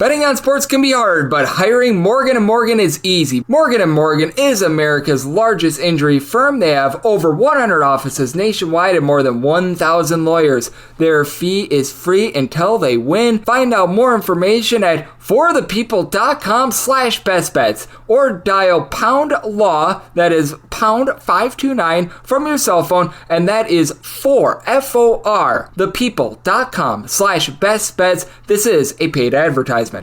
Betting on sports can be hard, but hiring Morgan & Morgan is easy. Morgan & Morgan is America's largest injury firm. They have over 100 offices nationwide and more than 1,000 lawyers. Their fee is free until they win. Find out more information at forthepeople.com/bestbets or dial #law, that is #529 from your cell phone, and that is FOR, thepeople.com/bestbets. This is a paid advertisement. Hey,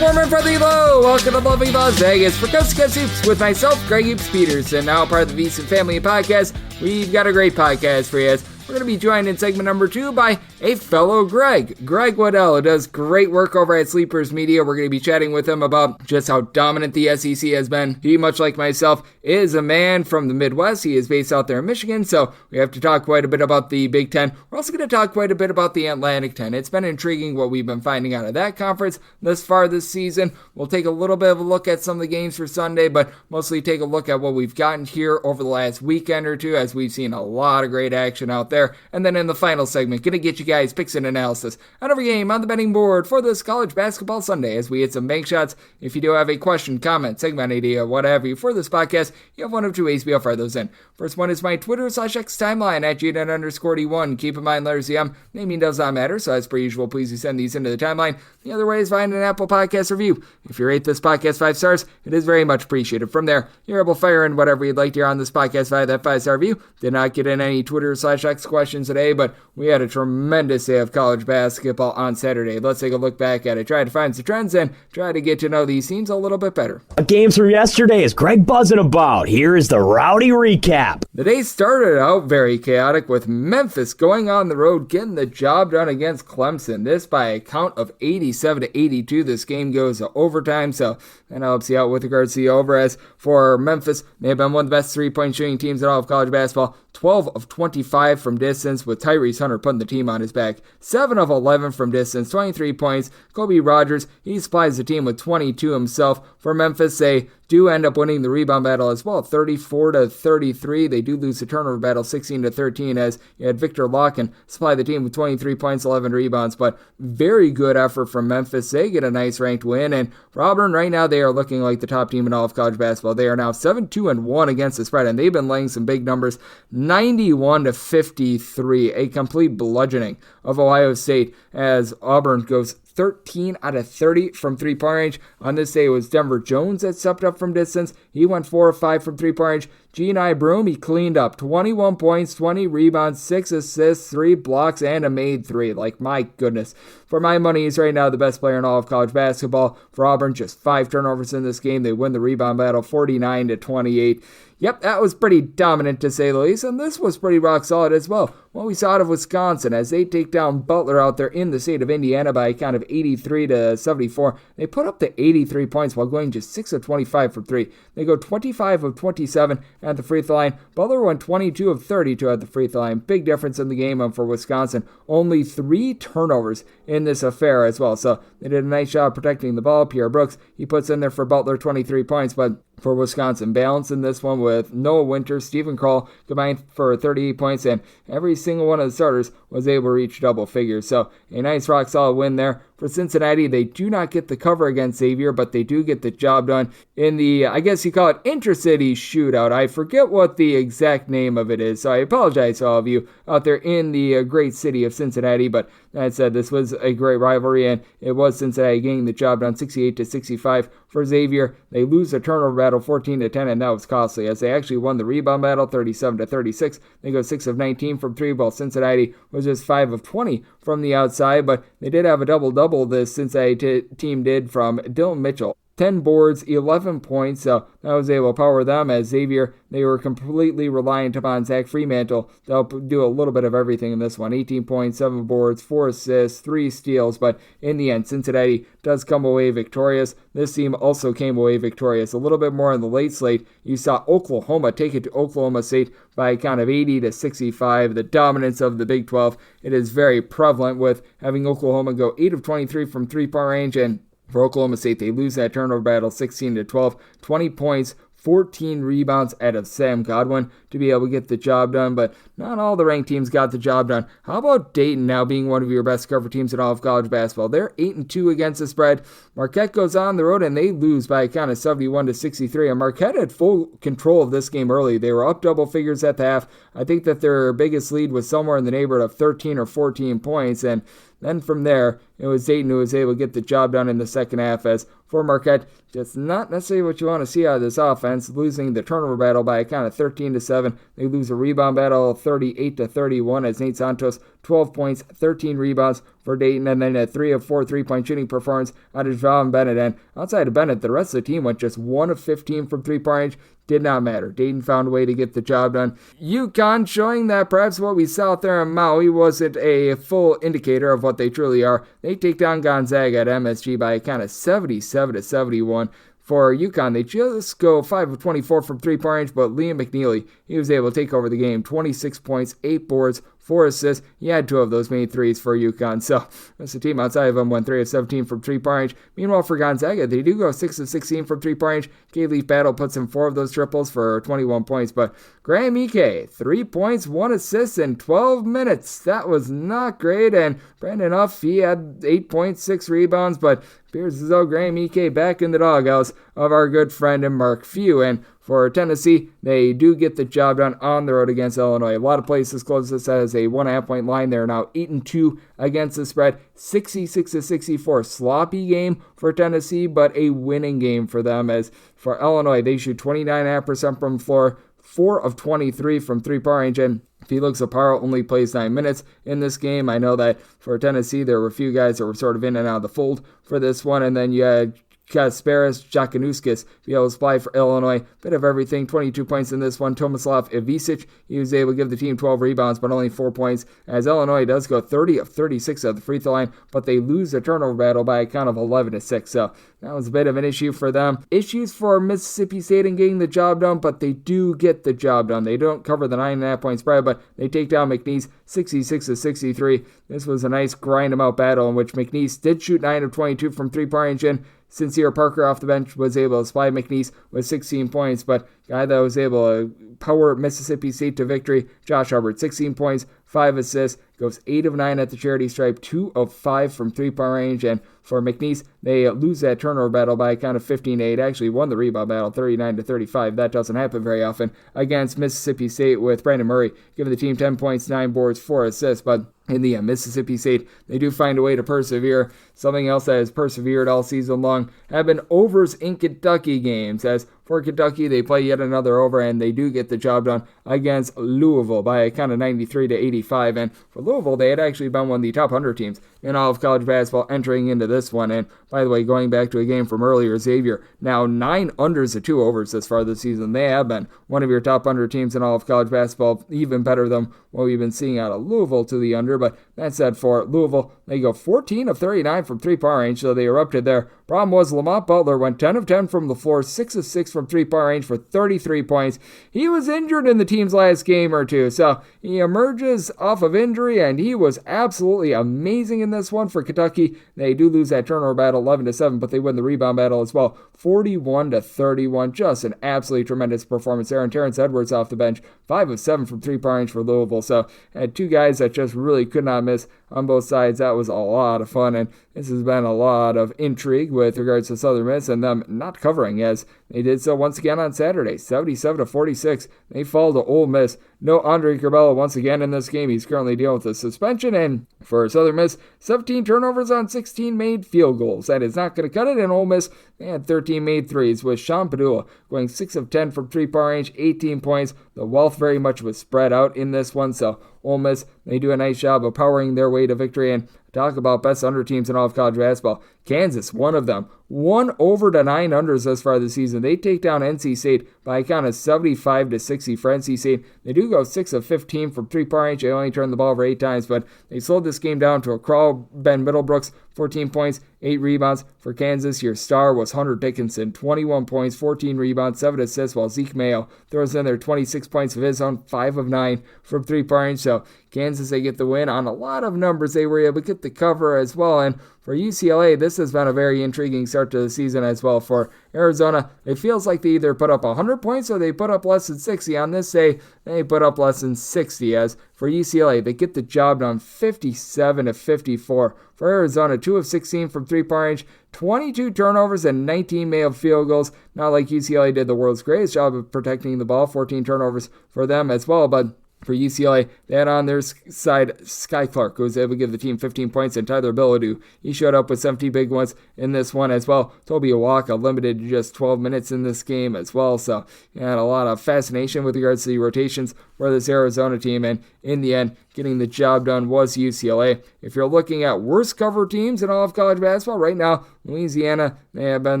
warm and friendly hello, welcome to lovely Las Vegas for Coast to Coast Hoops with myself, Greg Peterson, now part of the VSiN Family Podcast. We've got a great podcast for you. We're going to be joined in segment number 2 by a fellow Greg Waddell, who does great work over at Sleepers Media. We're going to be chatting with him about just how dominant the SEC has been. He, much like myself, is a man from the Midwest. He is based out there in Michigan, so we have to talk quite a bit about the Big Ten. We're also going to talk quite a bit about the Atlantic 10. It's been intriguing what we've been finding out of that conference thus far this season. We'll take a little bit of a look at some of the games for Sunday, but mostly take a look at what we've gotten here over the last weekend or two, as we've seen a lot of great action out there. And then in the final segment, going to get you guys picks and analysis on every game on the betting board for this college basketball Sunday as we hit some bank shots. If you do have a question, comment, segment idea, what have you for this podcast, you have one of two ways we'll fire those in. First one is my Twitter/X timeline at GNet_D1. Keep in mind, letters CM, naming does not matter, so as per usual, please do send these into the timeline. The other way is find an Apple Podcast review. If you rate this podcast 5 stars, it is very much appreciated. From there, you're able to fire in whatever you'd like to hear on this podcast via that 5-star review. Did not get in any Twitter/X questions today, but we had a tremendous day of college basketball on Saturday. Let's take a look back at it, try to find some trends, and try to get to know these teams a little bit better. Games from yesterday is Greg buzzing about. Here is the rowdy recap. The day started out very chaotic with Memphis going on the road, getting the job done against Clemson. This by a count of 87-82. This game goes to overtime, so that helps you out with regards to the over. As for Memphis, they have been one of the best three-point shooting teams in all of college basketball. 12 of 25 from distance, with Tyrese Hunter putting the team on his back. 7 of 11 from distance, 23 points. Kobe Rogers, he supplies the team with 22 himself. For Memphis, they do end up winning the rebound battle as well, 34-33. They do lose the turnover battle, 16-13, as you had Victor Larkin supply the team with 23 points, 11 rebounds, but very good effort from Memphis. They get a nice ranked win, and for Auburn, right now, they are looking like the top team in all of college basketball. They are now 7-2-1 against the spread, and they've been laying some big numbers, 91-53, a complete bludgeoning of Ohio State, as Auburn goes 13 out of 30 from three-point range. On this day, it was Denver Jones that stepped up from distance. He went 4 of 5 from three-point range. Geni Broom, he cleaned up. 21 points, 20 rebounds, 6 assists, 3 blocks, and a made 3. Like, my goodness. For my money, he's right now the best player in all of college basketball. For Auburn, just 5 turnovers in this game. They win the rebound battle 49-28. Yep, that was pretty dominant to say the least, and this was pretty rock solid as well. What we saw out of Wisconsin as they take down Butler out there in the state of Indiana by a count of 83-74. They put up to 83 points while going just 6 of 25 from 3. They go 25 of 27 at the free throw line. Butler went 22 of 32 at the free throw line. Big difference in the game for Wisconsin. Only 3 turnovers in this affair as well, so they did a nice job protecting the ball. Pierre Brooks, he puts in there for Butler 23 points, but for Wisconsin, balancing this one with Noah Winter, Stephen Kroll combined for 38 points, and every single one of the starters was able to reach double figures. So a nice rock solid win there. For Cincinnati, they do not get the cover against Xavier, but they do get the job done in the, I guess you call it, intra-city shootout. I forget what the exact name of it is, so I apologize to all of you out there in the great city of Cincinnati, but that said, this was a great rivalry, and it was Cincinnati getting the job done 68-65. For Xavier, they lose the turnover battle 14-10, and that was costly, as they actually won the rebound battle 37-36. They go 6 of 19 from 3, while Cincinnati was just 5 of 20 from the outside, but they did have a double-double this Cincinnati team did from Dylan Mitchell. 10 boards, 11 points, so that was able to power them. As Xavier, they were completely reliant upon Zach Freemantle to help do a little bit of everything in this one. 18 points, 7 boards, 4 assists, 3 steals, but in the end, Cincinnati does come away victorious. This team also came away victorious. A little bit more in the late slate, you saw Oklahoma take it to Oklahoma State by a count of 80-65. The dominance of the Big 12, it is very prevalent with having Oklahoma go 8 of 23 from three-point range, and for Oklahoma State, they lose that turnover battle 16-12, 20 points, 14 rebounds out of Sam Godwin to be able to get the job done, but not all the ranked teams got the job done. How about Dayton now being one of your best cover teams in all of college basketball? They're 8-2 against the spread. Marquette goes on the road and they lose by a count of 71-63, and Marquette had full control of this game early. They were up double figures at the half. I think that their biggest lead was somewhere in the neighborhood of 13 or 14 points, and then from there, it was Dayton who was able to get the job done in the second half, as for Marquette, that's not necessarily what you want to see out of this offense, losing the turnover battle by a count of 13-7. They lose a rebound battle of 38-31 as Nate Santos, 12 points, 13 rebounds for Dayton, and then a 3 of 4 3-point shooting performance out of Javon Bennett. And outside of Bennett, the rest of the team went just 1 of 15 from three-point range. Did not matter. Dayton found a way to get the job done. UConn showing that perhaps what we saw out there in Maui wasn't a full indicator of what they truly are. They take down Gonzaga at MSG by a count of 77-71. For UConn, they just go 5 of 24 from three-point range, but Liam McNeely, he was able to take over the game. 26 points, 8 boards, 4 assists. He had 2 of those made threes for UConn. So that's the team outside of them went 3 of 17 from three-point range. Meanwhile, for Gonzaga, they do go 6 of 16 from three-point range. K-Leaf Battle puts in 4 of those triples for 21 points. But Graham Ike, 3 points, 1 assist in 12 minutes. That was not great. And Brandon Huff, he had 8 points, 6 rebounds, but appears as though Graham Ike back in the doghouse of our good friend and Mark Few. And for Tennessee, they do get the job done on the road against Illinois. A lot of places close this as a 1.5-point line. They're now 8-2 against the spread. 66-64. Sloppy game for Tennessee, but a winning game for them. As for Illinois, they shoot 29.5% from the floor, 4 of 23 from three-point range, and Felix Aparo only plays 9 minutes in this game. I know that for Tennessee, there were a few guys that were sort of in and out of the fold for this one, and then you had Kasparis Jakanuskis be able to supply for Illinois. Bit of everything. 22 points in this one. Tomislav Ivisic, he was able to give the team 12 rebounds, but only 4 points, as Illinois does go 30 of 36 at the free throw line, but they lose the turnover battle by a count of 11-6. So that was a bit of an issue for them. Issues for Mississippi State in getting the job done, but they do get the job done. They don't cover the 9.5-point spread, but they take down McNeese 66-63. This was a nice grind-em-out battle in which McNeese did shoot 9 of 22 from three-point range, and Sincere Parker off the bench was able to supply McNeese with 16 points, but guy that was able to power Mississippi State to victory, Josh Hubbard, 16 points, 5 assists, goes 8 of 9 at the charity stripe, 2 of 5 from three-point range, and for McNeese, they lose that turnover battle by a count of 15-8. Actually won the rebound battle 39-35. That doesn't happen very often against Mississippi State, with Brandon Murray giving the team 10 points, 9 boards, 4 assists, but in the end, Mississippi State, they do find a way to persevere. Something else that has persevered all season long have been overs in Kentucky games, as for Kentucky, they play yet another over, and they do get the job done against Louisville by a count of 93-85. And for Louisville, they had actually been one of the top 100 teams in all of college basketball entering into this one. And by the way, going back to a game from earlier, Xavier, now 9 unders to 2 overs this far this season. They have been one of your top 100 teams in all of college basketball, even better than what we've been seeing out of Louisville to the under. But that said, for Louisville, they go 14 of 39 from three-point range, so they erupted there. Problem was, Lamont Butler went 10 of 10 from the floor, 6 of 6 from three-point range for 33 points. He was injured in the team's last game or two, so he emerges off of injury, and he was absolutely amazing in this one for Kentucky. They do lose that turnover battle 11-7, but they win the rebound battle as well, 41-31. Just an absolutely tremendous performance there. And Terrence Edwards off the bench, 5 of 7 from three-point range for Louisville. So had 2 guys that just really could not miss on both sides. That was a lot of fun, and this has been a lot of intrigue with regards to Southern Miss and them not covering, as they did so once again on Saturday, 77-46. They fall to Ole Miss. No Andre Curbelo once again in this game. He's currently dealing with a suspension, and for Southern Miss, 17 turnovers on 16 made field goals. That is not going to cut it. And Ole Miss, they had 13 made threes, with Sean Padula going 6 of 10 from three-point range, 18 points. The wealth very much was spread out in this one, so Ole Miss, they do a nice job of powering their way to victory. And talk about best under teams in all of college basketball. Kansas, one of them, 1 over to 9 unders thus far this season. They take down NC State by a count of 75-60 for NC State. They do go 6 of 15 from three-point range. They only turned the ball over 8 times, but they slowed this game down to a crawl. Ben Middlebrooks, 14 points, 8 rebounds. For Kansas, your star was Hunter Dickinson, 21 points, 14 rebounds, 7 assists, while Zeke Mayo throws in there 26 points of his own, 5 of 9 from three-point range. So Kansas, they get the win on a lot of numbers. They were able to get the cover as well. And for UCLA, this has been a very intriguing start to the season as well for Arizona. It feels like they either put up 100 points or they put up less than 60. On this day, they put up less than 60. As for UCLA, they get the job done 57-54. For Arizona, 2 of 16 from three-point range, 22 turnovers and 19 made field goals. Not like UCLA did the world's greatest job of protecting the ball. 14 turnovers for them as well, but for UCLA, they had on their side Sky Clark, who was able to give the team 15 points, and Tyler Bilodeau. He showed up with 17 big ones in this one as well. Toby Awaka limited to just 12 minutes in this game as well, so he had a lot of fascination with regards to the rotations for this Arizona team, and in the end, getting the job done was UCLA. If you're looking at worst cover teams in all of college basketball right now, Louisiana, they have been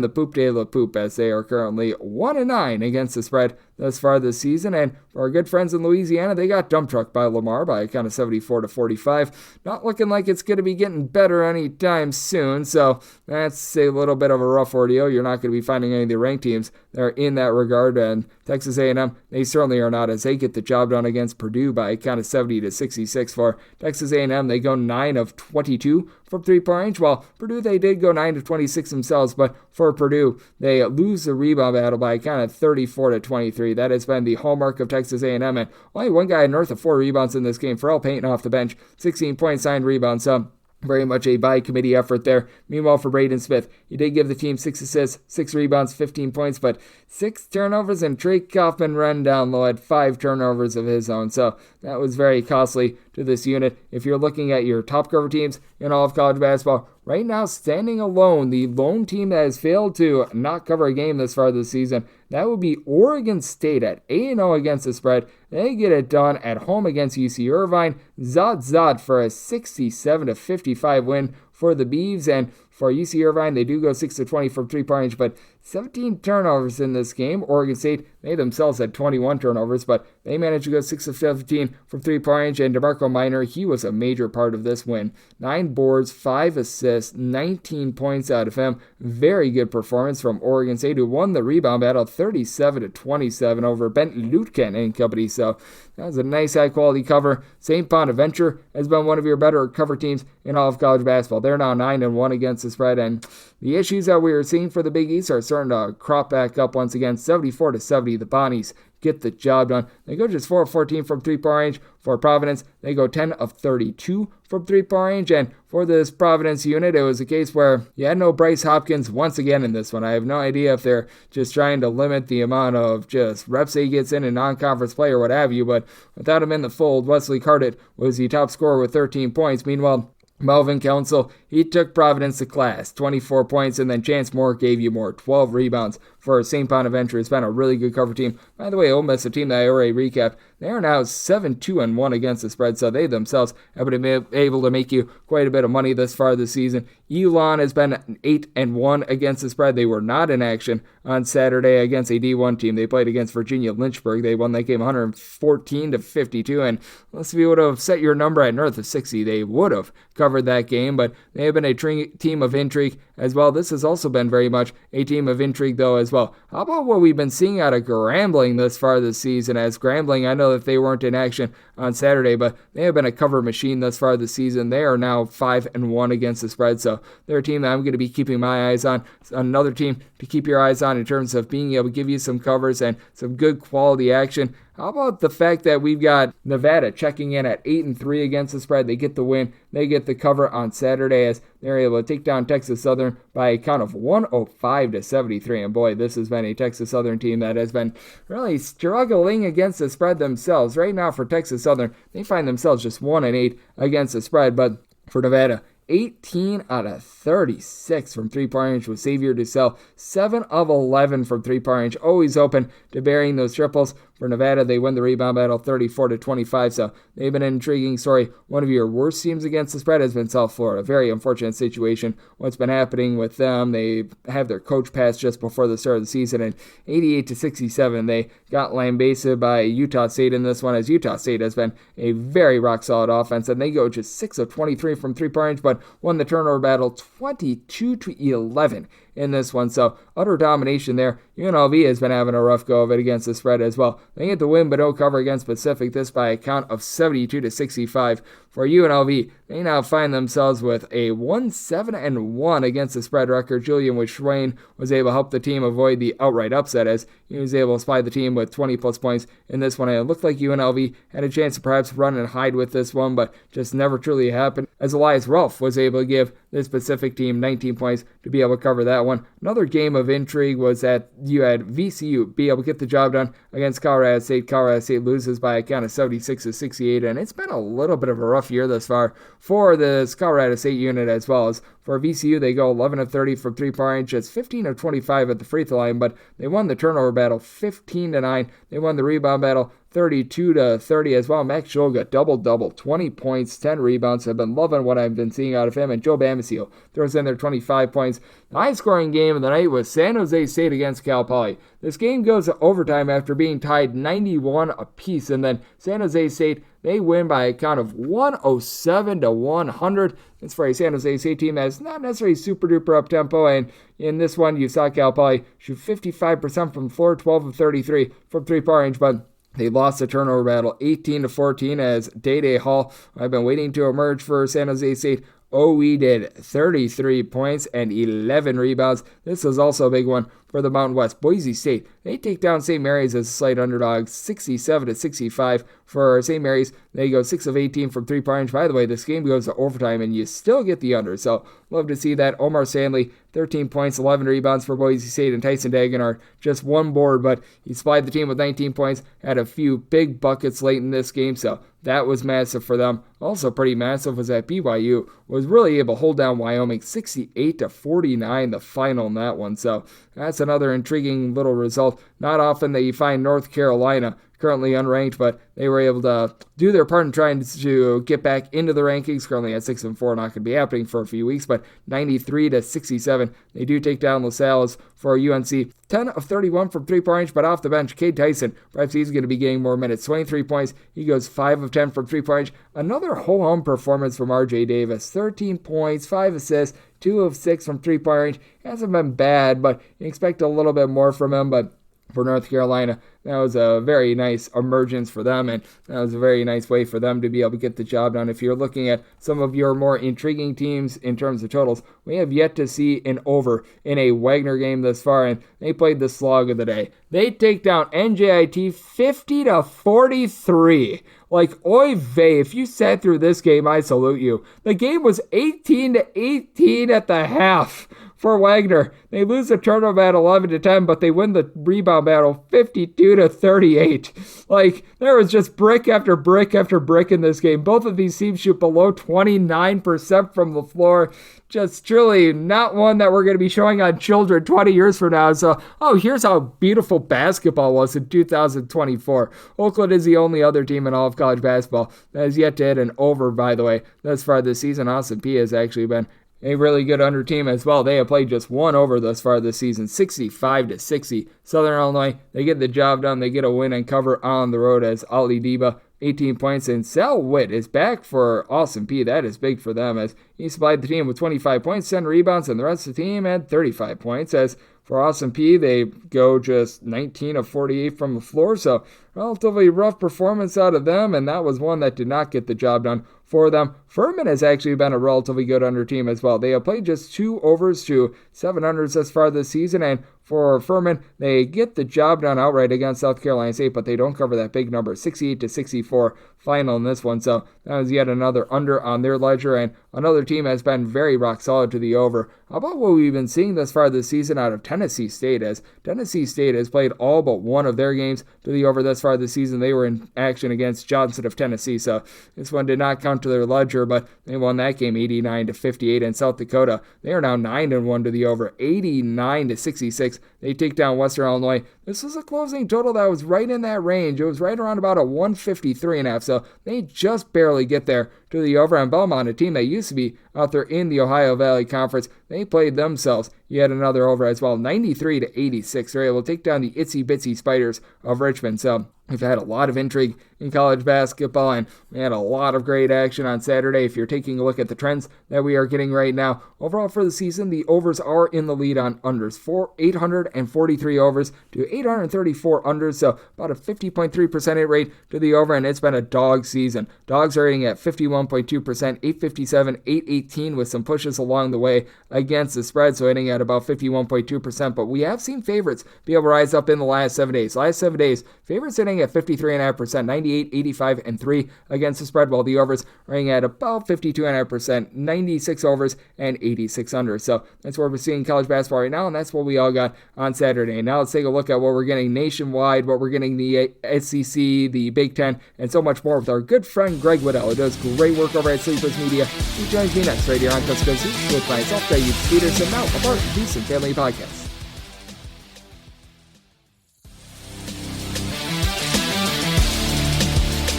the poop de la poop, as they are currently 1-9 against the spread thus far this season. And for our good friends in Louisiana, they got dump trucked by Lamar by a count of 74-45. Not looking like it's going to be getting better anytime soon, so that's a little bit of a rough ordeal. You're not going to be finding any of the ranked teams that are in that regard, and Texas A&M, they certainly are not, as they get the job done against Purdue by a count of 70-66. For Texas A&M, they go 9 of 22 from three-point range, while Purdue, they did go 9 of 26 themselves, but for Purdue, they lose the rebound battle by a count of 34-23. That has been the hallmark of Texas A&M, and only one guy north of 4 rebounds in this game. Pharrell Payton off the bench, 16 points, 9 rebounds, so very much a by-committee effort there. Meanwhile, for Braden Smith, he did give the team 6 assists, 6 rebounds, 15 points, but 6 turnovers, and Trey Kaufman ran down low at 5 turnovers of his own. So that was very costly to this unit. If you're looking at your top cover teams in all of college basketball, right now, standing alone, the lone team that has failed to not cover a game this far this season, that would be Oregon State at 8-0 against the spread. They get it done at home against UC Irvine. Zod for a 67-55 win for the Beavs. And for UC Irvine, they do go 6-20 from three-point range, but 17 turnovers in this game. Oregon State, they themselves had 21 turnovers, but they managed to go 6-15 from three-point range. And DeMarco Minor, he was a major part of this win. 9 boards, 5 assists, 19 points out of him. Very good performance from Oregon State, who won the rebound battle 37-27 over Bent Lutken and company. So that was a nice high-quality cover. St. Bonaventure has been one of your better cover teams in all of college basketball. They're now 9-1 against the spread, and the issues that we were seeing for the Big East are starting to crop back up once again. 74-70, the Bonnies get the job done. They go just 4 of 14 from three-point range. For Providence, they go 10 of 32 from three-point range. And for this Providence unit, it was a case where you had no Bryce Hopkins once again in this one. I have no idea if they're just trying to limit the amount of just reps he gets in non-conference play or what have you, but without him in the fold, Wesley Cartett was the top scorer with 13 points. Meanwhile, Melvin Council, he took Providence to class, 24 points, and then Chance Moore gave you more, 12 rebounds for St. Bonaventure. It's been a really good cover team. By the way, Ole Miss, a team that I already recapped, they are now 7-2-1 against the spread, so they themselves have been able to make you quite a bit of money this far this season. Elon has been 8-1 against the spread. They were not in action on Saturday against a D1 team. They played against Virginia Lynchburg. They won that game 114-52, and if you would have set your number at north of 60, they would have covered that game, but they have been a team of intrigue as well. This has also been very much a team of intrigue, though, as well. How about what we've been seeing out of Grambling this far this season? As Grambling, I know that they weren't in action on Saturday, but they have been a cover machine thus far this season. They are now 5-1 against the spread, so they're a team that I'm going to be keeping my eyes on. Another team to keep your eyes on in terms of being able to give you some covers and some good quality action. How about the fact that we've got Nevada checking in at 8-3 against the spread? They get the win. They get the cover on Saturday as they're able to take down Texas Southern by a count of 105-73. And boy, this has been a Texas Southern team that has been really struggling against the spread themselves. Right now for Texas Southern, they find themselves just 1-8 against the spread. But for Nevada, 18 out of 36 from three-point range with Xavier Dussel. 7 of 11 from three-point range. Always open to burying those triples. For Nevada, they win the rebound battle 34-25, so they've been an intriguing story. One of your worst teams against the spread has been South Florida. Very unfortunate situation. What's been happening with them, they have their coach passed just before the start of the season, and 88-67, they got lambasted by Utah State in this one, as Utah State has been a very rock-solid offense, and they go just 6 of 23 from three-point range, but won the turnover battle 22-11 in this one. So utter domination there. UNLV has been having a rough go of it against the spread as well. They get the win but don't cover against Pacific, this by a count of 72-65. For UNLV, they now find themselves with a 1-7-1 against the spread record. Julian Wishwain was able to help the team avoid the outright upset as he was able to supply the team with 20-plus points in this one. And it looked like UNLV had a chance to perhaps run and hide with this one, but just never truly happened, as Elias Rolfe was able to give this Pacific team 19 points to be able to cover that one. Another game of intrigue was that you had VCU be able to get the job done against Colorado State. Colorado State loses by a count of 76-68, and it's been a little bit of a rough year thus far for this Colorado State unit, as well as for VCU. They go 11 of 30 from three-point range, just 15 of 25 at the free throw line, but they won the turnover battle 15-9. They won the rebound battle 32-30 as well. Max Shulga, double-double, 20 points, 10 rebounds. I've been loving what I've been seeing out of him. And Joe Bamisile throws in their 25 points. The high-scoring game of the night was San Jose State against Cal Poly. This game goes to overtime after being tied 91 apiece, and then San Jose State, they win by a count of 107-100. It's for a San Jose State team that's not necessarily super-duper up-tempo, and in this one, you saw Cal Poly shoot 55% from the floor, 12 of 33 from three-point range, but they lost the turnover battle 18-14 as Day Hall, I've been waiting to emerge for San Jose State. We did 33 points and 11 rebounds. This was also a big one for the Mountain West. Boise State, they take down St. Mary's as a slight underdog, 67-65. For St. Mary's, they go 6 of 18 from three-point range. By the way, this game goes to overtime, and you still get the under, so love to see that. Omar Stanley, 13 points, 11 rebounds for Boise State, and Tyson Dagenhart, just one board, but he supplied the team with 19 points, had a few big buckets late in this game, so that was massive for them. Also pretty massive was that BYU was really able to hold down Wyoming 68-49, the final in that one, so that's another intriguing little result. Not often that you find North Carolina currently unranked, but they were able to do their part in trying to get back into the rankings. Currently at 6-4, not going to be happening for a few weeks, but 93-67. They do take down LaSalle's for UNC. 10 of 31 from three-point range, but off the bench, Cade Tyson, perhaps he's going to be getting more minutes. 23 points. He goes 5 of 10 from three-point range. Another whole-home performance from RJ Davis. 13 points, 5 assists, 2 of 6 from three-point range. Hasn't been bad, but you expect a little bit more from him, but for North Carolina, that was a very nice emergence for them, and that was a very nice way for them to be able to get the job done. If you're looking at some of your more intriguing teams in terms of totals, we have yet to see an over in a Wagner game thus far, and they played the slog of the day. They take down NJIT 50-43. Like, oy vey, if you sat through this game, I salute you. The game was 18-18 at the half for Wagner. They lose the turnover at 11-10, but they win the rebound battle 52-38. Like, there was just brick after brick after brick in this game. Both of these teams shoot below 29% from the floor. Just truly not one that we're going to be showing on children 20 years from now. So, here's how beautiful basketball was in 2024. Oakland is the only other team in all of college basketball that has yet to hit an over, by the way. Thus far this season, Austin Peay has actually been a really good under team as well. They have played just one over thus far this season, 65-60. Southern Illinois, they get the job done. They get a win and cover on the road as Ali Deba, 18 points, and Sal Witt is back for Austin Peay. That is big for them as he supplied the team with 25 points, 10 rebounds, and the rest of the team had 35 points. As for Austin Peay, they go just 19 of 48 from the floor, so relatively rough performance out of them, and that was one that did not get the job done for them. Furman has actually been a relatively good under team as well. They have played just 2 overs to 7 unders thus far this season, and for Furman, they get the job done outright against South Carolina State, but they don't cover that big number, 68-64 final in this one. So that was yet another under on their ledger, and another team has been very rock solid to the over. How about what we've been seeing thus far this season out of Tennessee State, as Tennessee State has played all but one of their games to the over thus far this season. They were in action against Johnson of Tennessee, so this one did not count to their ledger, but they won that game 89-58. In South Dakota, they are now 9-1 to the over, 89-66. They take down Western Illinois. This was a closing total that was right in that range. It was right around about a 153.5, so they just barely get there to the over on Belmont, a team that used to be out there in the Ohio Valley Conference. They played themselves yet another over as well, 93-86. They're able to take down the itsy bitsy Spiders of Richmond. So we've had a lot of intrigue in college basketball, and we had a lot of great action on Saturday. If you're taking a look at the trends that we are getting right now, overall for the season, the overs are in the lead on unders. 843 overs to 834 unders, so about a 50.3% hit rate to the over, and it's been a dog season. Dogs are hitting at 51.2%, 857, 818 with some pushes along the way against the spread, so hitting at about 51.2%, but we have seen favorites be able to rise up in the last 7 days. Last 7 days, favorites hitting at 53.5%, 98, 85, and 3 against the spread, while the overs are hitting at about 52.5%, 96 overs, and 86 under. So that's where we're seeing college basketball right now, and that's what we all got on Saturday. Now let's take a look at what we're getting nationwide, what we're getting the SEC, the Big Ten, and so much more with our good friend Greg Waddell, who does great work over at Sleepers Media. He joins me next right here on Coast to Coast with myself, Greg Peterson, now a part of the Decent Family Podcast.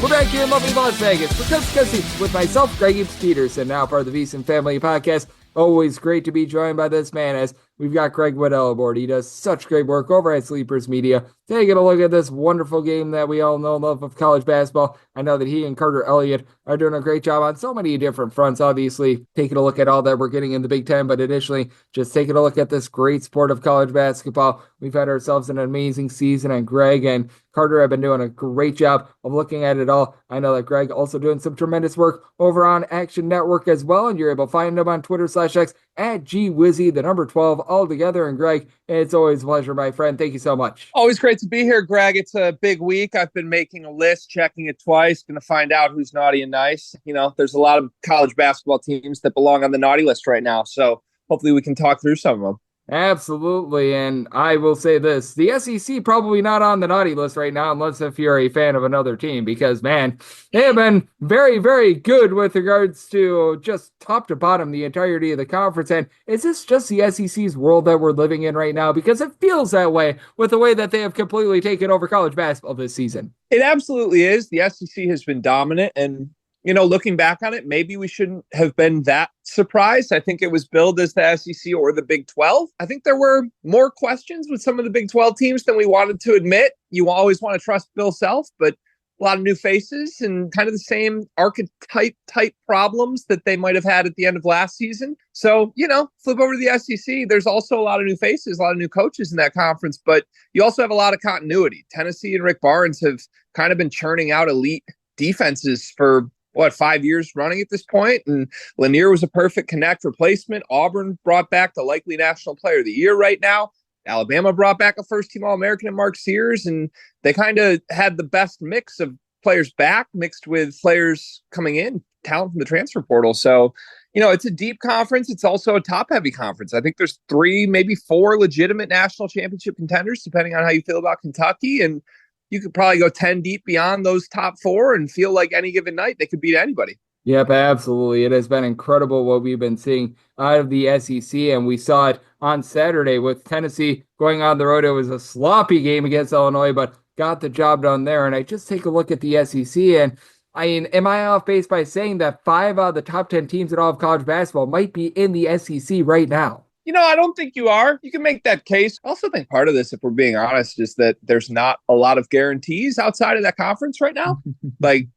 We're back here in lovely Las Vegas for Coast to Coast with myself, Greg Peterson, now part of the VSiN Family Podcast. Always great to be joined by this man as we've got Greg Waddell aboard. He does such great work over at Sleepers Media. Taking a look at this wonderful game that we all know and love of college basketball. I know that he and Carter Elliott are doing a great job on so many different fronts, obviously taking a look at all that we're getting in the Big Ten, but additionally just taking a look at this great sport of college basketball. We've had ourselves an amazing season, and Greg and Carter have been doing a great job of looking at it all. I know that Greg also doing some tremendous work over on Action Network as well, and you're able to find him on Twitter/X at GWizzy, the number 12 all together. And Greg, it's always a pleasure, my friend. Thank you so much. Always great to be here, Greg. It's a big week. I've been making a list, checking it twice, going to find out who's naughty and nice. You know, there's a lot of college basketball teams that belong on the naughty list right now. So hopefully we can talk through some of them. Absolutely, and I will say this, the SEC probably not on the naughty list right now, unless if you're a fan of another team, because, man, they have been very, very good with regards to just top to bottom the entirety of the conference. And is this just the SEC's world that we're living in right now? Because it feels that way with the way that they have completely taken over college basketball this season. It absolutely is. The SEC has been dominant, and you know, looking back on it, maybe we shouldn't have been that surprised. I think it was billed as the SEC or the Big 12. I think there were more questions with some of the Big 12 teams than we wanted to admit. You always want to trust Bill Self, but a lot of new faces and kind of the same archetype type problems that they might have had at the end of last season. So, you know, flip over to the SEC. There's also a lot of new faces, a lot of new coaches in that conference, but you also have a lot of continuity. Tennessee and Rick Barnes have kind of been churning out elite defenses for 5 years running at this point, and Lanier was a perfect connect replacement. Auburn brought back the likely National Player of the Year right now. Alabama brought back a first-team All-American in Mark Sears, and they kind of had the best mix of players back mixed with players coming in, talent from the transfer portal. So, you know, it's a deep conference. It's also a top-heavy conference. I think there's 3, maybe 4 legitimate national championship contenders, depending on how you feel about Kentucky, and you could probably go 10 deep beyond those top 4 and feel like any given night they could beat anybody. Yep, absolutely. It has been incredible what we've been seeing out of the SEC, and we saw it on Saturday with Tennessee going on the road. It was a sloppy game against Illinois, but got the job done there. And I just take a look at the SEC, and I mean, am I off base by saying that 5 out of the top 10 teams in all of college basketball might be in the SEC right now? You know, I don't think you are. You can make that case. I also think part of this, if we're being honest, is that there's not a lot of guarantees outside of that conference right now. Like,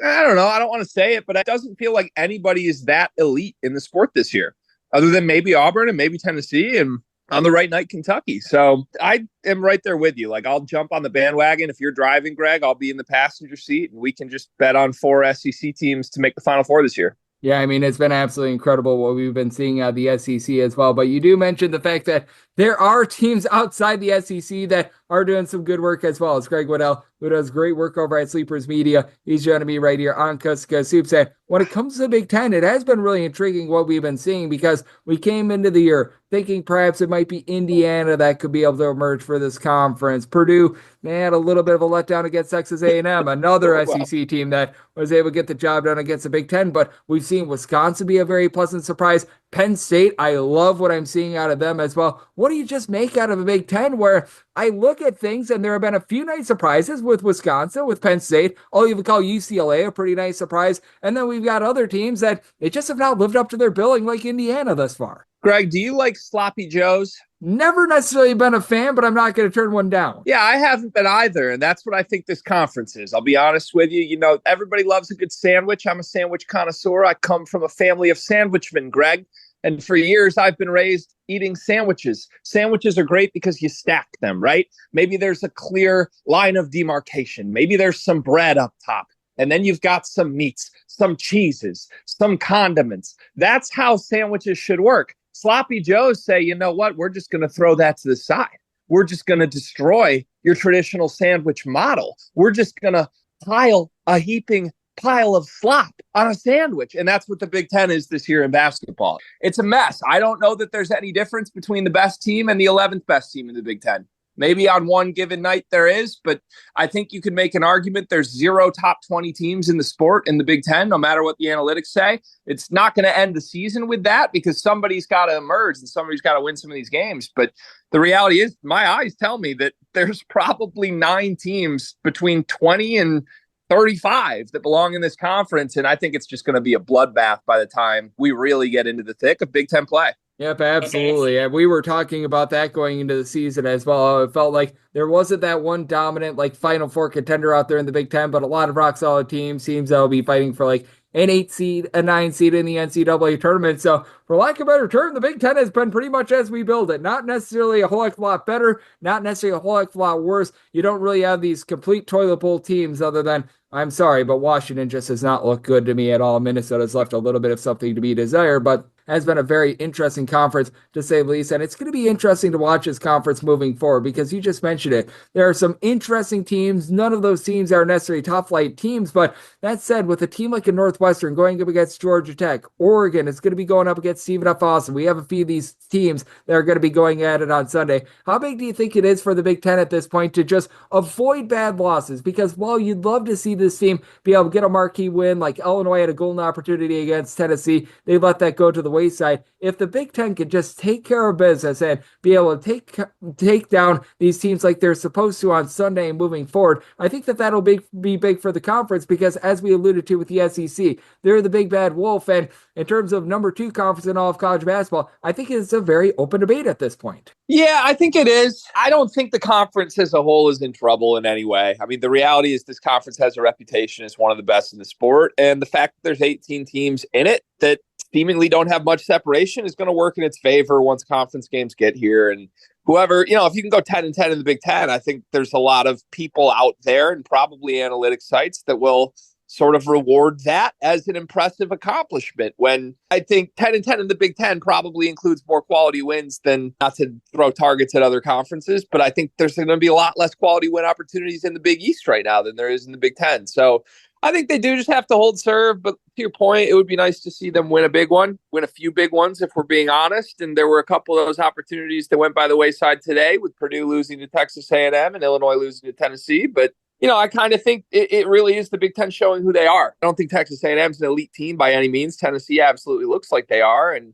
I don't know. I don't want to say it, but it doesn't feel like anybody is that elite in the sport this year, other than maybe Auburn and maybe Tennessee and on the right night, Kentucky. So I am right there with you. Like, I'll jump on the bandwagon. If you're driving, Greg, I'll be in the passenger seat, and we can just bet on 4 SEC teams to make the Final Four this year. Yeah, I mean, it's been absolutely incredible what we've been seeing out of the SEC as well. But you do mention the fact that there are teams outside the SEC that are doing some good work as well. It's Greg Waddell, who does great work over at Sleepers Media. He's joining me right here on Coast to Coast Hoops. And when it comes to the Big Ten, it has been really intriguing what we've been seeing, because we came into the year thinking perhaps it might be Indiana that could be able to emerge for this conference. Purdue, they had a little bit of a letdown against Texas A&M, another SEC team that was able to get the job done against the Big Ten. But we've seen Wisconsin be a very pleasant surprise. Penn State, I love what I'm seeing out of them as well. What do you just make out of a Big Ten where I look at things and there have been a few nice surprises with Wisconsin, with Penn State. I'll even call UCLA a pretty nice surprise. And then we've got other teams that they just have not lived up to their billing, like Indiana thus far. Greg, do you like sloppy joes? Never necessarily been a fan, but I'm not going to turn one down. Yeah, I haven't been either. And that's what I think this conference is. I'll be honest with you. You know, everybody loves a good sandwich. I'm a sandwich connoisseur. I come from a family of sandwichmen, Greg. And for years, I've been raised eating sandwiches. Sandwiches are great because you stack them, right? Maybe there's a clear line of demarcation. Maybe there's some bread up top. And then you've got some meats, some cheeses, some condiments. That's how sandwiches should work. Sloppy Joes say, you know what? We're just going to throw that to the side. We're just going to destroy your traditional sandwich model. We're just going to pile a heaping pile of slop on a sandwich. And that's what the Big Ten is this year in basketball. It's a mess. I don't know that there's any difference between the best team and the 11th best team in the Big Ten. Maybe on one given night there is, but I think you can make an argument there's 0 top 20 teams in the sport in the Big Ten, no matter what the analytics say. It's not going to end the season with that because somebody's got to emerge and somebody's got to win some of these games. But the reality is my eyes tell me that there's probably 9 teams between 20 and 35 that belong in this conference. And I think it's just going to be a bloodbath by the time we really get into the thick of Big Ten play. Yep, absolutely. And we were talking about that going into the season as well. It felt like there wasn't that one dominant like Final Four contender out there in the Big Ten, but a lot of rock solid teams that will be fighting for like an 8 seed, a 9 seed in the NCAA tournament. So for lack of a better term, the Big Ten has been pretty much as we build it. Not necessarily a whole heck of a lot better, not necessarily a whole heck of a lot worse. You don't really have these complete toilet bowl teams other than, I'm sorry, but Washington just has not looked good to me at all. Minnesota's left a little bit of something to be desired, but has been a very interesting conference to say the least. And it's going to be interesting to watch this conference moving forward because you just mentioned it. There are some interesting teams. None of those teams are necessarily top flight teams, but that said, with a team like a Northwestern going up against Georgia Tech, Oregon is going to be going up against Stephen F. Austin. We have a few of these teams that are going to be going at it on Sunday. How big do you think it is for the Big Ten at this point to just avoid bad losses? Because while you'd love to see this team be able to get a marquee win, like Illinois had a golden opportunity against Tennessee, they let that go to the wayside. If the Big Ten could just take care of business and be able to take down these teams like they're supposed to on Sunday and moving forward, I think that'll be big for the conference because, as we alluded to with the SEC, they're the big bad wolf. And in terms of number 2 conference in all of college basketball, I think it's a very open debate at this point. Yeah, I think it is. I don't think the conference as a whole is in trouble in any way. I mean, the reality is this conference has a reputation as one of the best in the sport. And the fact that there's 18 teams in it that seemingly don't have much separation is going to work in its favor once conference games get here. And whoever, if you can go 10-10 in the Big Ten, I think there's a lot of people out there and probably analytics sites that will sort of reward that as an impressive accomplishment, when I think 10-10 in the Big Ten probably includes more quality wins than, not to throw targets at other conferences, but I think there's going to be a lot less quality win opportunities in the Big East right now than there is in the Big Ten. So I think they do just have to hold serve. But to your point, it would be nice to see them win a big one, win a few big ones, if we're being honest. And there were a couple of those opportunities that went by the wayside today, with Purdue losing to Texas A&M and Illinois losing to Tennessee. But I kind of think it really is the Big Ten showing who they are. I don't think Texas A&M is an elite team by any means. Tennessee absolutely looks like they are. And,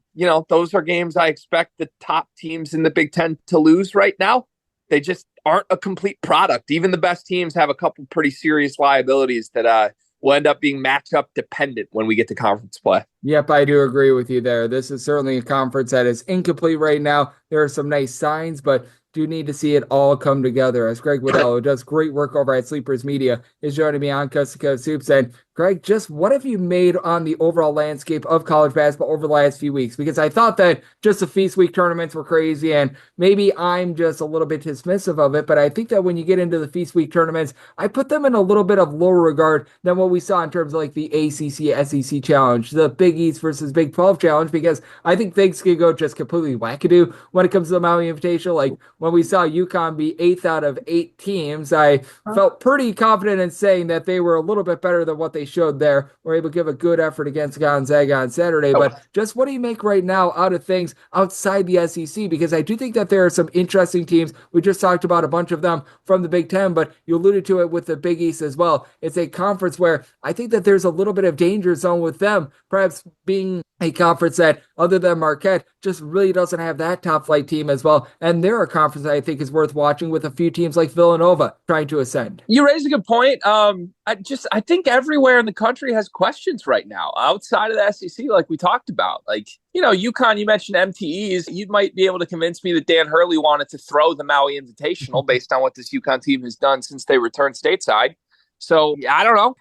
those are games I expect the top teams in the Big Ten to lose right now. They just aren't a complete product. Even the best teams have a couple pretty serious liabilities that will end up being matchup dependent when we get to conference play. Yep, I do agree with you there. This is certainly a conference that is incomplete right now. There are some nice signs, but do need to see it all come together. As Greg Waddell, who does great work over at Sleepers Media, is joining me on Coast to Coast Hoops. And Greg, just what have you made on the overall landscape of college basketball over the last few weeks? Because I thought that just the Feast Week tournaments were crazy, and maybe I'm just a little bit dismissive of it, but I think that when you get into the Feast Week tournaments, I put them in a little bit of lower regard than what we saw in terms of like the ACC SEC challenge, the Big East versus Big 12 challenge, because I think things can go just completely wackadoo when it comes to the Maui Invitational. Like when we saw UConn be 8th out of 8 teams, I felt pretty confident in saying that they were a little bit better than what they showed there. Were able to give a good effort against Gonzaga on Saturday. But just what do you make right now out of things outside the SEC? Because I do think that there are some interesting teams. We just talked about a bunch of them from the Big Ten, but you alluded to it with the Big East as well. It's a conference where I think that there's a little bit of danger zone with them, perhaps being a conference that, other than Marquette, just really doesn't have that top flight team as well. And they're a conference that I think is worth watching, with a few teams like Villanova trying to ascend. You raise a good point. I think everywhere in the country has questions right now outside of the SEC, like we talked about. Like, UConn, you mentioned MTEs. You might be able to convince me that Dan Hurley wanted to throw the Maui Invitational based on what this UConn team has done since they returned stateside. So I don't know.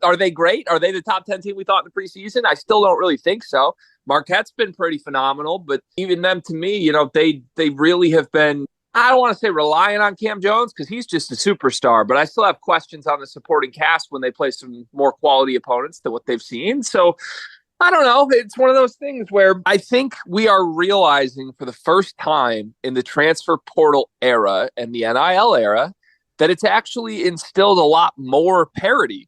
Are they great? Are they the top 10 team we thought in the preseason? I still don't really think so. Marquette's been pretty phenomenal, but even them, to me, they really have been, I don't want to say relying on Cam Jones because he's just a superstar, but I still have questions on the supporting cast when they play some more quality opponents than what they've seen. So I don't know. It's one of those things where I think we are realizing for the first time in the transfer portal era and the NIL era that it's actually instilled a lot more parity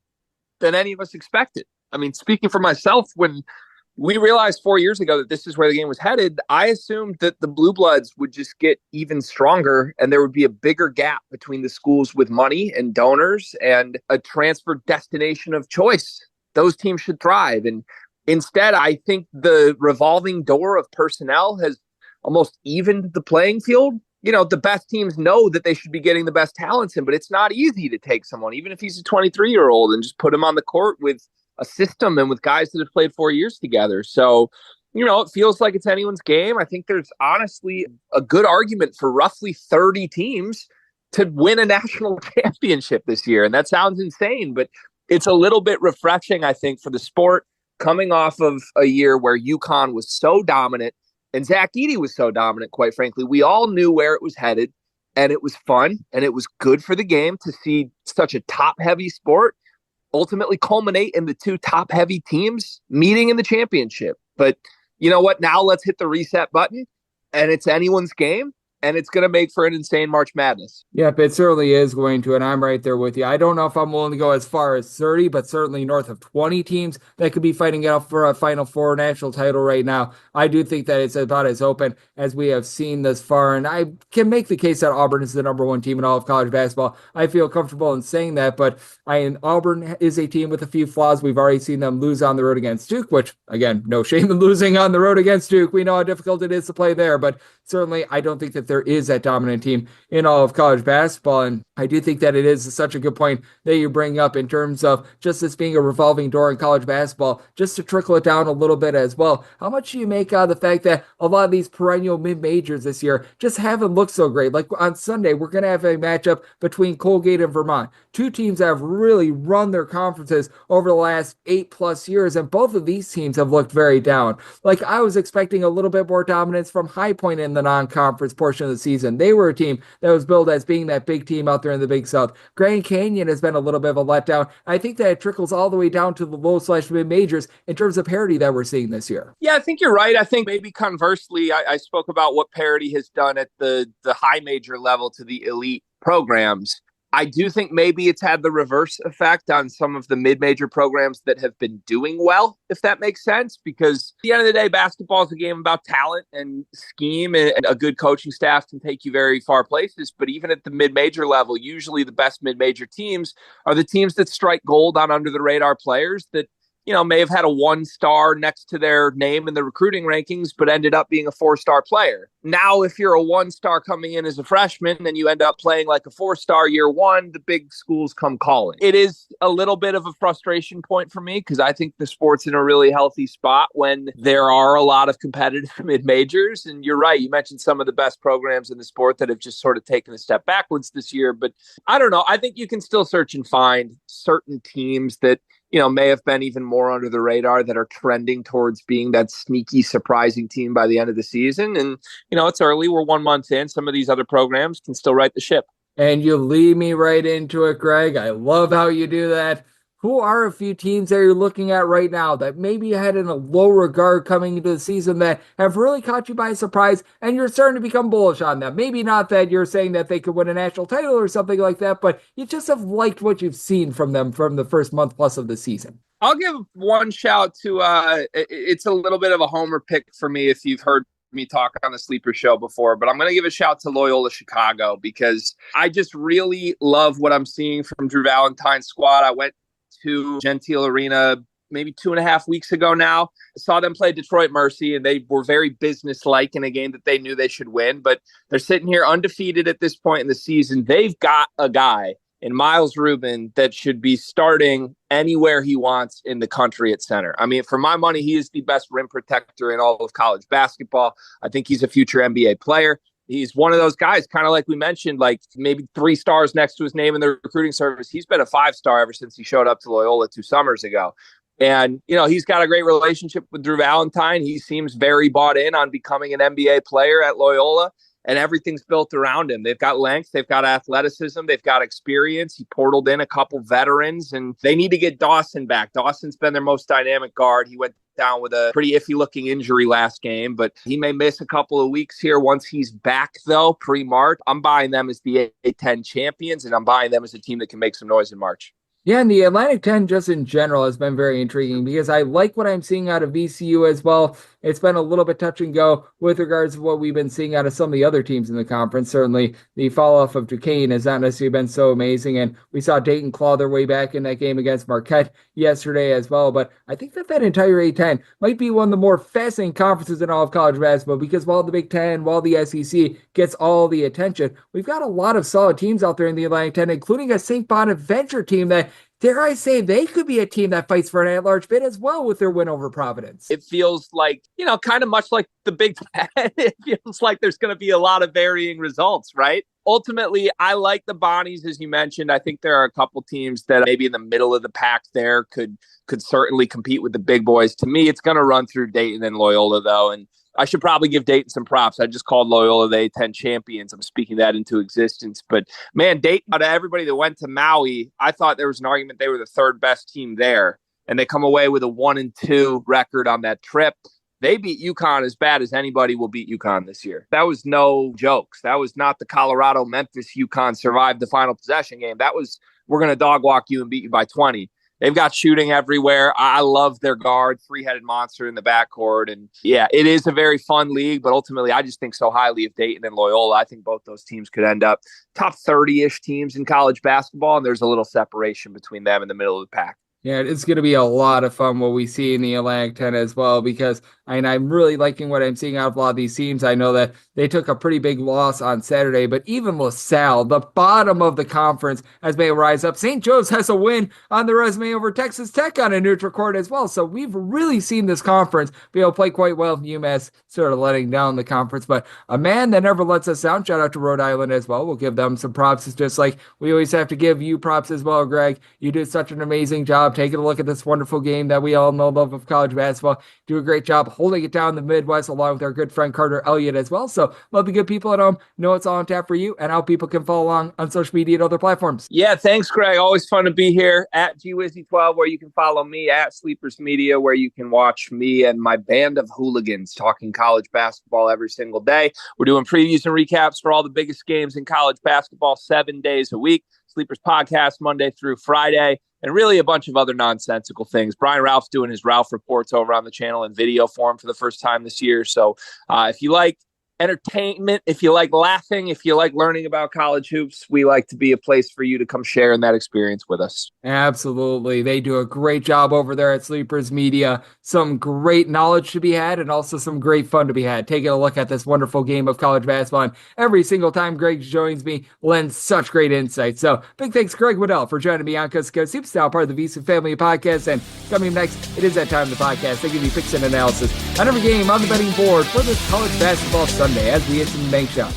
than any of us expected. I mean, speaking for myself, when we realized 4 years ago that this is where the game was headed, I assumed that the Blue Bloods would just get even stronger and there would be a bigger gap between the schools with money and donors and a transfer destination of choice. Those teams should thrive. And instead, I think the revolving door of personnel has almost evened the playing field. The best teams know that they should be getting the best talents in, but it's not easy to take someone, even if he's a 23-year-old, and just put him on the court with a system and with guys that have played 4 years together. So, it feels like it's anyone's game. I think there's honestly a good argument for roughly 30 teams to win a national championship this year. And that sounds insane, but it's a little bit refreshing, I think, for the sport, coming off of a year where UConn was so dominant and Zach Edey was so dominant, quite frankly. We all knew where it was headed, and it was fun, and it was good for the game to see such a top-heavy sport ultimately culminate in the two top-heavy teams meeting in the championship. But you know what? Now let's hit the reset button, and it's anyone's game. And it's going to make for an insane March Madness. Yep, it certainly is going to, and I'm right there with you. I don't know if I'm willing to go as far as 30, but certainly north of 20 teams that could be fighting out for a Final Four national title right now. I do think that it's about as open as we have seen thus far, and I can make the case that Auburn is the number one team in all of college basketball. I feel comfortable in saying that, but Auburn is a team with a few flaws. We've already seen them lose on the road against Duke, which, again, no shame in losing on the road against Duke. We know how difficult it is to play there, but certainly I don't think that there is that dominant team in all of college basketball. And I do think that it is such a good point that you bring up in terms of just this being a revolving door in college basketball, just to trickle it down a little bit as well. How much do you make out of the fact that a lot of these perennial mid-majors this year just haven't looked so great? Like on Sunday, we're going to have a matchup between Colgate and Vermont, two teams that have really run their conferences over the last 8+ years, and both of these teams have looked very down. Like I was expecting a little bit more dominance from High Point in the non-conference portion of the season. They were a team that was billed as being that big team out there in the Big South. Grand Canyon has been a little bit of a letdown. I think that it trickles all the way down to the low/mid majors in terms of parity that we're seeing this year. Yeah, I think you're right. I think maybe conversely, I spoke about what parity has done at the high major level to the elite programs. I do think maybe it's had the reverse effect on some of the mid-major programs that have been doing well, if that makes sense, because at the end of the day, basketball is a game about talent and scheme, and a good coaching staff can take you very far places. But even at the mid-major level, usually the best mid-major teams are the teams that strike gold on under-the-radar players that may have had a 1-star next to their name in the recruiting rankings, but ended up being a 4-star player. Now, if you're a 1-star coming in as a freshman and you end up playing like a 4-star year one, the big schools come calling. It is a little bit of a frustration point for me because I think the sport's in a really healthy spot when there are a lot of competitive mid-majors. And you're right, you mentioned some of the best programs in the sport that have just sort of taken a step backwards this year. But I don't know. I think you can still search and find certain teams that may have been even more under the radar that are trending towards being that sneaky, surprising team by the end of the season. And, it's early. We're 1 month in. Some of these other programs can still right the ship. And you lead me right into it, Greg. I love how you do that. who are a few teams that you're looking at right now that maybe you had in a low regard coming into the season that have really caught you by surprise and you're starting to become bullish on them? Maybe not that you're saying that they could win a national title or something like that, but you just have liked what you've seen from them from the first month plus of the season. I'll give one shout to, it's a little bit of a homer pick for me if you've heard me talk on the Sleeper Show before, but I'm going to give a shout to Loyola Chicago because I just really love what I'm seeing from Drew Valentine's squad. I went to Gentile Arena maybe 2.5 weeks ago now. I saw them play Detroit Mercy, and they were very businesslike in a game that they knew they should win, but they're sitting here undefeated at this point in the season. They've got a guy in Miles Rubin that should be starting anywhere he wants in the country at center. I mean, for my money, he is the best rim protector in all of college basketball. I think he's a future NBA player. He's one of those guys, kind of like we mentioned, like maybe 3 stars next to his name in the recruiting service. He's been a 5-star ever since he showed up to Loyola 2 summers ago. And, you know, he's got a great relationship with Drew Valentine. He seems very bought in on becoming an NBA player at Loyola, and everything's built around him. They've got length, they've got athleticism, they've got experience. He portaled in a couple veterans, and they need to get Dawson back. Dawson's been their most dynamic guard. He went down with a pretty iffy looking injury last game, but he may miss a couple of weeks here. Once he's back though, pre-March, I'm buying them as the A10 champions, and I'm buying them as a team that can make some noise in March. Yeah, and the Atlantic 10 just in general has been very intriguing because I like what I'm seeing out of VCU as well. It's been a little bit touch and go with regards to what we've been seeing out of some of the other teams in the conference. Certainly, the fall-off of Duquesne has not necessarily been so amazing, and we saw Dayton claw their way back in that game against Marquette yesterday as well. But I think that entire A10 might be one of the more fascinating conferences in all of college basketball because while the Big Ten, while the SEC gets all the attention, we've got a lot of solid teams out there in the Atlantic 10, including a St. Bonaventure team that, dare I say, they could be a team that fights for an at-large bid as well with their win over Providence. It feels like, you know, kind of much like the Big Ten. It feels like there's going to be a lot of varying results, right? Ultimately, I like the Bonnies, as you mentioned. I think there are a couple teams that maybe in the middle of the pack there could certainly compete with the big boys. To me, it's going to run through Dayton and Loyola, though, and I should probably give Dayton some props. I just called Loyola the A10 champions. I'm speaking that into existence. But, man, Dayton, out of everybody that went to Maui, I thought there was an argument they were the 3rd best team there. And they come away with a 1-2 record on that trip. They beat UConn as bad as anybody will beat UConn this year. That was no jokes. That was not the Colorado-Memphis UConn survived the final possession game. That was, we're going to dog walk you and beat you by 20. They've got shooting everywhere. I love their guard, 3-headed monster in the backcourt. And yeah, it is a very fun league, but ultimately I just think so highly of Dayton and Loyola. I think both those teams could end up top 30-ish teams in college basketball, and there's a little separation between them in the middle of the pack. Yeah, it's going to be a lot of fun what we see in the Atlantic 10 as well, because I'm really liking what I'm seeing out of a lot of these teams. I know that they took a pretty big loss on Saturday, but even LaSalle, the bottom of the conference, has made a rise up. St. Joe's has a win on the resume over Texas Tech on a neutral court as well. So we've really seen this conference be able to play quite well. UMass sort of letting down the conference, but a man that never lets us down. Shout out to Rhode Island as well. We'll give them some props. It's just like we always have to give you props as well, Greg. You did such an amazing job taking a look at this wonderful game that we all know love of college basketball. Do a great job holding it down in the Midwest along with our good friend Carter Elliott as well. So love the good people at home. Know it's all on tap for you and how people can follow along on social media and other platforms. Yeah, thanks, Greg. Always fun to be here at GWizzy12, where you can follow me, at Sleepers Media, where you can watch me and my band of hooligans talking college basketball every single day. We're doing previews and recaps for all the biggest games in college basketball 7 days a week. Sleepers podcast Monday through Friday, and really a bunch of other nonsensical things. Brian Ralph's doing his Ralph reports over on the channel in video form for the first time this year. So if you like entertainment, if you like laughing, if you like learning about college hoops, we like to be a place for you to come share in that experience with us. Absolutely. They do a great job over there at Sleepers Media. Some great knowledge to be had and also some great fun to be had. Taking a look at this wonderful game of college basketball. And every single time Greg joins me, lends such great insight. So big thanks, Greg Waddell, for joining me on Coast to Coast Hoops, now part of the VC Family Podcast. And coming next, it is that time of the podcast. They give you picks and analysis on every game on the betting board for this college basketball Sunday as we hit some bank shots.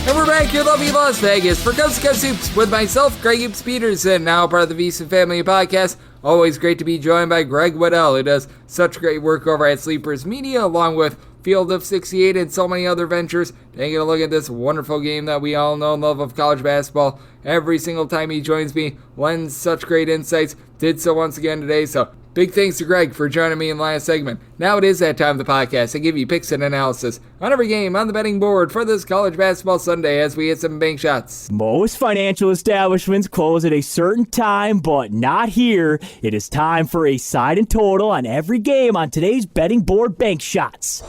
And we're back here in lovely Las Vegas for Coast to Coast Hoops with myself, Greg Hoops Peterson, now part of the VC Family Podcast. Always great to be joined by Greg Waddell, who does such great work over at Sleepers Media, along with Field of 68 and so many other ventures, taking a look at this wonderful game that we all know and love of college basketball. Every single time he joins me, lends such great insights, did so once again today, so big thanks to Greg for joining me in the last segment. Now it is that time of the podcast. I give you picks and analysis on every game on the betting board for this college basketball Sunday as we hit some bank shots. Most financial establishments close at a certain time, but not here. It is time for a side and total on every game on today's betting board bank shots.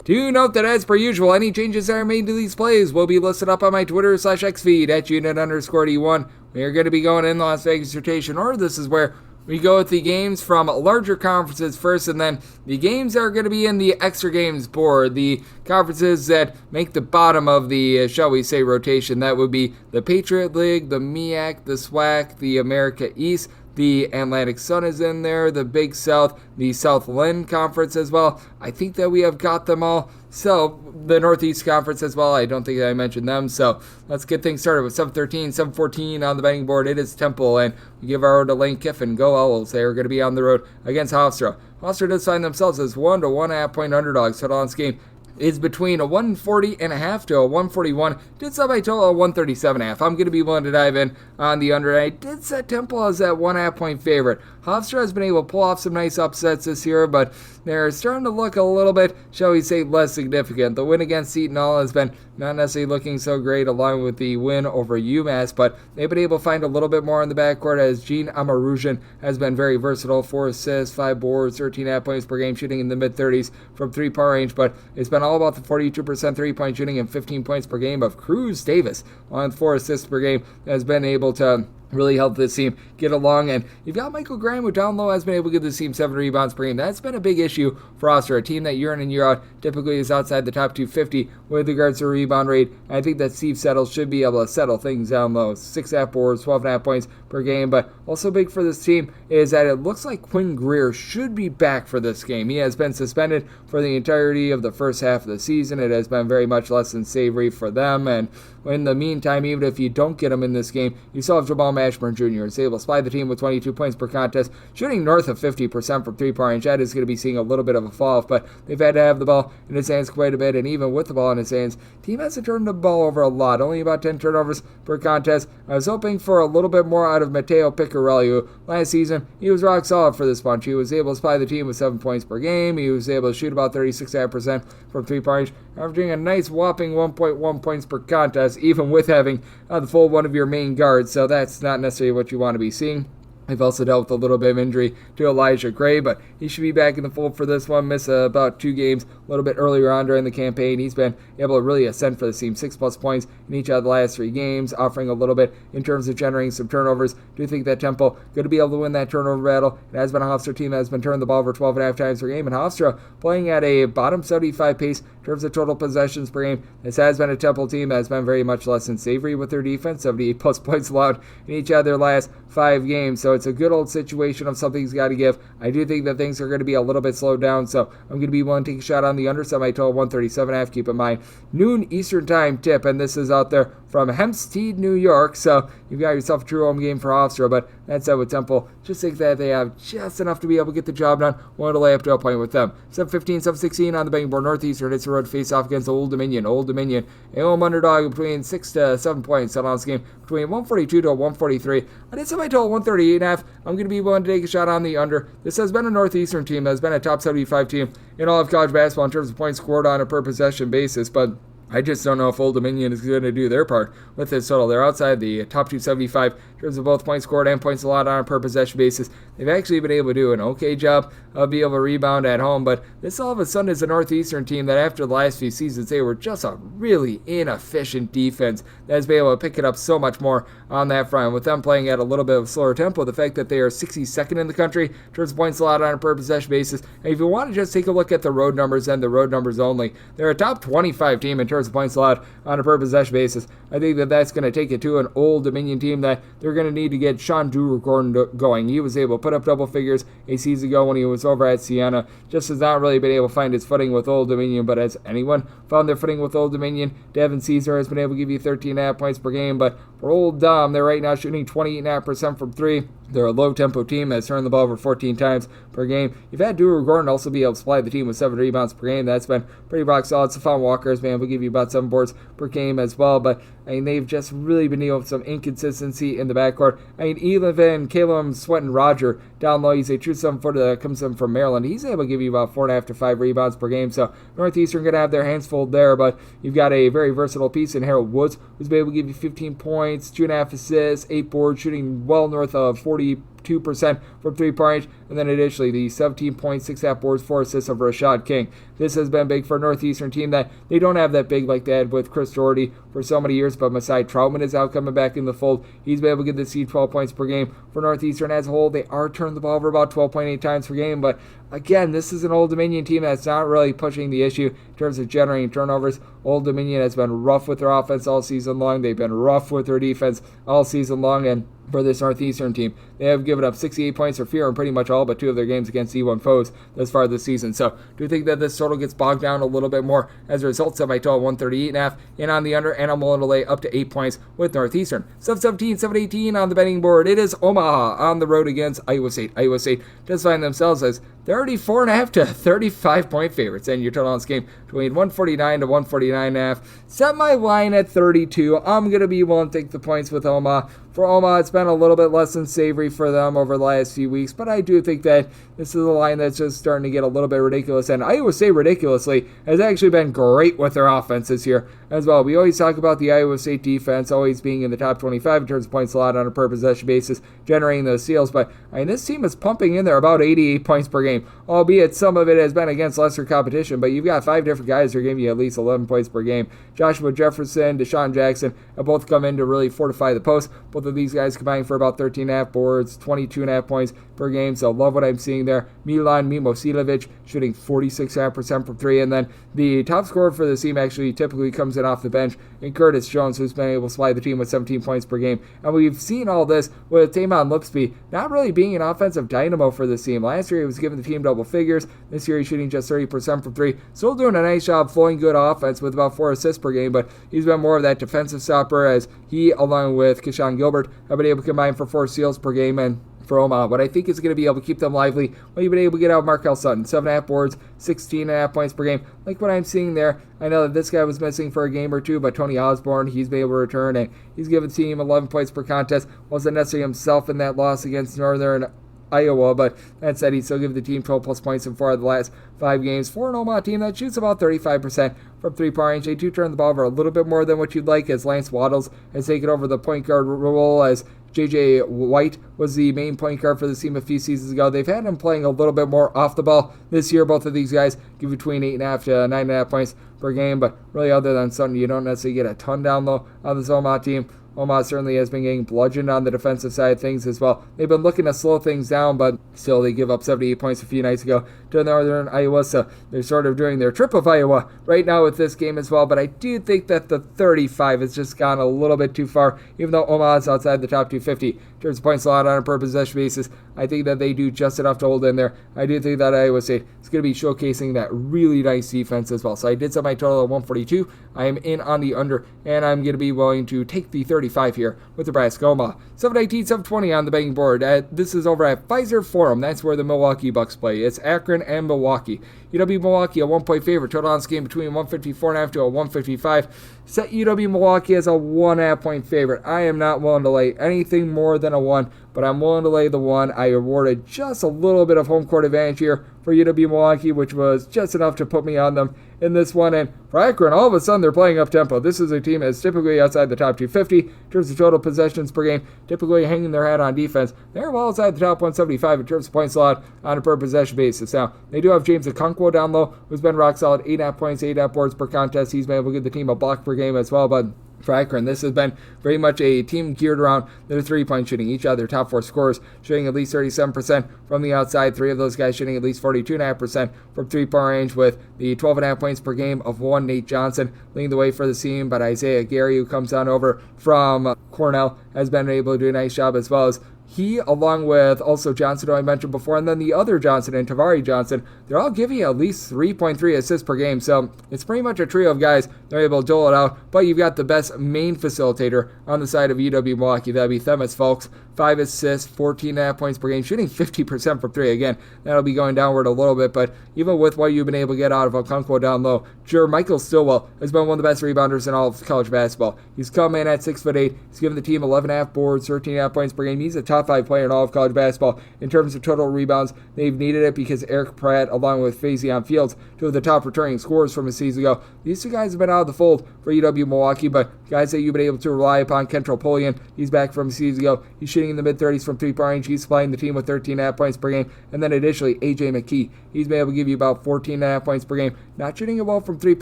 Do note that as per usual, any changes that are made to these plays will be listed up on my Twitter/X feed at unit_D1. We are going to be going in the Las Vegas rotation order. This is where we go with the games from larger conferences first, and then the games that are going to be in the extra games board. The conferences that make the bottom of the, shall we say, rotation. That would be the Patriot League, the MEAC, the SWAC, the America East. The Atlantic Sun is in there, the Big South, the Southland Conference as well. I think that we have got them all. So, the Northeast Conference as well. I don't think I mentioned them. So, let's get things started with 7-13, 7-14 on the betting board. It is Temple, and we give our road to Lane Kiffin. Go Owls. They are going to be on the road against Hofstra. Hofstra does find themselves as 1 to 1.5 point underdogs. Total on this game is between a 140.5 to a 141. Did set by total of 137.5. I'm going to be willing to dive in on the under. I did set Temple as that 1.5 point favorite. Hofstra has been able to pull off some nice upsets this year, but they're starting to look a little bit, shall we say, less significant. The win against Seton Hall has been not necessarily looking so great, along with the win over UMass, but they've been able to find a little bit more in the backcourt as Gene Amarujian has been very versatile. 4 assists, 5 boards, 13.5 points per game, shooting in the mid-30s from three-point range, but it's been all about the 42% three-point shooting and 15 points per game of Cruz Davis on 4 assists per game has been able to really help this team get along. And you've got Michael Graham, who down low has been able to give this team 7 rebounds per game. That's been a big issue for Hofstra, a team that year in and year out typically is outside the top 250 with regards to rebound rate. I think that Steve Settles should be able to settle things down low. 6.5 boards, 12.5 points per game. But also big for this team is that it looks like Quinn Greer should be back for this game. He has been suspended for the entirety of the first half of the season. It has been very much less than savory for them. And in the meantime, even if you don't get him in this game, you still have Jamal Mashburn Jr. is able to supply the team with 22 points per contest, shooting north of 50% from three-point range. That is going to be seeing a little bit of a fall off, but they've had to have the ball in his hands quite a bit, and even with the ball in his hands, team hasn't turned the ball over a lot, only about 10 turnovers per contest. I was hoping for a little bit more out of Matteo Piccarelli, who last season, he was rock solid for this bunch. He was able to supply the team with 7 points per game. He was able to shoot about 36.5% from three-point range, averaging a nice whopping 1.1 points per contest, even with having the full one of your main guards, so that's not necessarily what you want to be seeing. They've also dealt with a little bit of injury to Elijah Gray, but he should be back in the fold for this one. Missed about 2 games a little bit earlier on during the campaign. He's been able to really ascend for the team. 6+ points in each of the last 3 games, offering a little bit in terms of generating some turnovers. Do think that Temple going to be able to win that turnover battle. It has been a Hofstra team that has been turning the ball over 12.5 times per game, and Hofstra playing at a bottom 75 pace in terms of total possessions per game. This has been a Temple team that has been very much less than savory with their defense. 78+ points allowed in each of their last 5 games, so it's a good old situation of something's got to give. I do think that things are going to be a little bit slowed down, so I'm going to be willing to take a shot on the under. Semi-total 137.5. Keep in mind, noon Eastern time tip, and this is out there from Hempstead, New York, so you've got yourself a true home game for Hofstra, but that said with Temple, just think that they have just enough to be able to get the job done. Wanted to lay up to a point with them. 7-15, 7-16 on the betting board. Northeastern hits the road face-off against Old Dominion. Old Dominion, a home underdog between 6 to 7 points. Set on this game between 142 to 143. I did semi-total 138.5. I'm going to be willing to take a shot on the under. This has been a Northeastern team that has been a top 75 team in all of college basketball in terms of points scored on a per possession basis, but I just don't know if Old Dominion is going to do their part with this total. They're outside the top 275 in terms of both points scored and points allowed on a per possession basis. They've actually been able to do an okay job of being able to rebound at home, but this all of a sudden is a Northeastern team that after the last few seasons, they were just a really inefficient defense that has been able to pick it up so much more on that front. With them playing at a little bit of a slower tempo, the fact that they are 62nd in the country in terms of points allowed on a per possession basis, and if you want to just take a look at the road numbers and the road numbers only, they're a top 25 team in terms of points allowed on a per possession basis. I think that that's going to take it to an Old Dominion team that they're going to need to get Sean Gordon going. He was able to put up double figures a season ago when he was over at Siena. Just has not really been able to find his footing with Old Dominion, but has anyone found their footing with Old Dominion? Devin Caesar has been able to give you 13.5 points per game, but For Old Dom, they're right now shooting 28.5% from three. They're a low-tempo team that's turned the ball over 14 times per game. You've had Drew Gordon also be able to supply the team with 7 rebounds per game. That's been pretty rock solid. Stephon Walker has been able to give you about 7 boards per game as well. But, they've just really been dealing with some inconsistency in the backcourt. Elevin, Caleb Sweat, and Roger down low. He's a true 7-footer that comes in from Maryland. He's able to give you about 4.5 to 5 rebounds per game. So Northeastern going to have their hands full there. But you've got a very versatile piece in Harold Woods, who's been able to give you 15 points, 2.5 assists, 8 boards, shooting well north of 42% from three-point range, and then additionally the 17.6 boards, 4 assists of Rashad King. This has been big for a Northeastern team that they don't have that big like they had with Chris Doherty for so many years, but Masai Troutman is out coming back in the fold. He's been able to get this team 12 points per game. For Northeastern as a whole, they are turning the ball over about 12.8 times per game, but again, this is an Old Dominion team that's not really pushing the issue in terms of generating turnovers. Old Dominion has been rough with their offense all season long. They've been rough with their defense all season long, and for this Northeastern team, they have given up 68 points or fewer in pretty much all but 2 of their games against E1 foes thus far this season. So, do you think that this total gets bogged down a little bit more? As a result, set my total 138.5 in on the under, and I'm willing to lay up to 8 points with Northeastern. 7-17, 7-18 on the betting board. It is Omaha on the road against Iowa State. Iowa State just find themselves as 34.5 to 35-point favorites, and your total on this game between 149 to 149.5. Set my line at 32. I'm going to be willing to take the points with Omaha. For Omaha, it's been a little bit less than savory for them over the last few weeks, but I do think that this is a line that's just starting to get a little bit ridiculous, and Iowa State, ridiculously, has actually been great with their offense this year as well. We always talk about the Iowa State defense always being in the top 25 in terms of points allowed on a per possession basis, generating those steals, but this team is pumping in there about 88 points per game, albeit some of it has been against lesser competition, but you've got 5 different guys who are giving you at least 11 points per game. Joshua Jefferson, Deshaun Jackson have both come in to really fortify the post. Both of these guys combined for about 13.5 boards, 22.5 points per game, so love what I'm seeing there. Milan Milosilovic shooting 46.5% from 3, and then the top scorer for the team actually typically comes in off the bench in Curtis Jones, who's been able to supply the team with 17 points per game. And we've seen all this with Taymon Lipsby not really being an offensive dynamo for this team. Last year he was giving the team double figures. This year he's shooting just 30% from 3. Still doing a nice job flowing good offense with about 4 assists per game, but he's been more of that defensive stopper, as he, along with Keyshawn Gilbert, have been able to combine for 4 steals per game. And for Omaha, what I think is going to be able to keep them lively, well, you've been able to get out Markel Sutton, 7.5 boards, 16.5 points per game. Like what I'm seeing there, I know that this guy was missing for a game or two, but Tony Osborne, he's been able to return, and he's given the team 11 points per contest. Wasn't necessarily himself in that loss against Northern Iowa, but that said, he still given the team 12 plus points in 4 of the last 5 games. For an Omaha team that shoots about 35% from 3-point range, they do turn the ball over a little bit more than what you'd like, as Lance Waddles has taken over the point guard role, as J.J. White was the main point guard for the team a few seasons ago. They've had him playing a little bit more off the ball this year. Both of these guys give between 8.5 to 9.5 points per game, but really other than Sutton, you don't necessarily get a ton down low on this Omaha team. Omaha certainly has been getting bludgeoned on the defensive side of things as well. They've been looking to slow things down, but still they give up 78 points a few nights ago to Northern Iowa, so they're sort of doing their trip of Iowa right now with this game as well. But I do think that the 35 has just gone a little bit too far, even though Omaha's outside the top 250 in terms of points allowed on a per possession basis. I think that they do just enough to hold in there. I do think that Iowa State is going to be showcasing that really nice defense as well. So I did set my total at 142. I am in on the under, and I'm going to be willing to take the 35 here with Nebraska Omaha. 719, 720 on the betting board. This is over at Pfizer Forum. That's where the Milwaukee Bucks play. It's Akron and Milwaukee. UW Milwaukee, a 1-point favorite. Total on this game between 154.5 to a 155. Set UW Milwaukee as a 1.5-point favorite. I am not willing to lay anything more than a 1, but I'm willing to lay the 1. I awarded just a little bit of home court advantage here for UW Milwaukee, which was just enough to put me on them in this one. And for Akron, all of a sudden they're playing up tempo. This is a team that's typically outside the top 250 in terms of total possessions per game, typically hanging their hat on defense. They're well outside the top 175 in terms of points allowed on a per possession basis. Now, they do have James Okonkwo down low, who's been rock solid, 8.5 points, 8.5 boards per contest. He's been able to give the team a block per game as well, but for Akron, this has been very much a team geared around their 3-point shooting. Each of their top 4 scorers shooting at least 37% from the outside. 3 of those guys shooting at least 42.5% from 3-point range, with the 12.5 points per game of one Nate Johnson leading the way for the team. But Isaiah Gary, who comes on over from Cornell, has been able to do a nice job, as well as he, along with also Johnson, who I mentioned before, and then the other Johnson and Tavari Johnson, they're all giving you at least 3.3 assists per game. So it's pretty much a trio of guys. They're able to dole it out. But you've got the best main facilitator on the side of UW Milwaukee. That'd be Themis Folks. 5 assists, 14.5 points per game, shooting 50% from 3. Again, that'll be going downward a little bit, but even with what you've been able to get out of Okonkwo down low, Michael Stillwell has been one of the best rebounders in all of college basketball. He's come in at 6'8". He's given the team 11.5 boards, 13.5 points per game. He's a top 5 player in all of college basketball. In terms of total rebounds, they've needed it because Eric Pratt, along with Faison Fields, two of the top returning scorers from a season ago. These two guys have been out of the fold for UW Milwaukee, but guys that you've been able to rely upon, Kentrell Polian, he's back from a season ago. He's shooting in the mid-30s from 3-point range. He's supplying the team with 13.5 points per game. And then additionally, A.J. McKee. He's been able to give you about 14.5 points per game. Not shooting it well from 3-point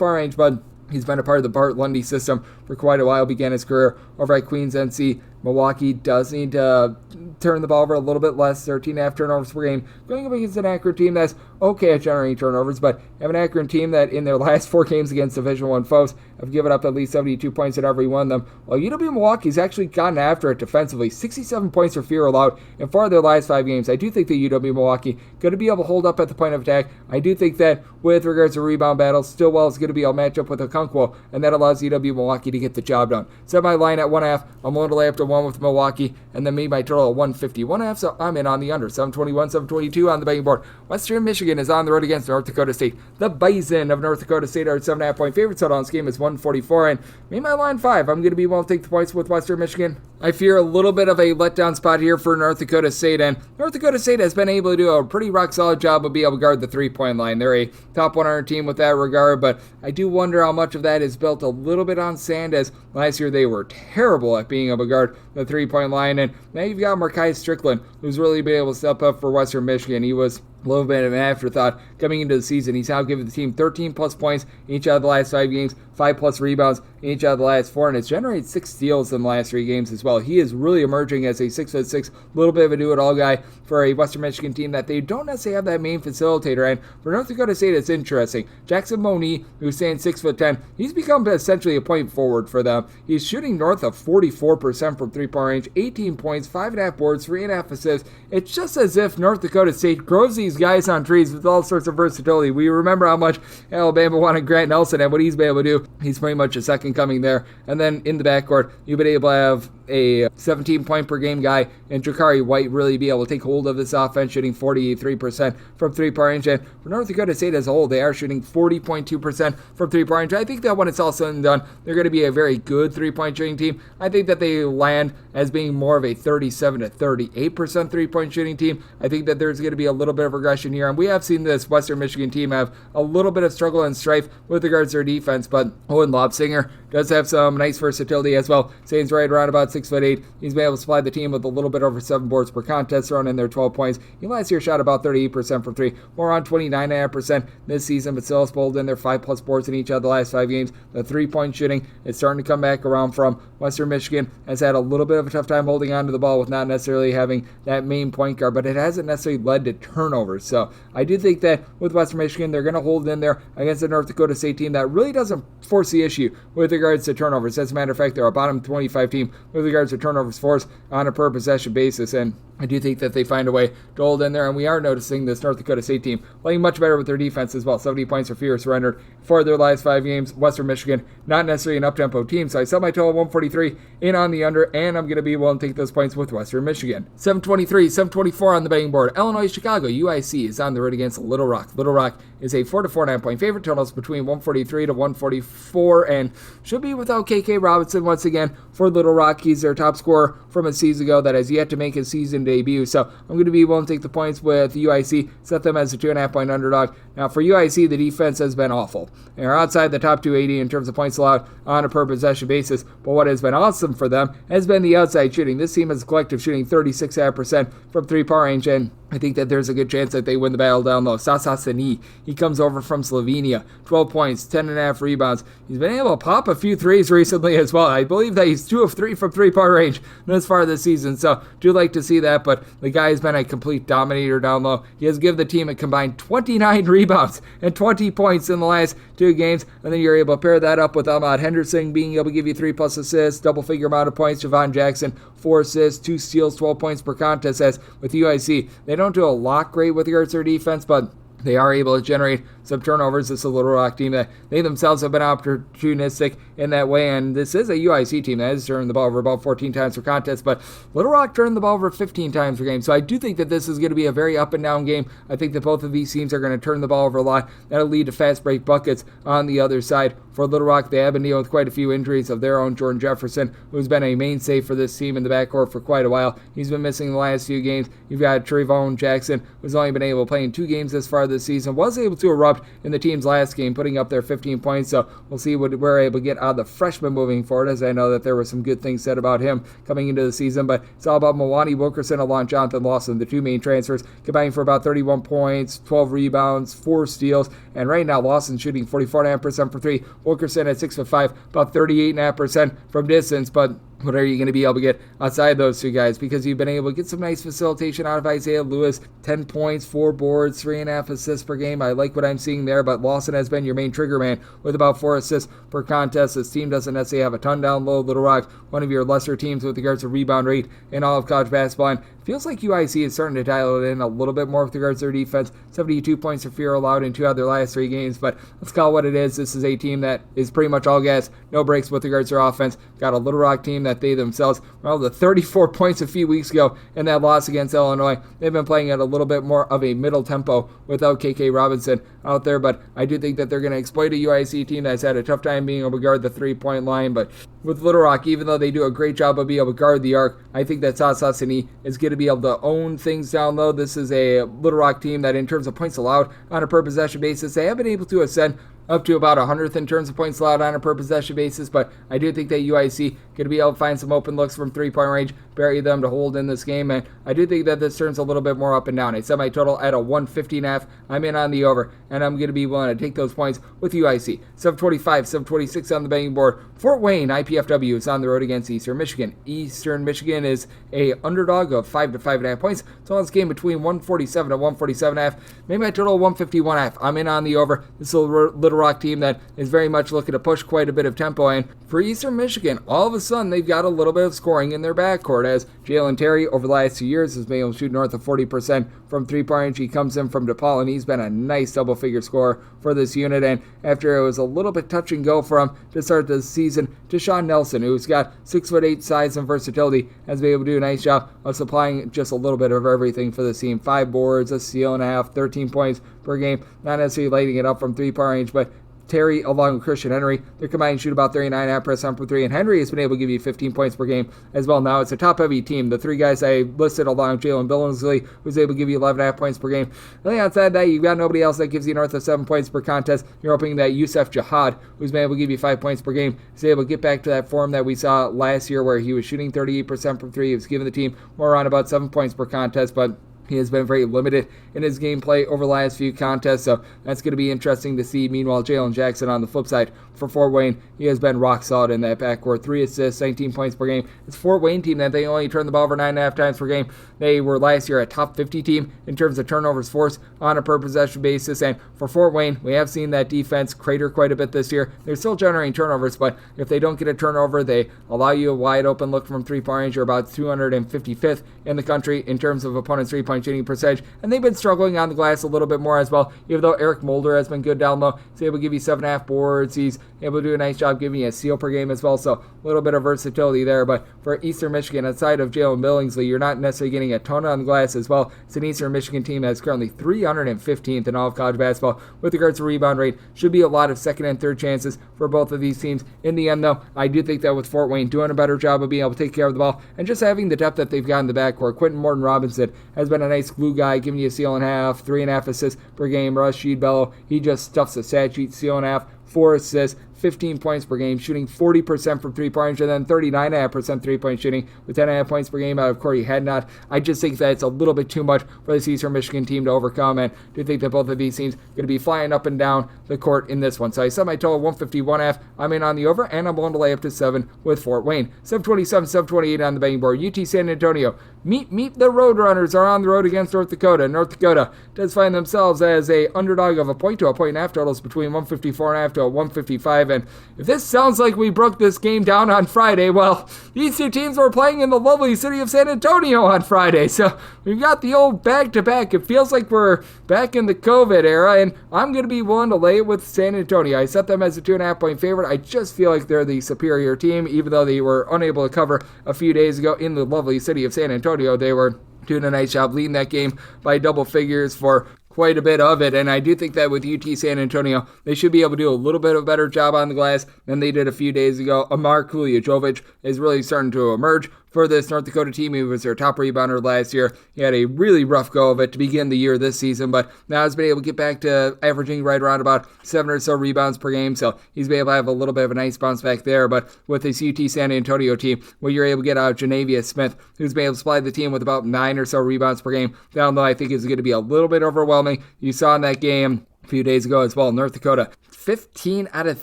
range, but he's been a part of the Bart Lundy system for quite a while. Began his career over at Queens NC. Milwaukee does need to turn the ball over a little bit less, 13.5 turnovers per game. Going up against an Akron team that's okay at generating turnovers, but have an Akron team that in their last 4 games against Division I foes have given up at least 72 points in every one of them. While UW Milwaukee's actually gotten after it defensively, 67 points or fewer allowed in 4 of their last 5 games. I do think that UW Milwaukee going to be able to hold up at the point of attack. I do think that with regards to rebound battles, Stillwell is going to be able to match up with Okonkwo, and that allows UW Milwaukee to get the job done. Set my line at 1.5. I'm willing to lay up to 1 with Milwaukee, and then made my total at 151.5, so I'm in on the under. 721, 722 on the betting board. Western Michigan is on the road against North Dakota State. The Bison of North Dakota State are at 7.5 point favorites. Total on this game is 144, and made my line 5. I'm going to be willing to take the points with Western Michigan. I fear a little bit of a letdown spot here for North Dakota State, and North Dakota State has been able to do a pretty rock-solid job of being able to guard the 3-point line. They're a top 100 team with that regard, but I do wonder how much of that is built a little bit on sand, as last year they were terrible at being able to guard the 3-point line, and now you've got Markai Strickland, who's really been able to step up for Western Michigan. He was a little bit of an afterthought coming into the season. He's now given the team 13-plus points in each out of the last 5 games, 5-plus rebounds in each out of the last 4, and it's generated 6 steals in the last 3 games as well. He is really emerging as a 6'6", little bit of a do-it-all guy for a Western Michigan team that they don't necessarily have that main facilitator. And for North Dakota State, it's interesting. Jackson Moni, who's saying 6'10", he's become essentially a point forward for them. He's shooting north of 44% from 3-point range, 18 points, 5.5 boards, 3.5 assists. It's just as if North Dakota State grows these guys on trees with all sorts of versatility. We remember how much Alabama wanted Grant Nelson and what he's been able to do. He's pretty much a second coming there. And then in the backcourt, you've been able to have a 17-point per game guy and Jakari White really be able to take hold of this offense, shooting 43% from 3-point range. And for North Dakota State as a whole, they are shooting 40.2% from 3-point range. I think that when it's all said and done, they're going to be a very good 3-point shooting team. I think that they land as being more of a 37 to 38% 3-point shooting team. I think that there's going to be a little bit of regression here, and we have seen this Western Michigan team have a little bit of struggle and strife with regards to their defense, but Owen Lobsinger does have some nice versatility as well. Saints right around about 6'8". He's been able to supply the team with a little bit over 7 boards per contest, thrown in there 12 points. He last year shot about 38% from 3, more on 29.5% this season, but still has pulled in their 5-plus boards in each of the last 5 games. The 3-point shooting is starting to come back around from Western Michigan. Has had a little bit of a tough time holding on to the ball with not necessarily having that main point guard, but it hasn't necessarily led to turnovers. So I do think that with Western Michigan, they're going to hold in there against the North Dakota State team that really doesn't force the issue with regards to turnovers. As a matter of fact, they're a bottom 25 team with regards to turnovers forced on a per possession basis, and I do think that they find a way to hold in there, and we are noticing this North Dakota State team playing much better with their defense as well. 70 points or fewer surrendered for their last 5 games. Western Michigan, not necessarily an up-tempo team, so I set my total 143 in on the under, and I'm going to be willing to take those points with Western Michigan. 723, 724 on the betting board. Illinois, Chicago, UIC is on the road against Little Rock. Little Rock is a 4 to 4.5 point favorite. Totals between 143 to 144, and should be without KK Robinson once again for Little Rock. He's their top scorer from a season ago that has yet to make his season debut. So I'm going to be willing to take the points with UIC, set them as a 2.5 point underdog. Now for UIC, the defense has been awful. They're outside the top 280 in terms of points allowed on a per possession basis, but what has been awesome for them has been the outside shooting. This team has a collective shooting 36.5% from 3-point range, and I think that there's a good chance that they win the battle down low. Sasa Sani, he comes over from Slovenia, 12 points, 10.5 rebounds. He's been able to pop a few threes recently as well. I believe that he's 2 of 3 from 3 3-point range this far this season. So do like to see that, but the guy has been a complete dominator down low. He has given the team a combined 29 rebounds and 20 points in the last 2 games, and then you're able to pair that up with Ahmad Henderson being able to give you 3+ assists, double-figure amount of points. Javon Jackson, 4 assists, 2 steals, 12 points per contest. As with UIC, they don't do a lot great with regards to their defense, but they are able to generate some turnovers. This is a Little Rock team that they themselves have been opportunistic in that way, and this is a UIC team that has turned the ball over about 14 times per contest, but Little Rock turned the ball over 15 times per game. So I do think that this is going to be a very up and down game. I think that both of these teams are going to turn the ball over a lot. That'll lead to fast break buckets on the other side. For Little Rock, they have been dealing with quite a few injuries of their own. Jordan Jefferson, who's been a mainstay for this team in the backcourt for quite a while, he's been missing the last few games. You've got Trayvon Jackson, who's only been able to play in 2 games this far this season, was able to erupt in the team's last game, putting up their 15 points. So we'll see what we're able to get out of the freshman moving forward, as I know that there were some good things said about him coming into the season. But it's all about Milwaukee Wilkerson along Jonathan Lawson, the 2 main transfers, combining for about 31 points, 12 rebounds, 4 steals. And right now, Lawson shooting 44.5% for 3. Wilkerson at 6'5", about 38.5% from distance. But what are you going to be able to get outside those 2 guys? Because you've been able to get some nice facilitation out of Isaiah Lewis. 10 points, 4 boards, 3.5 assists per game. I like what I'm seeing there, but Lawson has been your main trigger man with about 4 assists per contest. This team doesn't necessarily have a ton down low. Little Rock, one of your lesser teams with regards to rebound rate in all of college basketball. And feels like UIC is starting to dial it in a little bit more with regards to their defense. 72 points of fear allowed in 2 out of their last 3 games, but let's call it what it is. This is a team that is pretty much all gas, no breaks with regards to their offense. Got a Little Rock team that they themselves were able to 34 points a few weeks ago in that loss against Illinois. They've been playing at a little bit more of a middle tempo without KK Robinson out there, but I do think that they're going to exploit a UIC team that's had a tough time being able to guard the 3-point line. But with Little Rock, even though they do a great job of being able to guard the arc, I think that Sasasini is going to be able to own things down low. This is a Little Rock team that, in terms of points allowed on a per possession basis, they have been able to ascend up to about 100th in terms of points allowed on a per possession basis, but I do think that UIC going to be able to find some open looks from 3-point range, bury them to hold in this game, and I do think that this turns a little bit more up and down. A semi-total at a 150.5. I'm in on the over, and I'm going to be willing to take those points with UIC. 725, 726 on the betting board. Fort Wayne IPFW is on the road against Eastern Michigan. Eastern Michigan is a underdog of 5 to 5.5 points. So this game between 147 to 147.5. Maybe a total of 151.5. I'm in on the over. This is a Little Rock team that is very much looking to push quite a bit of tempo, and for Eastern Michigan, all of a sudden they've got a little bit of scoring in their backcourt, as Jalen Terry over the last 2 years has been able to shoot north of 40% from 3-point range. He comes in from DePaul, and he's been a nice double-figure scorer for this unit. And after it was a little bit touch and go for him to start the season, Deshaun Nelson, who's got 6'8" size and versatility, has been able to do a nice job of supplying just a little bit of everything for the team. 5 boards, a steal and a half, 13 points per game. Not necessarily lighting it up from 3-point range, but Terry, along with Christian Henry, they're combined shoot about 39.5% per 3, and Henry has been able to give you 15 points per game as well. Now it's a top-heavy team. The 3 guys I listed, along with Jalen Billingsley, who's able to give you 11.5 points per game. Really, outside that, you've got nobody else that gives you north of 7 points per contest. You're hoping that Yusef Jihad, who's been able to give you 5 points per game, is able to get back to that form that we saw last year, where he was shooting 38% from 3. He was giving the team more around about 7 points per contest, but he has been very limited in his gameplay over the last few contests, so that's going to be interesting to see. Meanwhile, Jalen Jackson on the flip side for Fort Wayne, he has been rock solid in that backcourt. 3 assists, 19 points per game. It's a Fort Wayne team that they only turn the ball over 9.5 times per game. They were last year a top 50 team in terms of turnovers forced on a per possession basis, and for Fort Wayne, we have seen that defense crater quite a bit this year. They're still generating turnovers, but if they don't get a turnover, they allow you a wide open look from 3-point range. You're about 255th in the country in terms of opponents' 3-point shooting percentage, and they've been struggling on the glass a little bit more as well, even though Eric Mulder has been good down low. He's able to give you 7.5 boards. He's able to do a nice job giving you a steal per game as well, so a little bit of versatility there. But for Eastern Michigan, outside of Jalen Billingsley, you're not necessarily getting a ton on the glass as well. It's an Eastern Michigan team that's currently 315th in all of college basketball with regards to rebound rate. Should be a lot of second and third chances for both of these teams. In the end, though, I do think that with Fort Wayne doing a better job of being able to take care of the ball and just having the depth that they've got in the backcourt. Quentin Morton Robinson has been a nice glue guy, giving you a steal and a half, 3.5 assists per game. Rashid Bello, he just stuffs the stat sheet, steal and a half, 4 assists, 15 points per game, shooting 40% from three-point range, and then 39.5% three-point shooting with 10.5 points per game out of Corey Hadnot. I just think that it's a little bit too much for this Eastern Michigan team to overcome, and do think that both of these teams are going to be flying up and down the court in this one. So I set my total 151.5. I'm in on the over, and I'm willing to lay up to 7 with Fort Wayne. 727, 728 on the betting board. UT San Antonio. Meet the Roadrunners are on the road against North Dakota. North Dakota does find themselves as a underdog of a point to a point and a half, totals between 154.5 to a 155. And if this sounds like we broke this game down on Friday, well, these two teams were playing in the lovely city of San Antonio on Friday. So we've got the old back-to-back. It feels like we're back in the COVID era, and I'm going to be willing to lay it with San Antonio. I set them as a 2.5 point favorite. I just feel like they're the superior team, even though they were unable to cover a few days ago in the lovely city of San Antonio. They were doing a nice job leading that game by double figures for quite a bit of it, and I do think that with UT San Antonio, they should be able to do a little bit of a better job on the glass than they did a few days ago. Amar Kuljajovic is really starting to emerge for this North Dakota team. He was their top rebounder last year. He had a really rough go of it to begin the year this season, but now he's been able to get back to averaging right around about 7 or so rebounds per game, so he's been able to have a little bit of a nice bounce back there. But with this UT San Antonio team, what you're able to get out of Janavia Smith, who's been able to supply the team with about 9 or so rebounds per game, down low I think is going to be a little bit overwhelming. You saw in that game a few days ago as well, North Dakota 15 out of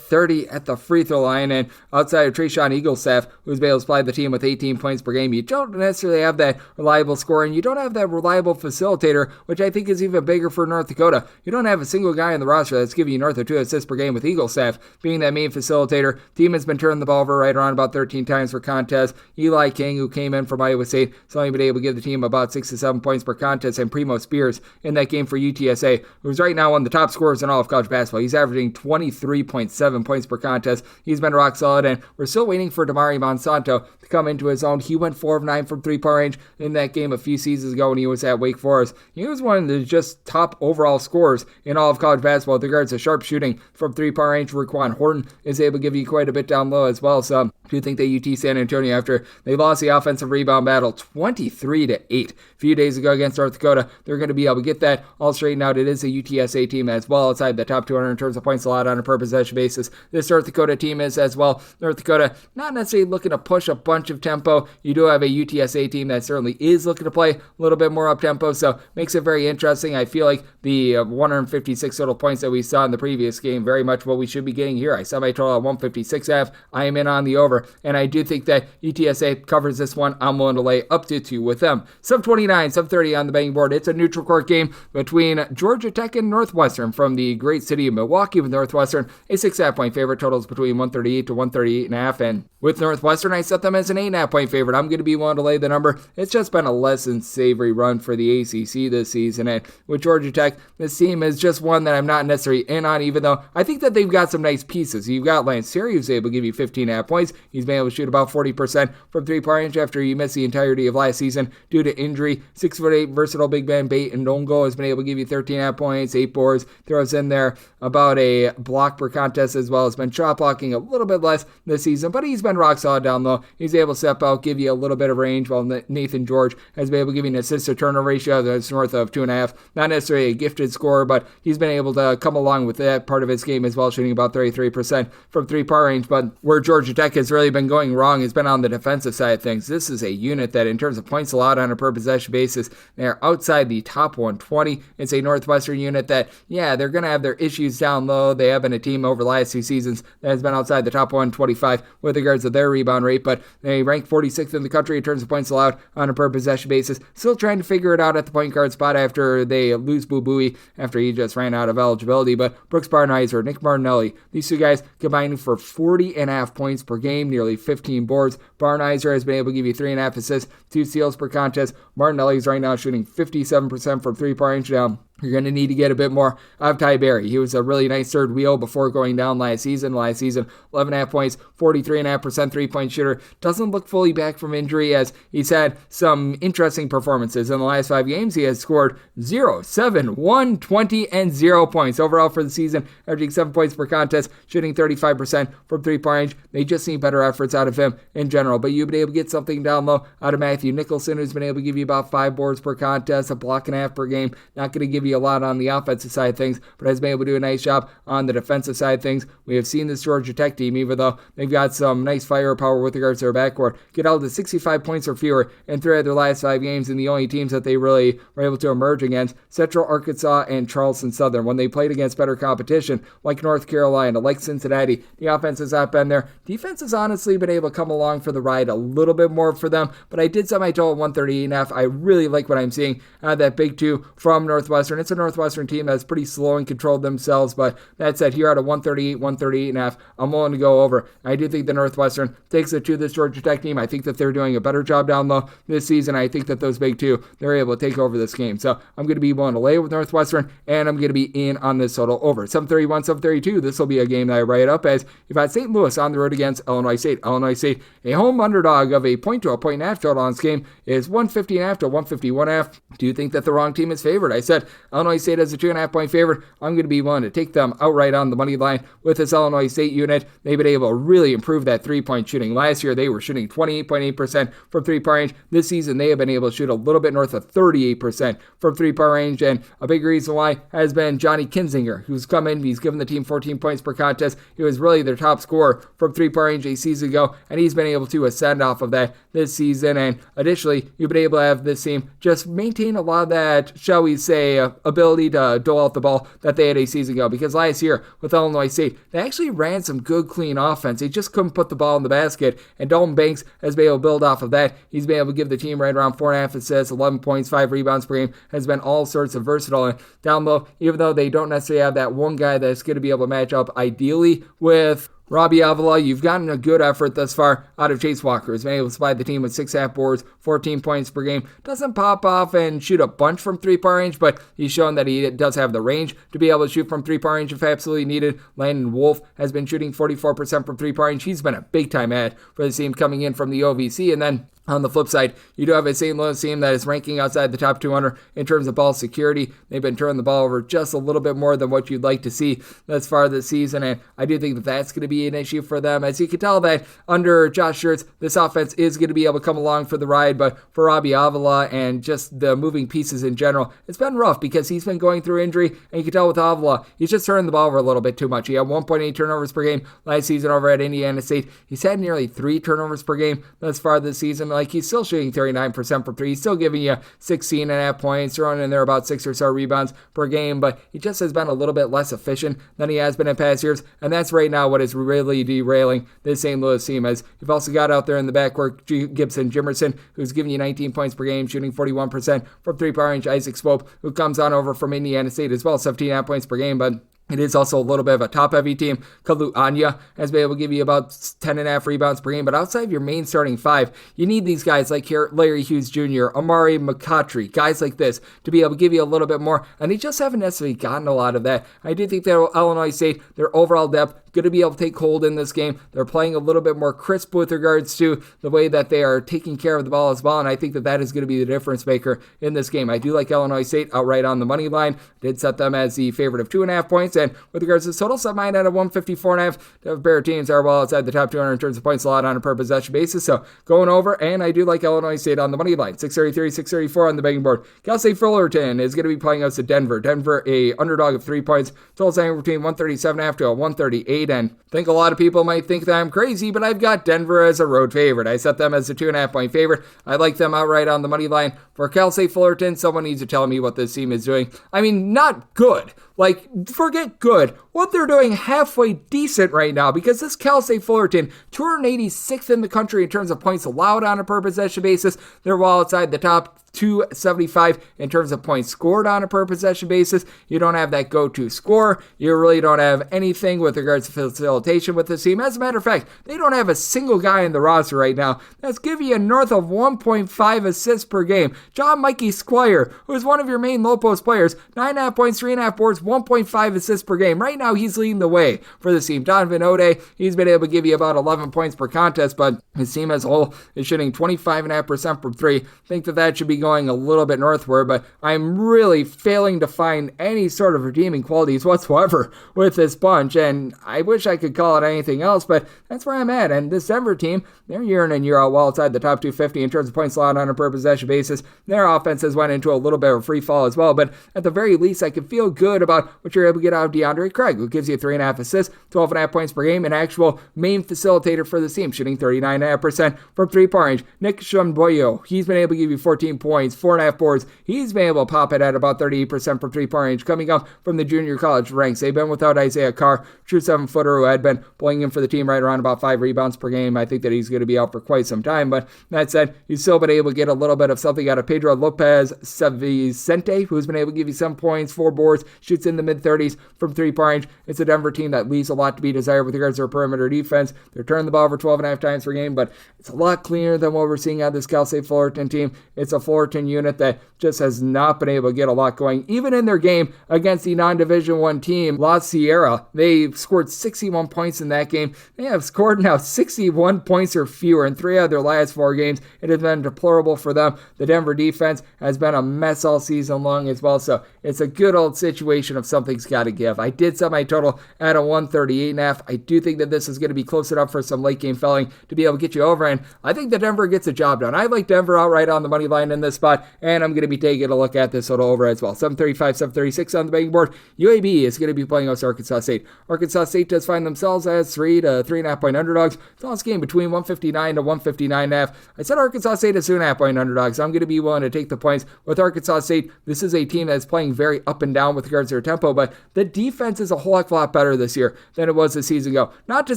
30 at the free throw line, and outside of Trayshawn Eaglestaff, who's been able to supply the team with 18 points per game, you don't necessarily have that reliable scorer, and you don't have that reliable facilitator, which I think is even bigger for North Dakota. You don't have a single guy on the roster that's giving you north of 2 assists per game with Eaglestaff being that main facilitator. Team has been turning the ball over right around about 13 times per contest. Eli King, who came in from Iowa State, has only been able to give the team about 6 to 7 points per contest, and Primo Spears in that game for UTSA, who's right now one of the top scorers in all of college basketball. He's averaging 23.7 points per contest. He's been rock solid, and we're still waiting for Damari Monsanto to come into his own. He went 4 of 9 from three-point range in that game a few seasons ago when he was at Wake Forest. He was one of the just top overall scorers in all of college basketball with regards to sharp shooting from three-point range. Raquan Horton is able to give you quite a bit down low as well, so I do think that UT San Antonio, after they lost the offensive rebound battle 23-8 a few days ago against North Dakota, they're going to be able to get that all straightened out. It is a UTSA team as well outside the top 200 in terms of points allowed on a per possession basis. This North Dakota team is as well. North Dakota not necessarily looking to push a bunch of tempo. You do have a UTSA team that certainly is looking to play a little bit more up tempo, so makes it very interesting. I feel like the 156 total points that we saw in the previous game, very much what we should be getting here. I saw my total at 156.5. I am in on the over, and I do think that UTSA covers this one. I'm willing to lay up to 2 with them. 729, 730 on the betting board. It's a neutral court game between Georgia Tech and Northwestern from the great city of Milwaukee, with Northwestern a 6.5 point favorite, totals between 138 to 138.5, and with Northwestern I set them as an 8.5 point favorite. I'm going to be willing to lay the number. It's just been a less than savory run for the ACC this season, and with Georgia Tech, this team is just one that I'm not necessarily in on, even though I think that they've got some nice pieces. You've got Lance Terry, who's able to give you 15.5 points. He's been able to shoot about 40% from three-point range after he missed the entirety of last season due to injury. 6'8" versatile big man Bate and Ndongo has been able to give you 13.5 points, 8 boards, throws in there about a block per contest as well. Has been shot blocking a little bit less this season, but he's been rock solid down low. He's able to step out, give you a little bit of range, while Nathan George has been able to give you an assist to turnover ratio that's north of 2.5. Not necessarily a gifted scorer, but he's been able to come along with that part of his game as well, shooting about 33% from three-point range. But where Georgia Tech has really been going wrong has been on the defensive side of things. This is a unit that, in terms of points allowed on a per possession basis, they're outside the top 120. It's a Northwestern unit that, yeah, they're going to have their issues down low. They have been a team over the last 2 seasons that has been outside the top 125 with regards to their rebound rate, but they rank 46th in the country in terms of points allowed on a per possession basis. Still trying to figure it out at the point guard spot after they lose Boo Buie after he just ran out of eligibility. But Brooks Barnizer, Nick Martinelli, these two guys combining for 40.5 points per game, nearly 15 boards. Barnizer has been able to give you 3.5 assists, 2 steals per contest. Martinelli is right now shooting 57% from three-point range down. You're going to need to get a bit more of Ty Berry. He was a really nice third wheel before going down last season. 11.5 points, 43.5% three-point shooter. Doesn't look fully back from injury, as he's had some interesting performances. In the last 5 games, he has scored 0, 7, 1, 20, and 0 points. Overall for the season, averaging 7 points per contest, shooting 35% from three-point range. They just need better efforts out of him in general. But you've been able to get something down low out of Matthew Nicholson, who's been able to give you about 5 boards per contest, a block and a half per game. Not going to give you a lot on the offensive side of things, but has been able to do a nice job on the defensive side of things. We have seen this Georgia Tech team, even though they've got some nice firepower with regards to their backcourt, get held to 65 points or fewer in 3 of their last 5 games, and the only teams that they really were able to emerge against, Central Arkansas and Charleston Southern. When they played against better competition, like North Carolina, like Cincinnati, the offense has not been there. Defense has honestly been able to come along for the ride a little bit more for them, but I did set my total at 138.5. I really like what I'm seeing out of that big 2 from Northwestern. It's a Northwestern team that's pretty slow and controlled themselves, but that said, here out of 138.5, I'm willing to go over. I do think the Northwestern takes it to this Georgia Tech team. I think that they're doing a better job down low this season. I think that those big 2, they're able to take over this game. So I'm going to be willing to lay with Northwestern, and I'm going to be in on this total over. 731, 732, this will be a game that I write up as you've got St. Louis on the road against Illinois State. Illinois State, a home underdog of a point to a point and a half total on this game, is 150.5 to 151.5. Do you think that the wrong team is favored? I said Illinois State as a 2.5 point favorite. I'm going to be willing to take them outright on the money line with this Illinois State unit. They've been able to really improve that 3-point shooting. Last year, they were shooting 28.8% from 3-point range. This season, they have been able to shoot a little bit north of 38% from 3-point range, and a big reason why has been Johnny Kinzinger, who's come in. He's given the team 14 points per contest. He was really their top scorer from 3-point range a season ago, and he's been able to ascend off of that this season. And additionally, you've been able to have this team just maintain a lot of that, shall we say, ability to dole out the ball that they had a season ago. Because last year with Illinois State, they actually ran some good, clean offense. They just couldn't put the ball in the basket, and Dalton Banks has been able to build off of that. He's been able to give the team right around 4.5 assists, 11 points, 5 rebounds per game, has been all sorts of versatile. And down low, even though they don't necessarily have that one guy that's going to be able to match up ideally with Robbie Avila, you've gotten a good effort thus far out of Chase Walker, who's been able to supply the team with 6.5 boards, 14 points per game. Doesn't pop off and shoot a bunch from 3-point range, but he's shown that he does have the range to be able to shoot from 3-point range if absolutely needed. Landon Wolf has been shooting 44% from 3-point range. He's been a big-time add for the team coming in from the OVC. And then on the flip side, you do have a St. Louis team that is ranking outside the top 200 in terms of ball security. They've been turning the ball over just a little bit more than what you'd like to see thus far this season, and I do think that that's going to be an issue for them. As you can tell that under Josh Schertz, this offense is going to be able to come along for the ride, but for Robbie Avila and just the moving pieces in general, it's been rough because he's been going through injury, and you can tell with Avila, he's just turning the ball over a little bit too much. He had 1.8 turnovers per game last season over at Indiana State. He's had nearly 3 turnovers per game thus far this season. Like, he's still shooting 39% from 3. He's still giving you 16.5 points, throwing in there about 6 or so rebounds per game, but he just has been a little bit less efficient than he has been in past years, and that's right now what is really derailing this St. Louis team. As you've also got out there in the backcourt Gibson Jimerson, who's giving you 19 points per game, shooting 41% from 3-point range. Isaac Swope, who comes on over from Indiana State as well, 17.5 points per game, but it is also a little bit of a top-heavy team. Kalu Anya has been able to give you about 10.5 rebounds per game, but outside of your main starting 5, you need these guys like Larry Hughes Jr., Amari McCautry, guys like this, to be able to give you a little bit more, and they just haven't necessarily gotten a lot of that. I do think that Illinois State, their overall depth, going to be able to take hold in this game. They're playing a little bit more crisp with regards to the way that they are taking care of the ball as well, and I think that that is going to be the difference maker in this game. I do like Illinois State outright on the money line. Did set them as the favorite of 2.5 points, and with regards to the total, set mine at a 154.5. The pair of teams are well outside the top 200 in terms of points allowed on a per possession basis, so going over, and I do like Illinois State on the money line. 633, 634 on the betting board. Cal State Fullerton is going to be playing us at Denver. Denver, a underdog of 3 points. Total setting between 137.5 to a 138, and I think a lot of people might think that I'm crazy, but I've got Denver as a road favorite. I set them as a 2.5 point favorite. I like them outright on the money line. For Cal State Fullerton, someone needs to tell me what this team is doing. I mean, not good. Like, forget good. What they're doing halfway decent right now, because this Cal State Fullerton, 286th in the country in terms of points allowed on a per possession basis. They're well outside the top 275 in terms of points scored on a per possession basis. You don't have that go-to score. You really don't have anything with regards to facilitation with this team. As a matter of fact, they don't have a single guy in the roster right now that's giving you north of 1.5 assists per game. John Mikey Squire, who is one of your main low post players, 9.5 points, 3.5 boards, 1.5 assists per game. Right now, he's leading the way for this team. Donovan Ode, he's been able to give you about 11 points per contest, but his team as a whole is shooting 25.5% from three. I think that should be going a little bit northward, but I'm really failing to find any sort of redeeming qualities whatsoever with this bunch, and I wish I could call it anything else, but that's where I'm at. And this Denver team, they're year in and year out well outside the top 250 in terms of points allowed on a per possession basis. Their offenses went into a little bit of a free fall as well, but at the very least, I can feel good about what you're able to get out of DeAndre Craig, who gives you 3.5 assists, 12.5 points per game, an actual main facilitator for the team, shooting 39.5% from three-point range. Nick Shumboyo, he's been able to give you 14 points, 4.5 boards. He's been able to pop it at about 38% from three-point range, coming up from the junior college ranks. They've been without Isaiah Carr, true 7-footer who had been pulling in for the team right around about 5 rebounds per game. I think that he's going to be out for quite some time, but that said, he's still been able to get a little bit of something out of Pedro Lopez Vicente, who's been able to give you some points, 4 boards, shoots in the mid-30s from three-point range. It's a Denver team that leaves a lot to be desired with regards to their perimeter defense. They're turning the ball over 12.5 times per game, but it's a lot cleaner than what we're seeing out of this Cal State Fullerton team. It's a Fullerton unit that just has not been able to get a lot going. Even in their game against the non-Division I team, La Sierra, they scored 61 points in that game. They have scored now 61 points or fewer in 3 out of their last 4 games. It has been deplorable for them. The Denver defense has been a mess all season long as well, so it's a good old situation of something's got to give. I did set my total at a 138.5. I do think that this is going to be close enough for some late game felling to be able to get you over, and I think that Denver gets the job done. I like Denver outright on the money line in this spot, and I'm going to be taking a look at this total over as well. 735, 736 on the betting board. UAB is going to be playing against Arkansas State. Arkansas State does find themselves as 3 to 3.5 point underdogs. It's all this game between 159 to 159.5. I said Arkansas State is 2.5 point underdogs. I'm going to be willing to take the points with Arkansas State. This is a team that's playing very up and down with regards to their tempo, but the defense is a whole heck of a lot better this year than it was a season ago. Not to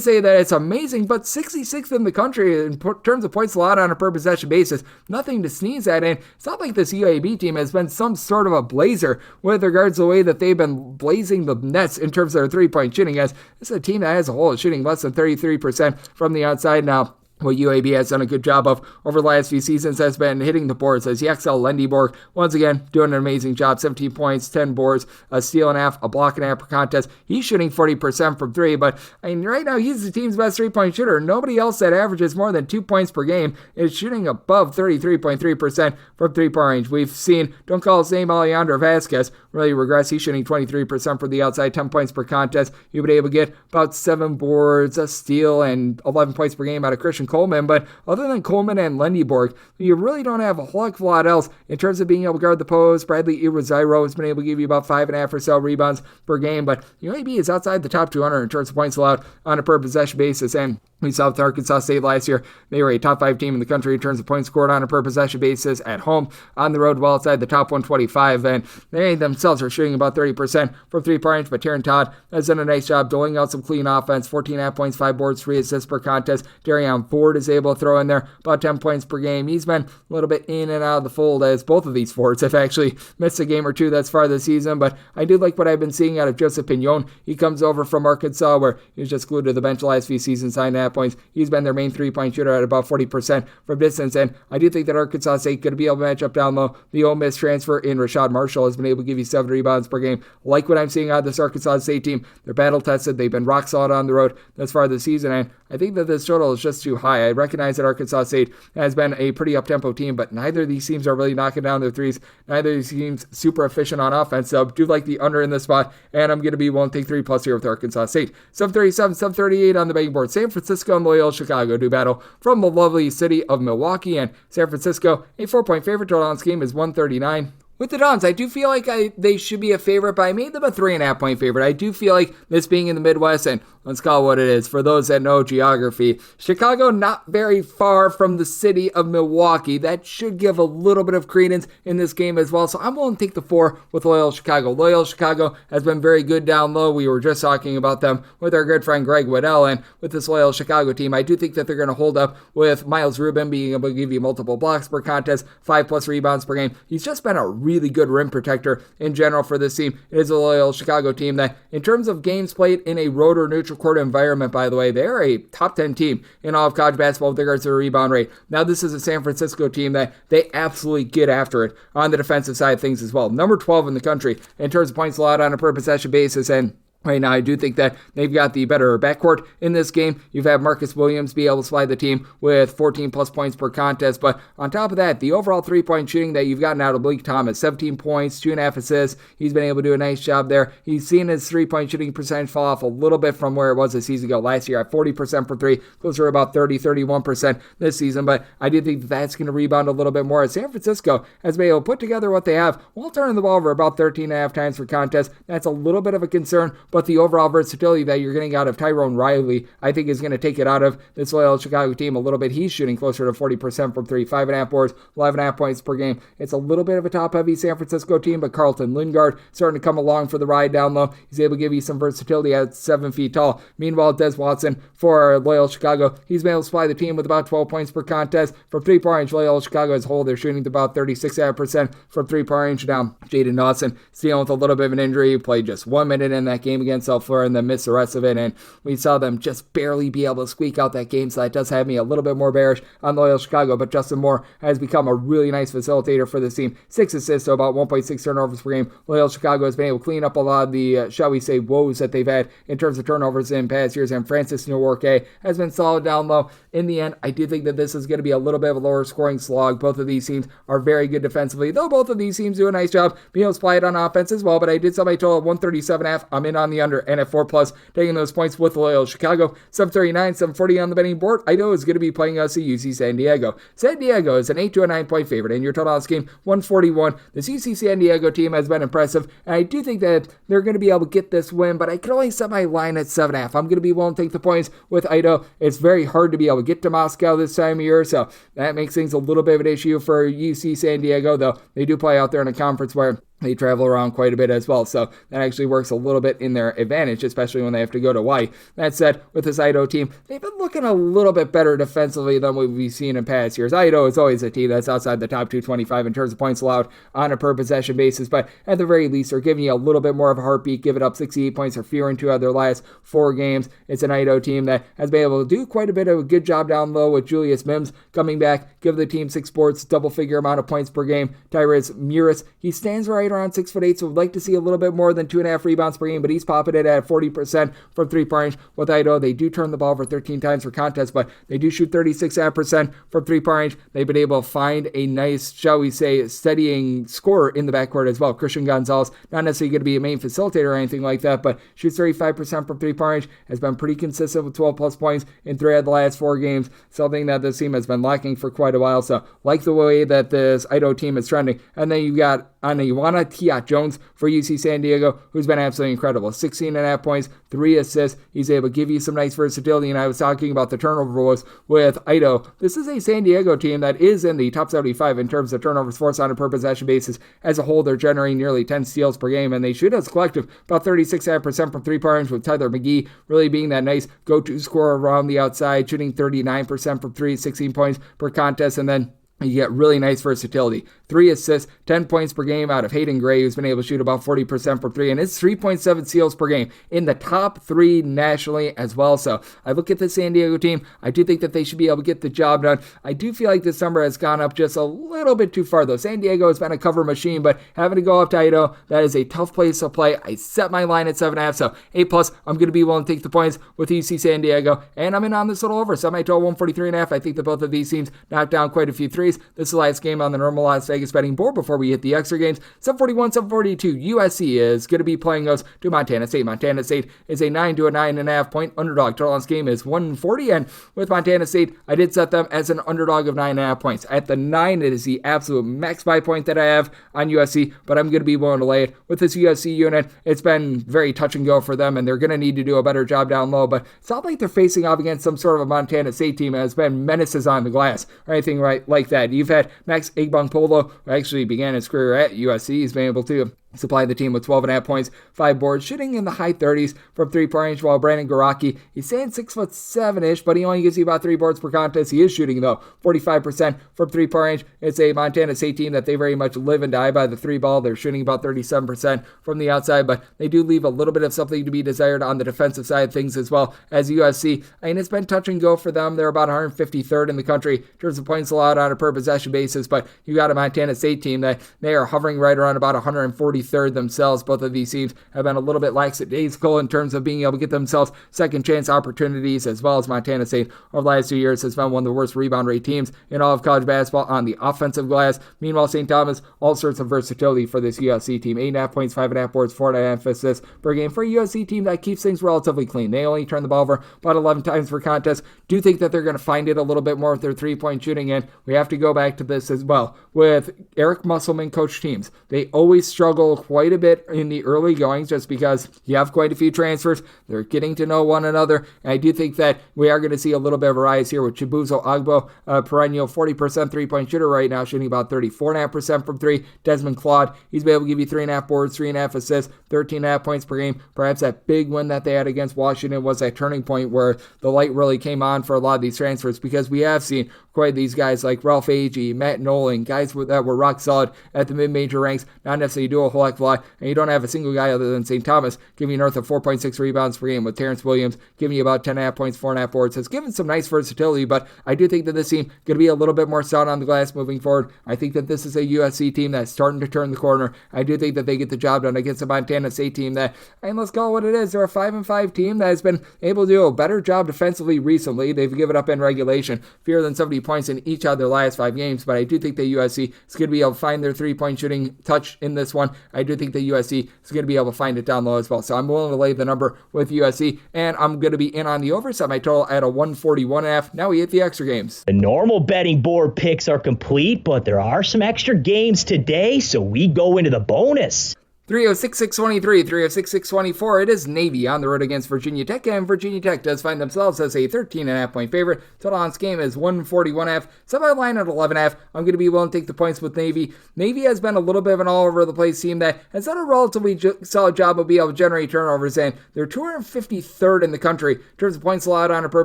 say that it's amazing, but 66th in the country in terms of points allowed on a per possession basis. Nothing to sneeze at, and it's not like this UAB team has been some sort of a blazer with regards to the way that they've been blazing the nets in terms of their three-point shooting, as this is a team that as a whole is shooting less than 33% from the outside now. What UAB has done a good job of over the last few seasons has been hitting the boards, as Yaxel Lendeborg, once again, doing an amazing job. 17 points, 10 boards, a steal and a half, a block and a half per contest. He's shooting 40% from 3, but I mean, right now he's the team's best three-point shooter. Nobody else that averages more than 2 points per game is shooting above 33.3% from three-point range. We've seen, don't call his name, Alejandro Vasquez really regress. He's shooting 23% from the outside, 10 points per contest. You've been able to get about 7 boards, a steal, and 11 points per game out of Christian Coleman, but other than Coleman and Lendeborg, you really don't have a whole heck of a lot else in terms of being able to guard the post. Bradley Iwazairo has been able to give you about 5.5 or so rebounds per game, but UAB is outside the top 200 in terms of points allowed on a per possession basis, and we saw with Arkansas State last year, they were a top 5 team in the country in terms of points scored on a per possession basis at home, on the road, well outside the top 125, and they themselves are shooting about 30% from three-point range, but Taryn Todd has done a nice job doling out some clean offense, 14.5 points, 5 boards, 3 assists per contest. Darian Ford is able to throw in there about 10 points per game. He's been a little bit in and out of the fold, as both of these Fords have actually missed a game or two thus far this season, but I do like what I've been seeing out of Joseph Pignon. He comes over from Arkansas, where he was just glued to the bench the last few seasons, 9.5 points. He's been their main three-point shooter at about 40% from distance, and I do think that Arkansas State going to be able to match up down low. The Ole Miss transfer in Rashad Marshall has been able to give you 7 rebounds per game. Like what I'm seeing out of this Arkansas State team. They're battle-tested. They've been rock solid on the road thus far this season, and I think that this total is just too high. I recognize that Arkansas State has been a pretty up-tempo team, but neither of these teams are really knocking down their threes. Neither of these teams super efficient on offense, so I do like the under in this spot, and I'm going to be willing to take 3+ here with Arkansas State. 737, 738 on the betting board. San Francisco and Loyola Chicago do battle from the lovely city of Milwaukee, and San Francisco, a 4-point favorite. Total on this game is 139. With the Dons, I do feel like they should be a favorite, but I made them a 3.5 point favorite. I do feel like this being in the Midwest, and let's call it what it is, for those that know geography, Chicago not very far from the city of Milwaukee. That should give a little bit of credence in this game as well, so I'm willing to take the 4 with Loyola Chicago. Loyola Chicago has been very good down low. We were just talking about them with our good friend Greg Waddell, and with this Loyola Chicago team, I do think that they're going to hold up with Miles Rubin being able to give you multiple blocks per contest, 5+ rebounds per game. He's just been a really good rim protector in general for this team. It is a Loyola Chicago team that, in terms of games played in a road or neutral court environment, by the way, they're a top 10 team in all of college basketball with regards to their rebound rate. Now, this is a San Francisco team that they absolutely get after it on the defensive side of things as well. Number 12 in the country in terms of points allowed on a per possession basis, and right now, I do think that they've got the better backcourt in this game. You've had Marcus Williams be able to supply the team with 14 plus points per contest. But on top of that, the overall three-point shooting that you've gotten out of Blake Thomas, 17 points, 2.5 assists. He's been able to do a nice job there. He's seen his three-point shooting percentage fall off a little bit from where it was a season ago. Last year at 40% for three, closer to about 31% this season. But I do think that's going to rebound a little bit more as San Francisco has been able to put together what they have while turning the ball over about 13.5 times per contest. That's a little bit of a concern, but the overall versatility that you're getting out of Tyrone Riley, I think, is going to take it out of this Loyola Chicago team a little bit. He's shooting closer to 40% from three, 5.5 boards, 11.5 points per game. It's a little bit of a top-heavy San Francisco team, but Carlton Lingard starting to come along for the ride down low. He's able to give you some versatility at 7 feet tall. Meanwhile, Des Watson for Loyola Chicago, he's been able to supply the team with about 12 points per contest. From three-point range, Loyola Chicago as a whole, they're shooting to about 36% from three-point range. Now, Jaden Dawson is dealing with a little bit of an injury. He played just 1 minute in that game against Florida and then missed the rest of it, and we saw them just barely be able to squeak out that game, so that does have me a little bit more bearish on Loyola Chicago. But Justin Moore has become a really nice facilitator for this team. 6 assists, so about 1.6 turnovers per game. Loyola Chicago has been able to clean up a lot of the, shall we say, woes that they've had in terms of turnovers in past years, and Francis Nworke has been solid down low. In the end, I do think that this is going to be a little bit of a lower scoring slog. Both of these teams are very good defensively, though both of these teams do a nice job being able to supply it on offense as well. But I did somebody total 137.5. I'm in on the under and at 4+, taking those points with Loyola Chicago. 739, 740 on the betting board. Idaho is going to be playing us at UC San Diego. San Diego is an 8 to a 9 point favorite, and your total on this game 141. This UC San Diego team has been impressive, and I do think that they're going to be able to get this win, but I can only set my line at 7.5. I'm going to be willing to take the points with Idaho. It's very hard to be able to get to Moscow this time of year, so that makes things a little bit of an issue for UC San Diego, though they do play out there in a conference where they travel around quite a bit as well, so that actually works a little bit in their advantage, especially when they have to go to Hawaii. That said, with this Idaho team, they've been looking a little bit better defensively than what we've seen in past years. Idaho is always a team that's outside the top 225 in terms of points allowed on a per-possession basis, but at the very least, they're giving you a little bit more of a heartbeat, giving up 68 points or fewer in 2 of their last 4 games. It's an Idaho team that has been able to do quite a bit of a good job down low with Julius Mims coming back, give the team 6 boards, double-figure amount of points per game. Tyrese Muris, he stands right around 6'8", so would like to see a little bit more than 2.5 rebounds per game, but he's popping it at 40% from three-point range. With Idaho, they do turn the ball over 13 times per contest, but they do shoot 36% from three-point range. They've been able to find a nice, shall we say, steadying scorer in the backcourt as well. Christian Gonzalez, not necessarily going to be a main facilitator or anything like that, but shoots 35% from three-point range, has been pretty consistent with 12 plus points in 3 of the last 4 games, something that this team has been lacking for quite a while. So like the way that this Idaho team is trending. And then you got Anayawana Tiat Jones for UC San Diego, who's been absolutely incredible. 16.5 points, 3 assists. He's able to give you some nice versatility, and I was talking about the turnover woes with Idaho. This is a San Diego team that is in the top 75 in terms of turnovers forced on a per possession basis. As a whole, they're generating nearly 10 steals per game, and they shoot as a collective about 36% from three-point range, with Tyler McGee really being that nice go-to scorer around the outside, shooting 39% from 3, 16 points per contest, and then you get really nice versatility. 3 assists, 10 points per game out of Hayden Gray, who's been able to shoot about 40% from 3, and it's 3.7 steals per game in the top 3 nationally as well. So I look at the San Diego team. I do think that they should be able to get the job done. I do feel like this number has gone up just a little bit too far, though. San Diego has been a cover machine, but having to go up to Idaho, that is a tough place to play. I set my line at 7.5, so 8+. I'm going to be willing to take the points with UC San Diego, and I'm in on this little over. So my total 143.5. I think that both of these teams knocked down quite a few threes. This is the last game on the normal Las Vegas betting board before we hit the extra games. 741, 742. USC is going to be playing us to Montana State. Montana State is a 9 to a 9.5 point underdog. Total on this game is 140, and with Montana State, I did set them as an underdog of 9.5 points. At the 9, it is the absolute max buy point that I have on USC, but I'm going to be willing to lay it. With this USC unit, it's been very touch and go for them, and they're going to need to do a better job down low, but it's not like they're facing off against some sort of a Montana State team that has been menaces on the glass or anything like that. You've had Max Egbong-Polo, who actually began his career at USC. He's been able to supply the team with 12.5 points, 5 boards, shooting in the high 30s from three-point range, while Brandon Garaki, he's saying 6'7"-ish, but he only gives you about 3 boards per contest. He is shooting, though, 45% from three-point range. It's a Montana State team that they very much live and die by the three ball. They're shooting about 37% from the outside, but they do leave a little bit of something to be desired on the defensive side of things as well as USC. I mean, it's been touch and go for them. They're about 153rd in the country in terms of points allowed on a per possession basis, but you got a Montana State team that they are hovering right around about 143rd themselves. Both of these teams have been a little bit lackadaisical in terms of being able to get themselves second chance opportunities, as well as Montana State over the last 2 years has been one of the worst rebound rate teams in all of college basketball on the offensive glass. Meanwhile, St. Thomas, all sorts of versatility for this USC team. 8.5 points, 5.5 boards, 4.5 assists per game for a USC team that keeps things relatively clean. They only turn the ball over about 11 times per contest. Do think that they're going to find it a little bit more with their three-point shooting, and we have to go back to this as well. With Eric Musselman coach teams, they always struggle quite a bit in the early goings just because you have quite a few transfers. They're getting to know one another, and I do think that we are going to see a little bit of a rise here with Chibuzo Agbo, a perennial 40% three-point shooter right now, shooting about 34.5% from three. Desmond Claude, he's been able to give you 3.5 boards, 3.5 assists, 13.5 points per game. Perhaps that big win that they had against Washington was that turning point where the light really came on for a lot of these transfers, because we have seen quite these guys like Ralph Agee, Matt Nolan, guys that were rock solid at the mid-major ranks, not necessarily do a whole heck of a lot, and you don't have a single guy other than St. Thomas giving you north of 4.6 rebounds per game, with Terrence Williams giving you about 10.5 points, 4.5 boards. Has given some nice versatility, but I do think that this team going to be a little bit more sound on the glass moving forward. I think that this is a USC team that's starting to turn the corner. I do think that they get the job done against a Montana State team that, and let's call it what it is, they're a 5-5 team that has been able to do a better job defensively recently. They've given up in regulation fewer than 70 points in each of their last 5 games, but I do think that USC is going to be able to find their three-point shooting touch in this one. I do think that USC is going to be able to find it down low as well, so I'm willing to lay the number with USC, and I'm going to be in on the over, set my total at a 141.5. Now we hit the extra games. The normal betting board picks are complete, but there are some extra games today, so we go into the bonus. 306-623, 306-624. It is Navy on the road against Virginia Tech, and Virginia Tech does find themselves as a 13.5 point favorite. Total on this game is 141.5. Semi line at 11.5. I'm going to be willing to take the points with Navy. Navy has been a little bit of an all over the place team that has done a relatively solid job of being able to generate turnovers, and they're 253rd in the country in terms of points allowed on a per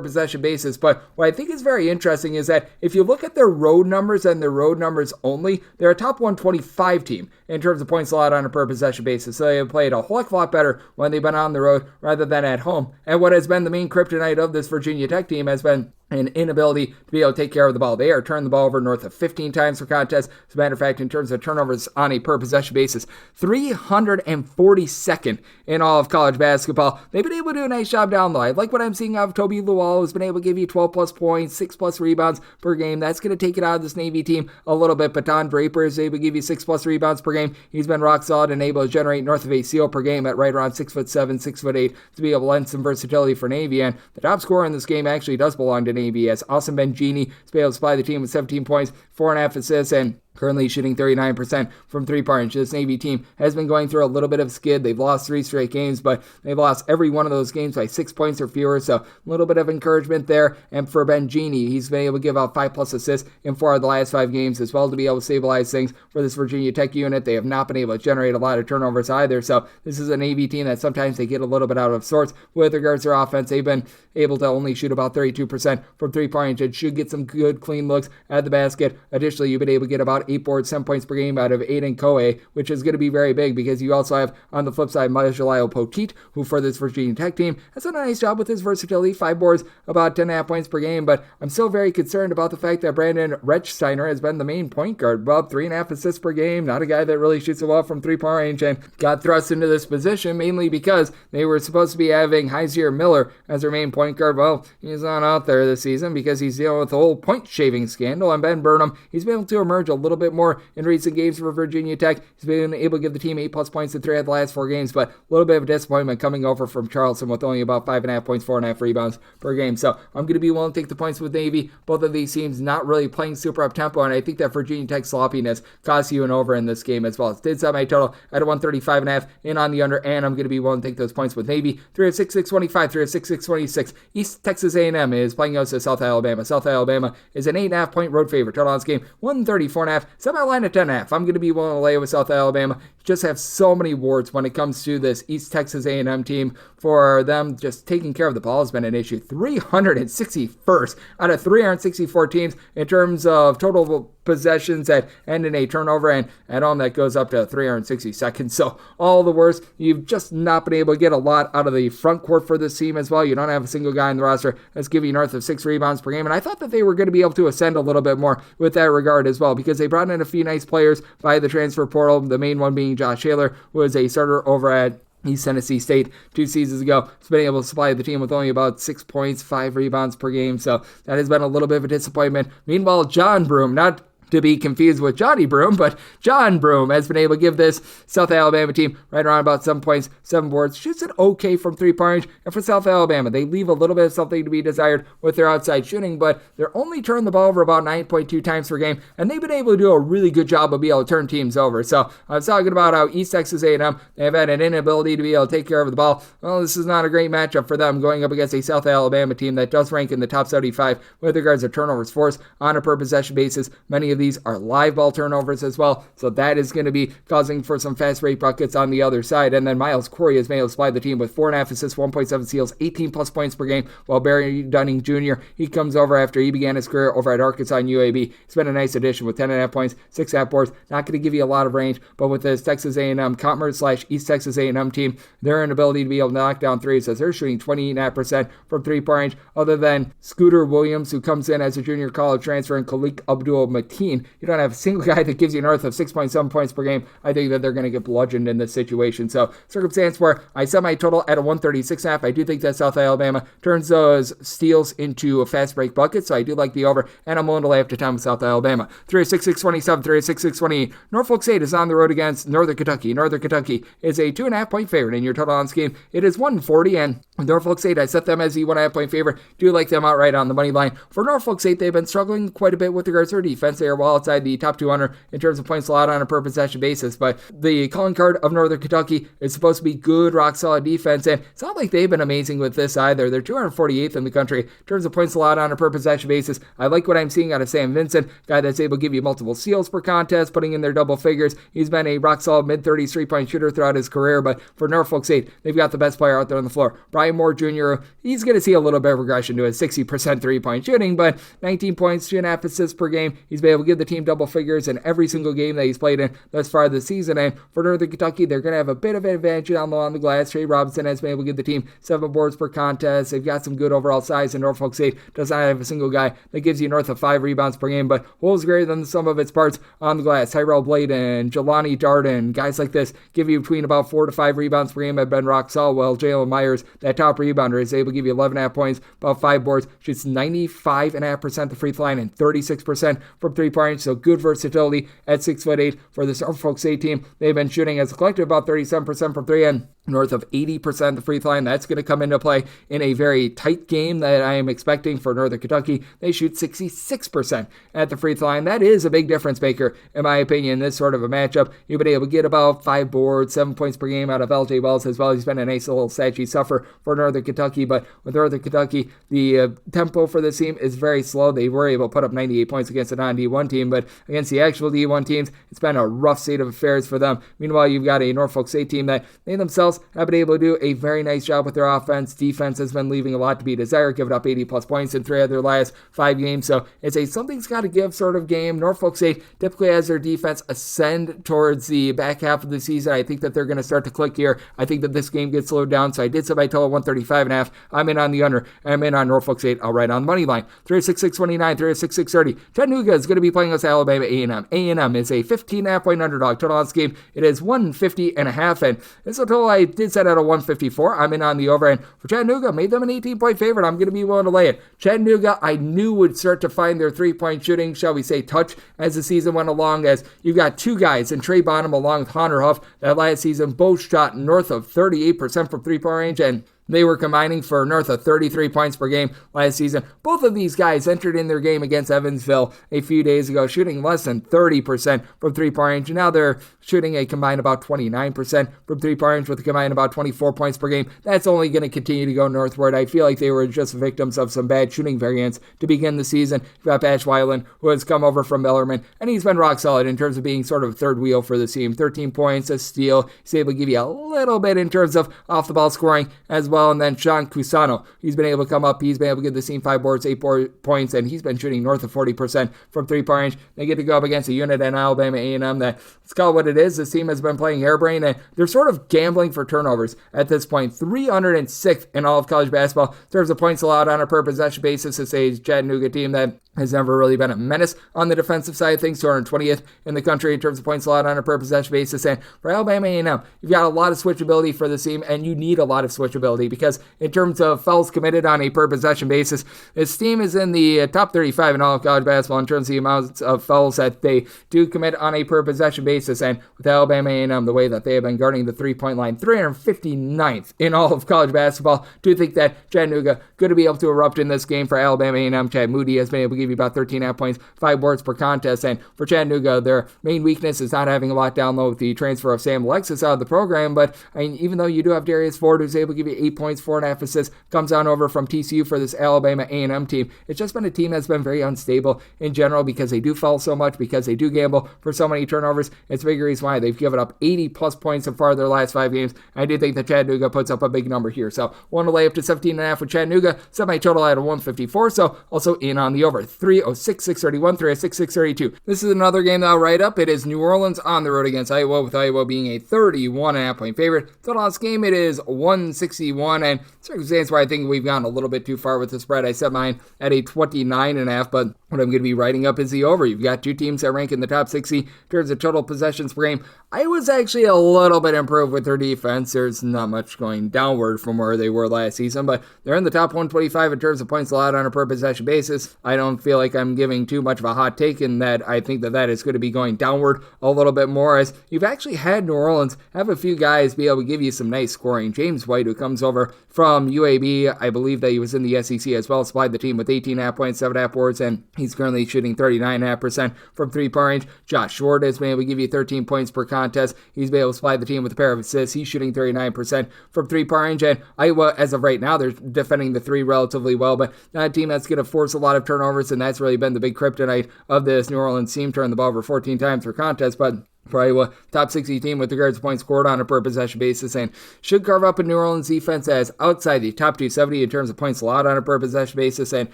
possession basis. But what I think is very interesting is that if you look at their road numbers and their road numbers only, they're a top 125 team in terms of points allowed on a per possession basis. So they have played a whole heck of a lot better when they've been on the road rather than at home. And what has been the main kryptonite of this Virginia Tech team has been an inability to be able to take care of the ball. They are turning the ball over north of 15 times per contest. As a matter of fact, in terms of turnovers on a per possession basis, 342nd in all of college basketball. They've been able to do a nice job down low. I like what I'm seeing out of Toby Lual, who's been able to give you 12 plus points, 6 plus rebounds per game. That's going to take it out of this Navy team a little bit. But Don Draper is able to give you 6 plus rebounds per game. He's been rock solid and able to generate north of a steal per game at right around 6'7", 6'8", to be able to lend some versatility for Navy. And the top scorer in this game actually does belong to Navy, as Austin Benjini has been able to supply the team with 17 points, 4.5 assists, and currently shooting 39% from three-point range. This Navy team has been going through a little bit of skid. They've lost 3 straight games, but they've lost every one of those games by 6 points or fewer, so a little bit of encouragement there. And for Benjini, he's been able to give out 5 plus assists in 4 of the last 5 games as well to be able to stabilize things for this Virginia Tech unit. They have not been able to generate a lot of turnovers either, so this is a Navy team that sometimes they get a little bit out of sorts with regards to their offense. They've been able to only shoot about 32% from three-point range and should get some good, clean looks at the basket. Additionally, you've been able to get about 8 boards, 7 points per game out of Aiden Koe, which is going to be very big because you also have, on the flip side, Majalio Poteet, who for this Virginia Tech team has done a nice job with his versatility, 5 boards, about 10.5 points per game, but I'm still very concerned about the fact that Brandon Rechsteiner has been the main point guard, about 3.5 assists per game, not a guy that really shoots a lot from three-point range, and got thrust into this position mainly because they were supposed to be having Heisier Miller as their main point guard. Well, he's not out there this season because he's dealing with the whole point shaving scandal, and Ben Burnham, he's been able to emerge a little bit more in recent games for Virginia Tech. He's been able to give the team 8 plus points in 3 of the last 4 games, but a little bit of a disappointment coming over from Charleston with only about 5.5 points, 4.5 rebounds per game. So I'm going to be willing to take the points with Navy. Both of these teams not really playing super up tempo, and I think that Virginia Tech sloppiness costs you an over in this game as well. It did set my total at a 135.5 in on the under, and I'm going to be willing to take those points with Navy. 306-625, 306-626. East Texas A&M is playing out to South Alabama. South Alabama is an 8.5 point road favorite. Total on this game 134.5. Semi line at 10.5. I'm going to be willing to lay with South Alabama. just have so many warts when it comes to this East Texas A&M team. For them, just taking care of the ball has been an issue. 361st out of 364 teams in terms of total possessions that end in a turnover, and at home that goes up to 362nd. So all the worst. You've just not been able to get a lot out of the front court for this team as well. You don't have a single guy in the roster that's giving you north of 6 rebounds per game, and I thought that they were going to be able to ascend a little bit more with that regard as well, because they brought in a few nice players via the transfer portal, the main one being Josh Taylor, who was a starter over at East Tennessee State 2 seasons ago. He's been able to supply the team with only about 6 points, 5 rebounds per game, so that has been a little bit of a disappointment. Meanwhile, John Broome, not to be confused with Johnny Broome, but John Broome has been able to give this South Alabama team right around about 7 points, 7 boards, shoots it okay from three-point range. And for South Alabama, they leave a little bit of something to be desired with their outside shooting, but they're only turning the ball over about 9.2 times per game, and they've been able to do a really good job of being able to turn teams over. So I was talking about how East Texas A&M, they have had an inability to be able to take care of the ball. Well, this is not a great matchup for them going up against a South Alabama team that does rank in the top 75 with regards to turnovers forced on a per possession basis. Many of these are live ball turnovers as well, so that is going to be causing for some fast break buckets on the other side. And then Miles Corey has been able to supply the team with 4.5 assists, 1.7 steals, 18 plus points per game, while Barry Dunning Jr., he comes over after he began his career over at Arkansas and UAB. It's been a nice addition with 10.5 points, 6.5 boards. Not going to give you a lot of range, but with this Texas A&M Commerce / East Texas A&M team, their inability to be able to knock down threes, as they're shooting 28.5% from three-point range, other than Scooter Williams, who comes in as a junior college transfer, and Khalik Abdul-Mateen. You don't have a single guy that gives you north of 6.7 points per game. I think that they're going to get bludgeoned in this situation. So, circumstance where I set my total at a 136.5. I do think that South Alabama turns those steals into a fast break bucket, so I do like the over, and I'm willing to lay up to time with South Alabama. 306-627, 306-628. Norfolk State is on the road against Northern Kentucky. Northern Kentucky is a 2.5 point favorite in your total on scheme. It is 140, and Norfolk State, I set them as the 1.5 point favorite. Do like them outright on the money line. For Norfolk State, they've been struggling quite a bit with regards to their defense. They are well outside the top 200 in terms of points allowed on a per possession basis, but the calling card of Northern Kentucky is supposed to be good, rock solid defense, and it's not like they've been amazing with this either. They're 248th in the country in terms of points allowed on a per possession basis. I like what I'm seeing out of Sam Vincent, guy that's able to give you multiple steals per contest, putting in their double figures. He's been a rock solid mid-30s three-point shooter throughout his career, but for Norfolk State, they've got the best player out there on the floor. Brian Moore Jr., he's going to see a little bit of regression to his 60% three-point shooting, but 19 points, 2.5 assists per game. He's been able to give the team double figures in every single game that he's played in thus far this season. And for Northern Kentucky, they're going to have a bit of an advantage on the glass. Trey Robinson has been able to give the team 7 boards per contest. They've got some good overall size, and Norfolk State does not have a single guy that gives you north of 5 rebounds per game, but holds greater than the sum of its parts on the glass. Tyrell Bladen, Jelani Darden, guys like this give you between about 4 to 5 rebounds per game at Ben Rock Solwell. Jalen Myers, that top rebounder, is able to give you 11.5 points, about 5 boards, shoots 95.5% the free throw line and 36% from three-point range, so good versatility at 6'8" for this Norfolk State team. They've been shooting as a collective about 37% from three and north of 80% the free throw line. That's going to come into play in a very tight game that I am expecting for Northern Kentucky. They shoot 66% at the free throw line. That is a big difference maker, in my opinion, in this sort of a matchup. You've been able to get about 5 boards, 7 points per game out of LJ Wells as well. He's been a nice little statue suffer for Northern Kentucky, but with Northern Kentucky, the tempo for this team is very slow. They were able to put up 98 points against a non-D1 team, but against the actual D1 teams, it's been a rough state of affairs for them. Meanwhile, you've got a Norfolk State team that they themselves have been able to do a very nice job with their offense. Defense has been leaving a lot to be desired, giving up 80 plus points in 3 of their last 5 games. So it's a something's got to give sort of game. Norfolk State typically has their defense ascend towards the back half of the season. I think that they're going to start to click here. I think that this game gets slowed down. So I did set my total 135.5. I'm in on the under. I'm in on Norfolk State. I'll write on the money line. 306-629, 306-630. Chattanooga is going to be playing with Alabama A&M. A&M is a 15.5 point underdog. Total on this game, it is 150.5. And it's a total I did set at a 154. I'm in on the over, and for Chattanooga, made them an 18-point favorite. I'm going to be willing to lay it. Chattanooga, I knew would start to find their three-point shooting, shall we say, touch as the season went along, as you've got 2 guys in Trey Bonham along with Hunter Huff that last season both shot north of 38% from three-point range, and They were combining for north of 33 points per game last season. Both of these guys entered in their game against Evansville a few days ago, shooting less than 30% from three-point range. And now they're shooting a combined about 29% from three-point range with a combined about 24 points per game. That's only going to continue to go northward. I feel like they were just victims of some bad shooting variance to begin the season. You've got Patch Weiland, who has come over from Bellarmine, and he's been rock solid in terms of being sort of a third wheel for the team. 13 points, a steal. He's able to give you a little bit in terms of off-the-ball scoring as well. And then Sean Cusano, he's been able to come up. He's been able to give the team 5 boards, 8 points, and he's been shooting north of 40% from three-point range. They get to go up against a unit in Alabama A&M that, let's call it what it is, this team has been playing harebrained, and they're sort of gambling for turnovers at this point. 306th in all of college basketball in terms of points allowed on a per possession basis. It's a Chattanooga team that has never really been a menace on the defensive side of things. 220th in the country in terms of points allowed on a per possession basis. And for Alabama A&M, you've got a lot of switchability for this team, and you need a lot of switchability because in terms of fouls committed on a per possession basis, this team is in the top 35 in all of college basketball in terms of the amounts of fouls that they do commit on a per possession basis. And with Alabama A&M, the way that they have been guarding the three-point line, 359th in all of college basketball, do think that Chattanooga going to be able to erupt in this game for Alabama A&M. Chad Moody has been able to give you about 13.5 points, 5 boards per contest. And for Chattanooga, their main weakness is not having a lot down low with the transfer of Sam Alexis out of the program. But I mean, even though you do have Darius Ford, who's able to give you 8 points, 4.5 assists, comes on over from TCU for this Alabama A&M team. It's just been a team that's been very unstable in general because they do foul so much, because they do gamble for so many turnovers. It's a big reason why they've given up 80 plus points so far their last 5 games. I do think that Chattanooga puts up a big number here. So want to lay up to 17.5 with Chattanooga, semi-total at a 154. So also in on the over. 306, 631, 306, 632. This is another game that I'll write up. It is New Orleans on the road against Iowa, with Iowa being a 31.5 point favorite. Total on this game, it is 161, and circumstance where I think we've gone a little bit too far with the spread. I set mine at a 29.5, but what I'm going to be writing up is the over. You've got two teams that rank in the top 60 in terms of total possessions per game. Iowa's actually a little bit improved with their defense. There's not much going downward from where they were last season, but they're in the top 125 in terms of points allowed on a per possession basis. I don't feel like I'm giving too much of a hot take in that I think that that is going to be going downward a little bit more, as you've actually had New Orleans have a few guys be able to give you some nice scoring. James White, who comes over from UAB, I believe that he was in the SEC as well, supplied the team with 18.5 points, 7.5 boards, and he's currently shooting 39.5% from three-point range. Josh Short has been able to give you 13 points per contest. He's been able to supply the team with a pair of assists. He's shooting 39% from three-point range, and Iowa, as of right now, they're defending the three relatively well, but not a team that's going to force a lot of turnovers, and that's really been the big kryptonite of this New Orleans team, turning the ball over 14 times per contest. But for Iowa, top 60 team with regards to points scored on a per possession basis, and should carve up a New Orleans defense as outside the top 270 in terms of points allowed on a per possession basis, and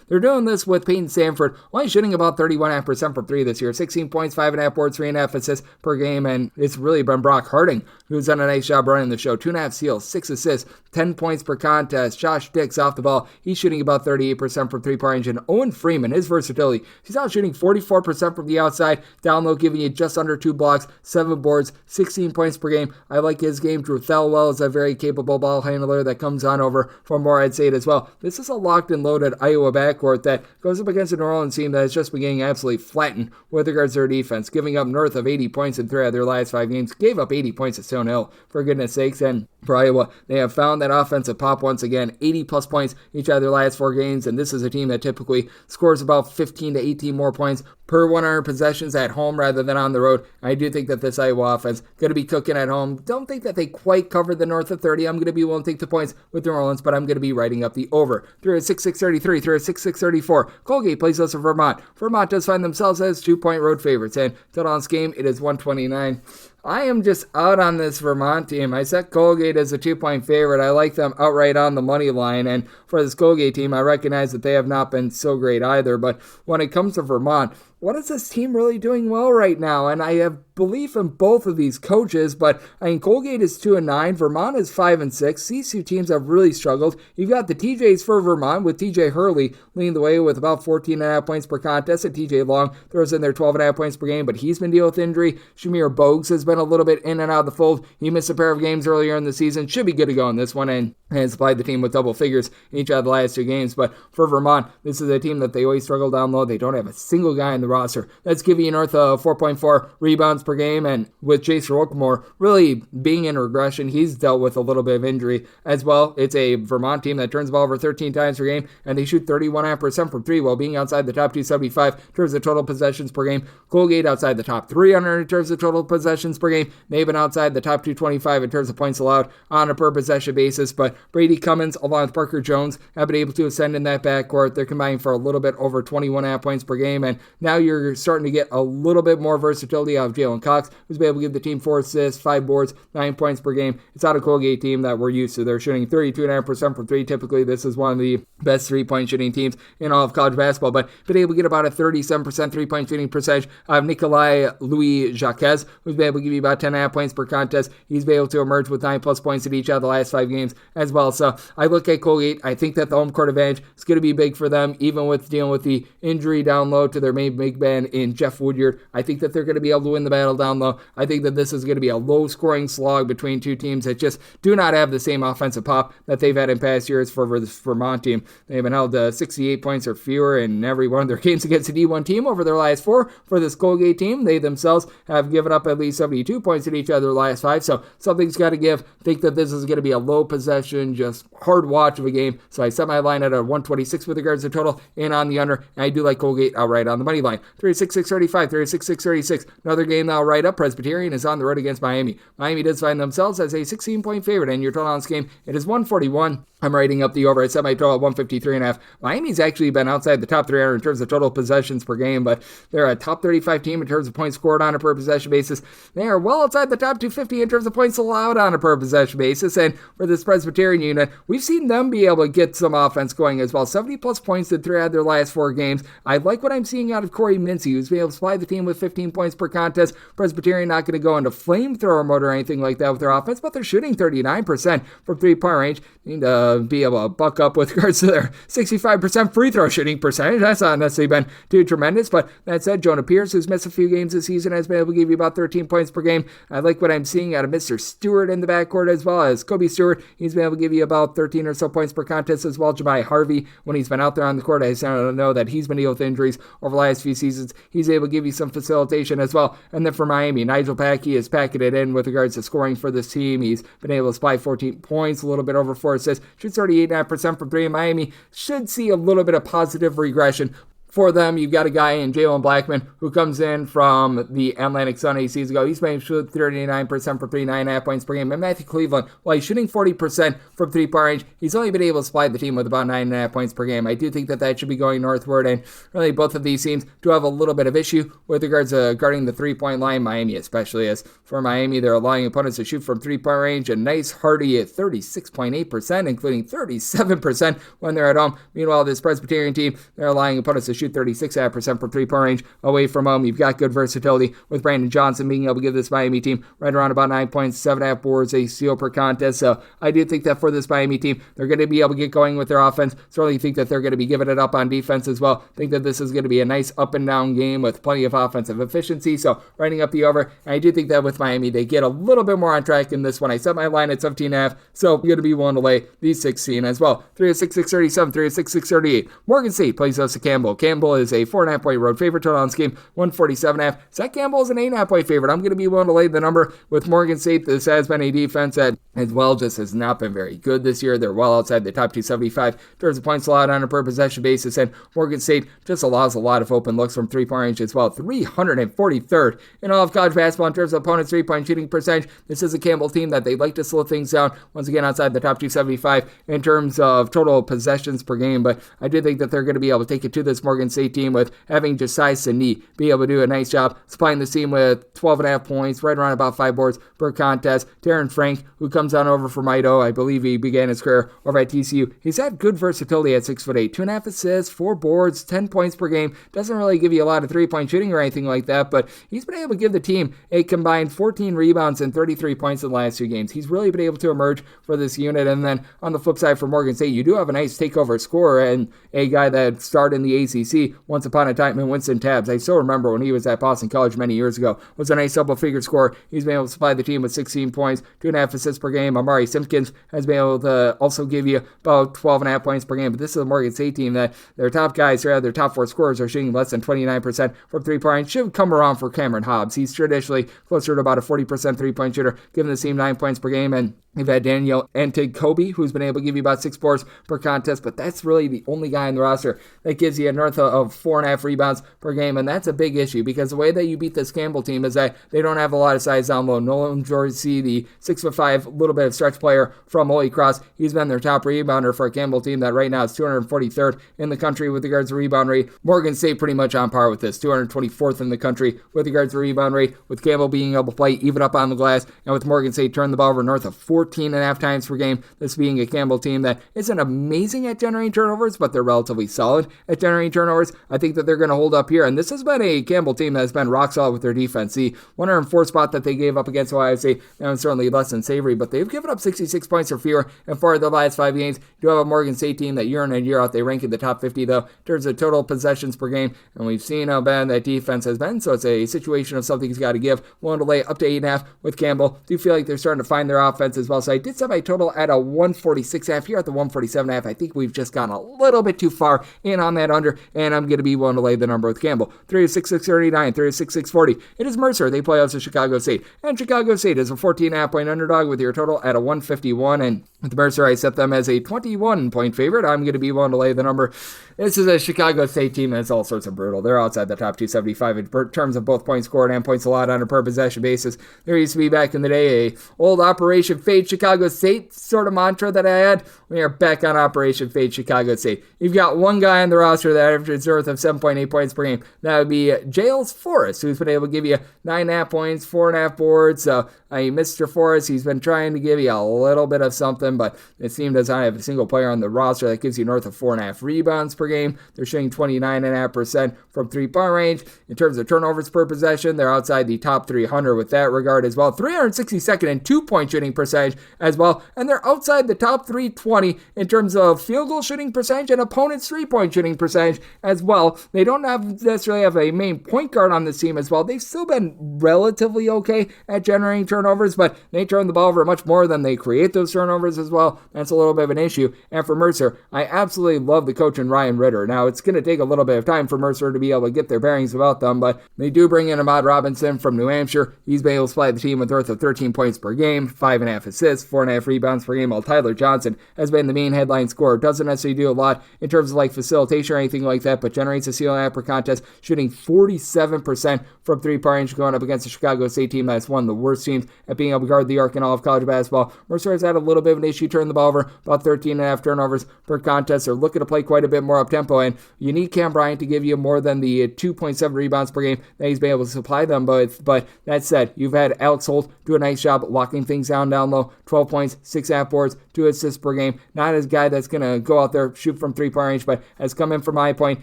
they're doing this with Peyton Sanford only shooting about 31.5% from three this year, 16 points, 5.5 boards, 3.5 assists per game, and it's really been Brock Harding who's done a nice job running the show. 2.5 steals, 6 assists, 10 points per contest. Josh Dix off the ball, he's shooting about 38% from three-point range, and Owen Freeman, his versatility, he's out shooting 44% from the outside, down low, giving you just under 2 blocks, 7 boards, 16 points per game. I like his game. Drew Thelwell is a very capable ball handler that comes on over from Morehead State as well. This is a locked and loaded Iowa backcourt that goes up against a New Orleans team that is just been getting absolutely flattened with regards to their defense, giving up north of 80 points in 3 of their last 5 games. Gave up 80 points at Stonehill, for goodness sakes. And for Iowa, they have found that offensive pop once again, 80 plus points each of their last 4 games, and this is a team that typically scores about 15 to 18 more points per 100 possessions at home rather than on the road. I do think that this Iowa offense going to be cooking at home. Don't think that they quite covered the north of 30. I'm going to be willing to take the points with New Orleans, but I'm going to be writing up the over. 306, 633, 306, 634. Colgate plays us for Vermont. Vermont does find themselves as 2-point road favorites, and total on this game, it is 129. I am just out on this Vermont team. I set Colgate as a 2-point favorite. I like them outright on the money line. And for this Colgate team, I recognize that they have not been so great either. But when it comes to Vermont, what is this team really doing well right now? And I have belief in both of these coaches, but I mean, Colgate is 2-9, Vermont is 5-6. These two teams have really struggled. You've got the TJs for Vermont with TJ Hurley leading the way with about 14.5 points per contest, and TJ Long throws in their 12.5 points per game, but he's been dealing with injury. Shamir Bogues has been a little bit in and out of the fold. He missed a pair of games earlier in the season. Should be good to go in this one, and has supplied the team with double figures in each of the last 2 games. But for Vermont, this is a team that they always struggle down low. They don't have a single guy in the roster. That's giving you north of 4.4 rebounds per game, and with Jason Wilkmore really being in regression, he's dealt with a little bit of injury as well. It's a Vermont team that turns the ball over 13 times per game, and they shoot 31.5% from three while being outside the top 275 in terms of total possessions per game. Colgate outside the top 300 in terms of total possessions per game. They've been outside the top 225 in terms of points allowed on a per possession basis, but Brady Cummins along with Parker Jones have been able to ascend in that backcourt. They're combining for a little bit over 21.5 points per game, and now you're starting to get a little bit more versatility out of Jalen Cox, who's been able to give the team 4 assists, 5 boards, 9 points per game. It's not a Colgate team that we're used to. They're shooting 32.5% from three. Typically, this is one of the best three-point shooting teams in all of college basketball, but been able to get about a 37% three-point shooting percentage out of Nikolai Louis Jacques, who's been able to give you about 10.5 points per contest. He's been able to emerge with 9+ points in each of the last 5 games as well. So I look at Colgate. I think that the home court advantage is going to be big for them, even with dealing with the injury down low to their main big man in Jeff Woodyard. I think that they're going to be able to win the battle down low. I think that this is going to be a low-scoring slog between two teams that just do not have the same offensive pop that they've had in past years for this Vermont team. They've been held to 68 points or fewer in every one of their games against a D1 team over their last 4. For this Colgate team, they themselves have given up at least 72 points in each of their last 5, so something's got to give. I think that this is going to be a low possession, just hard watch of a game, so I set my line at a 126 with regards to total and on the under, and I do like Colgate outright on the money line. 36-635, 36-636. Another game that I'll write up. Presbyterian is on the road against Miami. Miami does find themselves as a 16-point favorite, and your total on this game, it is 141. I'm writing up the over. I set my total at 153.5. Miami's actually been outside the top 300 in terms of total possessions per game, but they're a top 35 team in terms of points scored on a per possession basis. They are well outside the top 250 in terms of points allowed on a per possession basis, and for this Presbyterian unit, we've seen them be able to get some offense going as well. 70+ points in 3 out of their last 4 games. I like what I'm seeing out of Corey Mincy, who's been able to supply the team with 15 points per contest. Presbyterian not going to go into flamethrower mode or anything like that with their offense, but they're shooting 39% from 3-point range. Need to be able to buck up with regards to their 65% free throw shooting percentage. That's not necessarily been too tremendous, but that said, Jonah Pierce, who's missed a few games this season, has been able to give you about 13 points per game. I like what I'm seeing out of Mr. Stewart in the backcourt as well as Kobe Stewart. He's been able to give you about 13 or so points per contest as well. Jemai Harvey, when he's been out there on the court, I don't know that he's been dealing with injuries over the last few seasons. He's able to give you some facilitation as well. And then for Miami, Nigel Packey is packing it in with regards to scoring for this team. He's been able to supply 14 points, a little bit over 4 assists, shoots 38.5% from 3 in Miami. Should see a little bit of positive regression. For them, you've got a guy in Jalen Blackman who comes in from the Atlantic Sun 8 seasons ago. He's been shooting 39% for 3, 9.5 points per game. And Matthew Cleveland, while he's shooting 40% from 3-point range, he's only been able to supply the team with about 9.5 points per game. I do think that should be going northward, and really both of these teams do have a little bit of issue with regards to guarding the 3-point line. Miami especially, as for Miami, they're allowing opponents to shoot from 3-point range a nice hearty at 36.8%, including 37% when they're at home. Meanwhile, this Presbyterian team, they're allowing opponents to shoot 36.5% from 3-point range away from home. You've got good versatility with Brandon Johnson being able to give this Miami team right around about 9 points, 7.5 boards, a steal per contest. So I do think that for this Miami team, they're going to be able to get going with their offense. Certainly think that they're going to be giving it up on defense as well. Think that this is going to be a nice up and down game with plenty of offensive efficiency. So writing up the over, and I do think that with Miami, they get a little bit more on track in this one. I set my line at 17.5, so I'm going to be willing to lay these 16 as well. 306-637, 306-638. Morgan State plays us to Campbell. Campbell is a 4.5 point road favorite. Total on this game 147.5. Zach Campbell is an 8.5 point favorite. I'm going to be willing to lay the number with Morgan State. This has been a defense that as well just has not been very good this year. They're well outside the top 275 in terms of points allowed on a per possession basis, and Morgan State just allows a lot of open looks from 3-point range as well. 343rd in all of college basketball in terms of opponents' 3-point shooting percentage. This is a Campbell team that they like to slow things down. Once again, outside the top 275 in terms of total possessions per game, but I do think that they're going to be able to take it to this Morgan State team with having Josiah Sani be able to do a nice job supplying the team with 12.5 points, right around about 5 boards per contest. Darren Frank, who comes on over from Idaho, I believe he began his career over at TCU. He's had good versatility at 6'8", 2.5 assists, 4 boards, 10 points per game. Doesn't really give you a lot of 3-point shooting or anything like that, but he's been able to give the team a combined 14 rebounds and 33 points in the last 2 games. He's really been able to emerge for this unit. And then on the flip side for Morgan State, you do have a nice takeover scorer and a guy that started in the ACC SEC once upon a time in Winston Tabbs. I still remember when he was at Boston College many years ago. Was a nice double-figure scorer. He's been able to supply the team with 16 points, 2.5 assists per game. Amari Simpkins has been able to also give you about 12.5 points per game. But this is a Morgan State team that their top guys, their top 4 scorers, are shooting less than 29% from three-point range. Should come around for Cameron Hobbs. He's traditionally closer to about a 40% three-point shooter, giving the team 9 points per game. And you've had Daniel Antigkobe, who's been able to give you about 6 boards per contest, but that's really the only guy in the roster that gives you north of 4.5 rebounds per game, and that's a big issue because the way that you beat this Campbell team is that they don't have a lot of size down low. Nolan Dorsey, the 6'5", little bit of stretch player from Holy Cross, he's been their top rebounder for a Campbell team that right now is 243rd in the country with regards to rebound rate. Morgan State pretty much on par with this, 224th in the country with regards to rebound rate, with Campbell being able to play even up on the glass, and with Morgan State turning the ball over north of 14.5 times per game, this being a Campbell team that isn't amazing at generating turnovers, but they're relatively solid at generating turnovers. I think that they're going to hold up here, and this has been a Campbell team that has been rock solid with their defense. The 104 spot that they gave up against Ohio State, that was certainly less than savory, but they've given up 66 points or fewer in 4 of the last 5 games. You do have a Morgan State team that year in and year out, they rank in the top 50, though, in terms of total possessions per game, and we've seen how bad that defense has been, so it's a situation of something he's got to give. Willing to lay up to 8.5 with Campbell. Do feel like they're starting to find their offense as well, so I did set my total at a 146.5. Here at the 147.5, I think we've just gone a little bit too far in on that under, and I'm going to be willing to lay the number with Campbell. 3-6-6-39, 3-6-6-40. It is Mercer. They play out to Chicago State, and Chicago State is a 14.5 point underdog with your total at a 151, and with Mercer, I set them as a 21-point favorite. I'm going to be willing to lay the number. This is a Chicago State team that's all sorts of brutal. They're outside the top 275 in terms of both points scored and points allowed on a per possession basis. There used to be back in the day a old Operation Fade Chicago State sort of mantra that I had. We are back on Operation Fade Chicago State. You've got one guy on the roster that averages north of 7.8 points per game. That would be Jales Forrest, who's been able to give you 9.5 points, 4.5 boards. Mr. Forrest, he's been trying to give you a little bit of something, but it seemed as I have a single player on the roster that gives you north of 4.5 rebounds per game. They're shooting 29.5% from three-point range. In terms of turnovers per possession, they're outside the top 300 with that regard as well. 362nd in two-point shooting percentage as well, and they're outside the top 320 in terms of field goal shooting percentage and opponent's three-point shooting percentage as well. They don't necessarily have a main point guard on this team as well. They've still been relatively okay at generating turnovers, but they turn the ball over much more than they create those turnovers as well. That's a little bit of an issue. And for Mercer, I absolutely love the coach in Ryan Ritter. Now, it's going to take a little bit of time for Mercer to be able to get their bearings about them, but they do bring in Ahmad Robinson from New Hampshire. He's been able to supply the team with north of 13 points per game, 5.5 assists, 4.5 rebounds per game, while Tyler Johnson has been the main headline scorer. Doesn't necessarily do a lot in terms of like facilitation or anything like that, but generates a steal and a half per contest, shooting 47% from three-point range, going up against the Chicago State team that's one of the worst teams at being able to guard the arc in all of college basketball. Mercer has had a little bit of an issue turning the ball over, about 13.5 turnovers per contest. They're looking to play quite a bit more up-tempo, and you need Cam Bryant to give you more than the 2.7 rebounds per game that he's been able to supply them. But that said, you've had Alex Holt do a nice job locking things down low, 12 points, 6.5 boards, 2 assists per game. Not as a guy that's going to go out there, shoot from three-point range, but has come in from high point.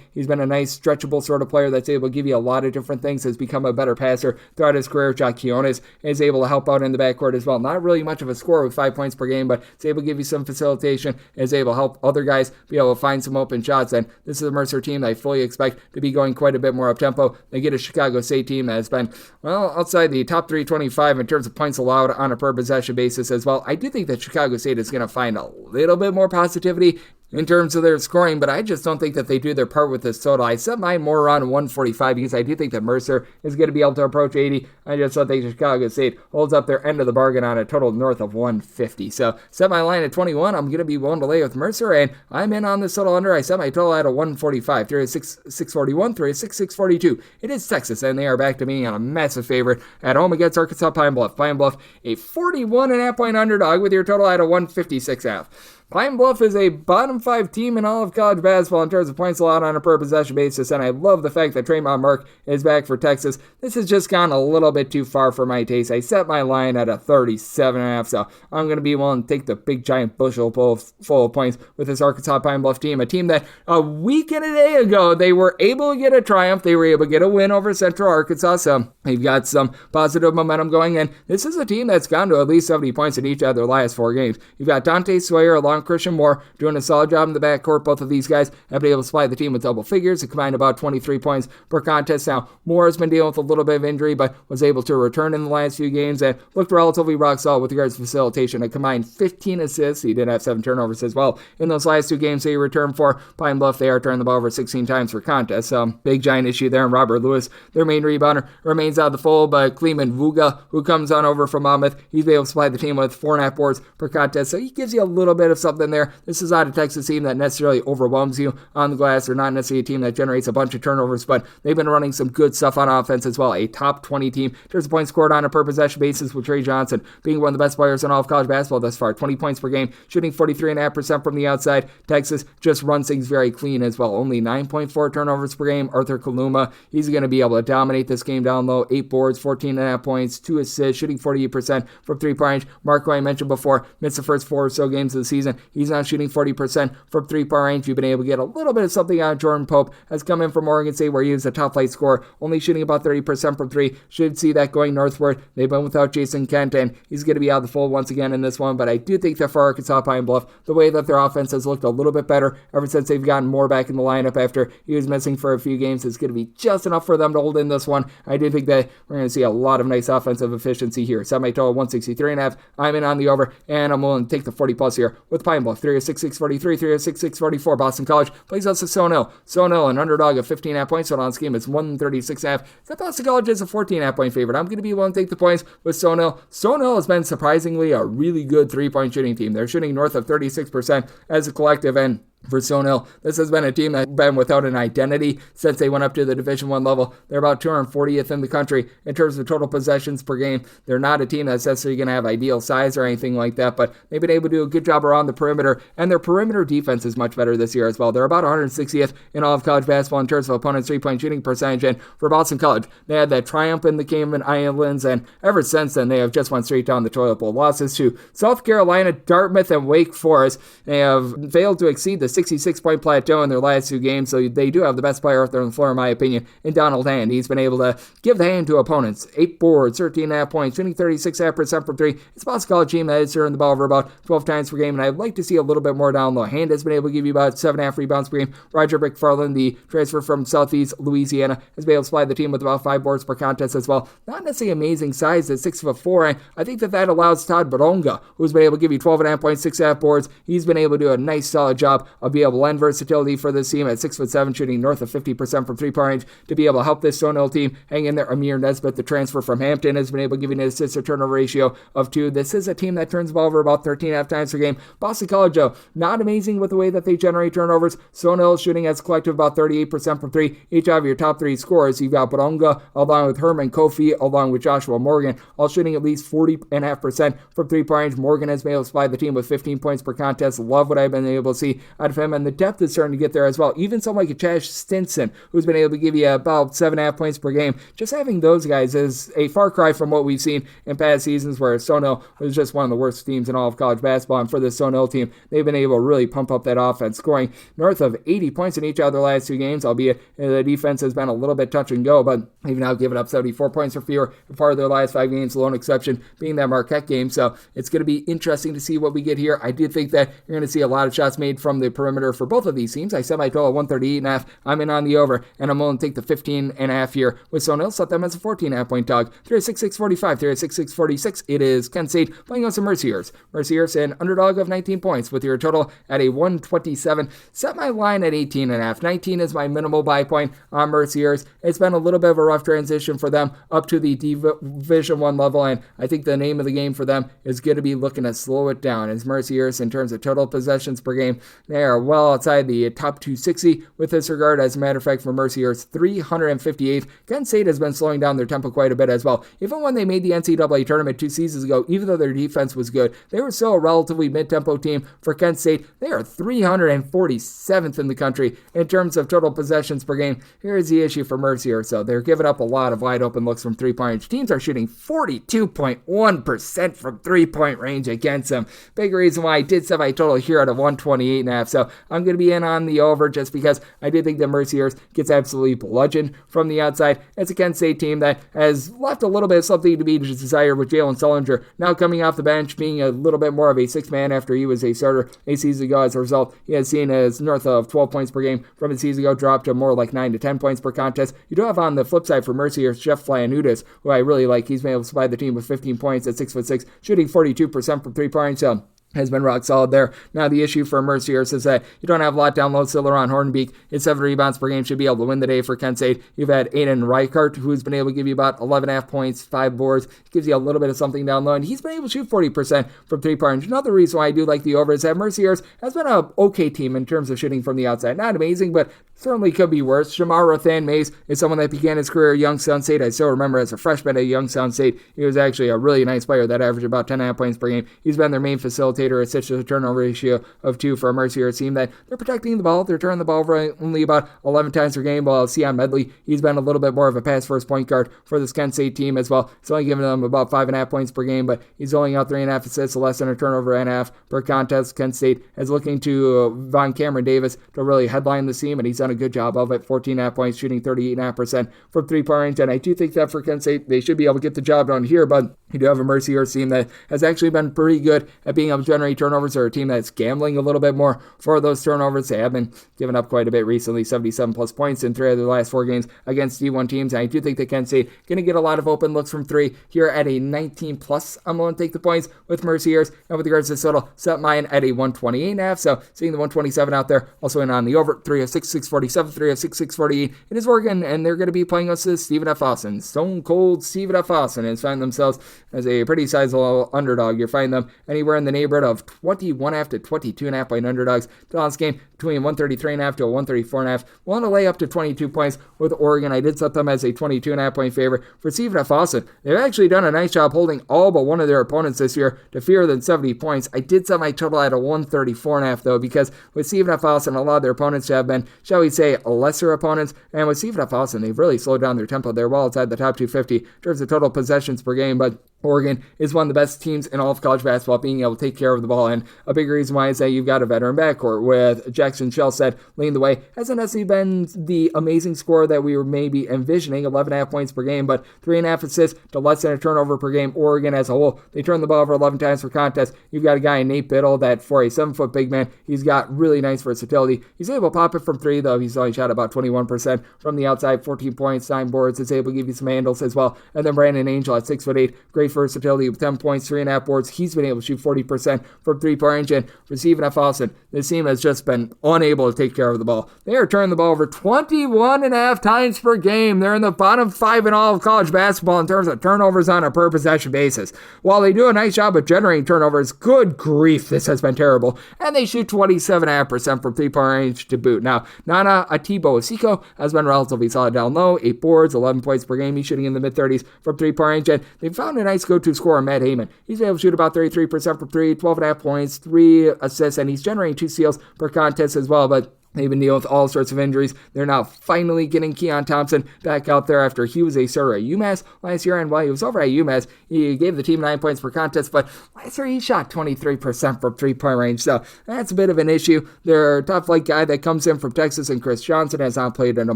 He's been a nice, stretchable sort of player that's able to give you a lot of different things, has become a better passer throughout his career. Jock Quiones is able to help out in the backcourt as well. Not really much of a scorer with 5 points per game, but is able to give you some facilitation, is able to help other guys be able to find some open shots. And this is a Mercer team that I fully expect to be going quite a bit more up-tempo. They get a Chicago State team that has been, well, outside the top 325 in terms of points allowed on a per-possession basis as well. I do think that Chicago State is going to find a little bit more positivity in terms of their scoring, but I just don't think that they do their part with this total. I set mine more around 145 because I do think that Mercer is going to be able to approach 80. I just don't think Chicago State holds up their end of the bargain on a total north of 150. So set my line at 21. I'm going to be willing to lay with Mercer, and I'm in on this total under. I set my total at a 145, 3-6-6-41, 3-6-6-42. It is Texas, and they are back to being on a massive favorite at home against Arkansas Pine Bluff. Pine Bluff, a 41.5 point underdog with your total at a 156.5. Pine Bluff is a bottom 5 team in all of college basketball in terms of points allowed on a per possession basis, and I love the fact that Tremont Mark is back for Texas. This has just gone a little bit too far for my taste. I set my line at a 37.5, so I'm going to be willing to take the big giant bushel full of points with this Arkansas Pine Bluff team, a team that a week and a day ago they were able to get a triumph. They were able to get a win over Central Arkansas, so they've got some positive momentum going, and this is a team that's gone to at least 70 points in each of their last 4 games. You've got Dante Sawyer along on Christian Moore, doing a solid job in the backcourt. Both of these guys have been able to supply the team with double figures and combined about 23 points per contest. Now, Moore has been dealing with a little bit of injury, but was able to return in the last few games and looked relatively rock solid with regards to facilitation. A combined 15 assists. He did have 7 turnovers as well in those last 2 games that he returned for. Pine Bluff, they are turning the ball over 16 times per contest. Big giant issue there. And Robert Lewis, their main rebounder, remains out of the fold, but Cleveland Vuga, who comes on over from Monmouth, he's been able to supply the team with 4.5 boards per contest. So he gives you a little bit of something there. This is not a Texas team that necessarily overwhelms you on the glass. They're not necessarily a team that generates a bunch of turnovers, but they've been running some good stuff on offense as well. A top 20 team. There's a point scored on a per possession basis with Trey Johnson being one of the best players in all of college basketball thus far. 20 points per game, shooting 43.5% from the outside. Texas just runs things very clean as well. Only 9.4 turnovers per game. Arthur Kaluma, he's going to be able to dominate this game down low. 8 boards, 14.5 points, 2 assists, shooting 48% from 3-point range. Marco, I mentioned before, missed the first 4 or so games of the season. He's now shooting 40% from 3-point range. You've been able to get a little bit of something out of Jordan Pope. Has come in from Oregon State where he was a top flight scorer, only shooting about 30% from 3. Should see that going northward. They've been without Jason Kent, and he's going to be out of the fold once again in this one, but I do think that for Arkansas Pine Bluff, the way that their offense has looked a little bit better ever since they've gotten more back in the lineup after he was missing for a few games is going to be just enough for them to hold in this one. I do think that we're going to see a lot of nice offensive efficiency here. Semi-total 163.5. I'm in on the over, and I'm willing to take the 40 plus here with Pine Bluff. 306-643, 306-644. Boston College plays us to Stonehill. Stonehill, an underdog of 15.5 points. So on this game, it's 136.5. That Boston College is a 14.5 point favorite. I'm going to be willing to take the points with Stonehill. Stonehill has been surprisingly a really good 3-point shooting team. They're shooting north of 36% as a collective, and for Stonehill, this has been a team that's been without an identity since they went up to the Division I level. They're about 240th in the country in terms of total possessions per game. They're not a team that's necessarily going to have ideal size or anything like that, but they've been able to do a good job around the perimeter, and their perimeter defense is much better this year as well. They're about 160th in all of college basketball in terms of opponents' 3-point shooting percentage, and for Boston College, they had that triumph in the Cayman Islands, and ever since then, they have just went straight down the toilet bowl. Losses to South Carolina, Dartmouth, and Wake Forest. They have failed to exceed the 66-point plateau in their last 2 games, so they do have the best player out there on the floor, in my opinion, in Donald Hand. He's been able to give the hand to opponents. 8 boards, 13.5 points, shooting 36.5% from 3. It's a Boston College team that is turning the ball over about 12 times per game, and I'd like to see a little bit more down low. Hand has been able to give you about 7.5 rebounds per game. Roger McFarland, the transfer from Southeast Louisiana, has been able to supply the team with about 5 boards per contest as well. Not necessarily amazing size at 6'4", and I think that allows Todd Baronga, who's been able to give you 12.5 points, 6.5 boards. He's been able to do a nice solid job of being able to lend versatility for this team at 6'7", shooting north of 50% from 3-point range to be able to help this Stonehill team hang in there. Amir Nesbitt, the transfer from Hampton, has been able to give you an assist to turnover ratio of 2. This is a team that turns the ball over about 13.5 times per game. Boston College, though, not amazing with the way that they generate turnovers. Stonehill shooting as a collective about 38% from 3. Each of your top 3 scorers, you've got Baronga along with Herman Kofi along with Joshua Morgan, all shooting at least 40.5% from 3-point range. Morgan has been able to supply the team with 15 points per contest. Love what I've been able to see out of him, and the depth is starting to get there as well. Even someone like a Chaz Stinson, who's been able to give you about 7.5 points per game. Just having those guys is a far cry from what we've seen in past seasons where Stonehill was just one of the worst teams in all of college basketball, and for the Stonehill team, they've been able to really pump up that offense, scoring north of 80 points in each of their last 2 games, albeit the defense has been a little bit touch and go, but they've now given up 74 points or fewer in part of their last 5 games, the lone exception being that Marquette game, so it's going to be interesting to see what we get here. I do think that you're going to see a lot of shots made from the perimeter for both of these teams. I said my total 138.5. I'm in on the over, and I'm willing to take the 15.5 here with Stonehill. Set them as a 14.5 point dog. 306-645, 306-646. It is Kent State playing on some Merciers. Merciers an underdog of 19 points with your total at a 127. Set my line at 18.5. 19 is my minimal buy point on Merciers. It's been a little bit of a rough transition for them up to the Division I level, and I think the name of the game for them is going to be looking to slow it down. As Merciers, in terms of total possessions per game, they are well outside the top 260 with this regard. As a matter of fact, for Merciers, 358th. Kent State has been slowing down their tempo quite a bit as well. Even when they made the NCAA tournament 2 seasons ago, even though their defense was good, they were still a relatively mid-tempo team. For Kent State, they are 347th in the country in terms of total possessions per game. Here's the issue for Mercier. So they're giving up a lot of wide open looks from 3-point range. Teams are shooting 42.1% from 3-point range against them. Big reason why I did set my total here at a 128.5. So I'm going to be in on the over just because I do think that Mercer gets absolutely bludgeoned from the outside. It's a Kent State team that has left a little bit of something to be desired with Jalen Sullinger now coming off the bench, being a little bit more of a six-man after he was a starter a season ago. As a result, he has seen as north of 12 points per game from a season ago drop to more like 9 to 10 points per contest. You do have on the flip side for Mercer, Jeff Flanutis, who I really like. He's been able to supply the team with 15 points at 6'6", shooting 42% from three-point. So has been rock solid there. Now the issue for Mercer is that you don't have a lot down low. Celeron Hornbeek, his 7 rebounds per game, should be able to win the day for Kent State. You've had Aiden Reichart, who's been able to give you about 11.5 points, 5 boards. Gives you a little bit of something down low, and he's been able to shoot 40% from three-point. Another reason why I do like the over is that Mercer has been an okay team in terms of shooting from the outside. Not amazing, but certainly could be worse. Shamar Rothan Mays is someone that began his career at Youngstown State. I still remember as a freshman at Youngstown State, he was actually a really nice player that averaged about 10.5 points per game. He's been their main facilitator at such a turnover ratio of 2 for a Mercer team that they're protecting the ball. They're turning the ball over only about 11 times per game, while Sion Medley, he's been a little bit more of a pass-first point guard for this Kent State team as well. He's only giving them about 5.5 points per game, but he's only out 3.5 assists, less than a turnover and a half per contest. Kent State is looking to Von Cameron Davis to really headline the team, and he's done a good job of it. 14.5 points, shooting 38.5% from three-point range, and I do think that for Kent State, they should be able to get the job done here, but you do have a Mercer team that has actually been pretty good at being able to generate turnovers. They're a team that's gambling a little bit more for those turnovers. They have been giving up quite a bit recently, 77-plus points in 3 of their last 4 games against D1 teams, and I do think that Kent State going to get a lot of open looks from 3 here at a 19-plus. I'm going to take the points with Mercer, and with regards to this total, set mine at a 128.5, so seeing the 127 out there, also in on the over, 306, 647, 306, 648. It is Oregon, and they're going to be playing us as Stephen F. Austin. Stone Cold Stephen F. Austin has found themselves as a pretty sizable underdog. You're finding them anywhere in the neighborhood of 21.5 to 22.5 point underdogs. The last game between 133.5 to a 134.5. Want to lay up to 22 points with Oregon. I did set them as a 22.5 point favorite for Stephen F. Austin. They've actually done a nice job holding all but one of their opponents this year to fewer than 70 points. I did set my total at a 134.5 though, because with Stephen F. Austin, a lot of their opponents have been, shall we say, lesser opponents, and with Stephen F. Austin, they've really slowed down their tempo. They're well outside the top 250 in terms of total possessions per game, but Oregon is one of the best teams in all of college basketball being able to take care of the ball, and a big reason why is that you've got a veteran backcourt with Jackson Shellstead leading the way. Hasn't necessarily been the amazing score that we were maybe envisioning, 11.5 points per game, but 3.5 assists to less than a turnover per game. Oregon as a whole, they turn the ball over 11 times per contest. You've got a guy in Nate Biddle that for a 7-foot big man, he's got really nice versatility. He's able to pop it from 3, though he's only shot about 21% from the outside, 14 points, 9 boards. Is able to give you some handles as well. And then Brandon Angel at 6'8", great versatility with 10 points, 3.5 boards. He's been able to shoot 40% from three-point range. And for Stephen F. Austin, this team has just been unable to take care of the ball. They are turning the ball over 21.5 times per game. They're in the bottom 5 in all of college basketball in terms of turnovers on a per possession basis. While they do a nice job of generating turnovers, good grief, this has been terrible. And they shoot 27.5% from three-point range to boot. Now, Nana Atibo Osiko has been relatively solid down low, 8 boards, 11 points per game. He's shooting in the mid-30s from three-point range, and they found a nice go-to scorer, Matt Heyman. He's able to shoot about 33% from 3, 12.5 points, 3 assists, and he's generating 2 steals per contest as well, but they've been dealing with all sorts of injuries. They're now finally getting Keon Thompson back out there after he was a starter at UMass last year. And while he was over at UMass, he gave the team 9 points per contest, but last year he shot 23% from three-point range. So that's a bit of an issue. They're a tough light guy that comes in from Texas, and Chris Johnson has not played in a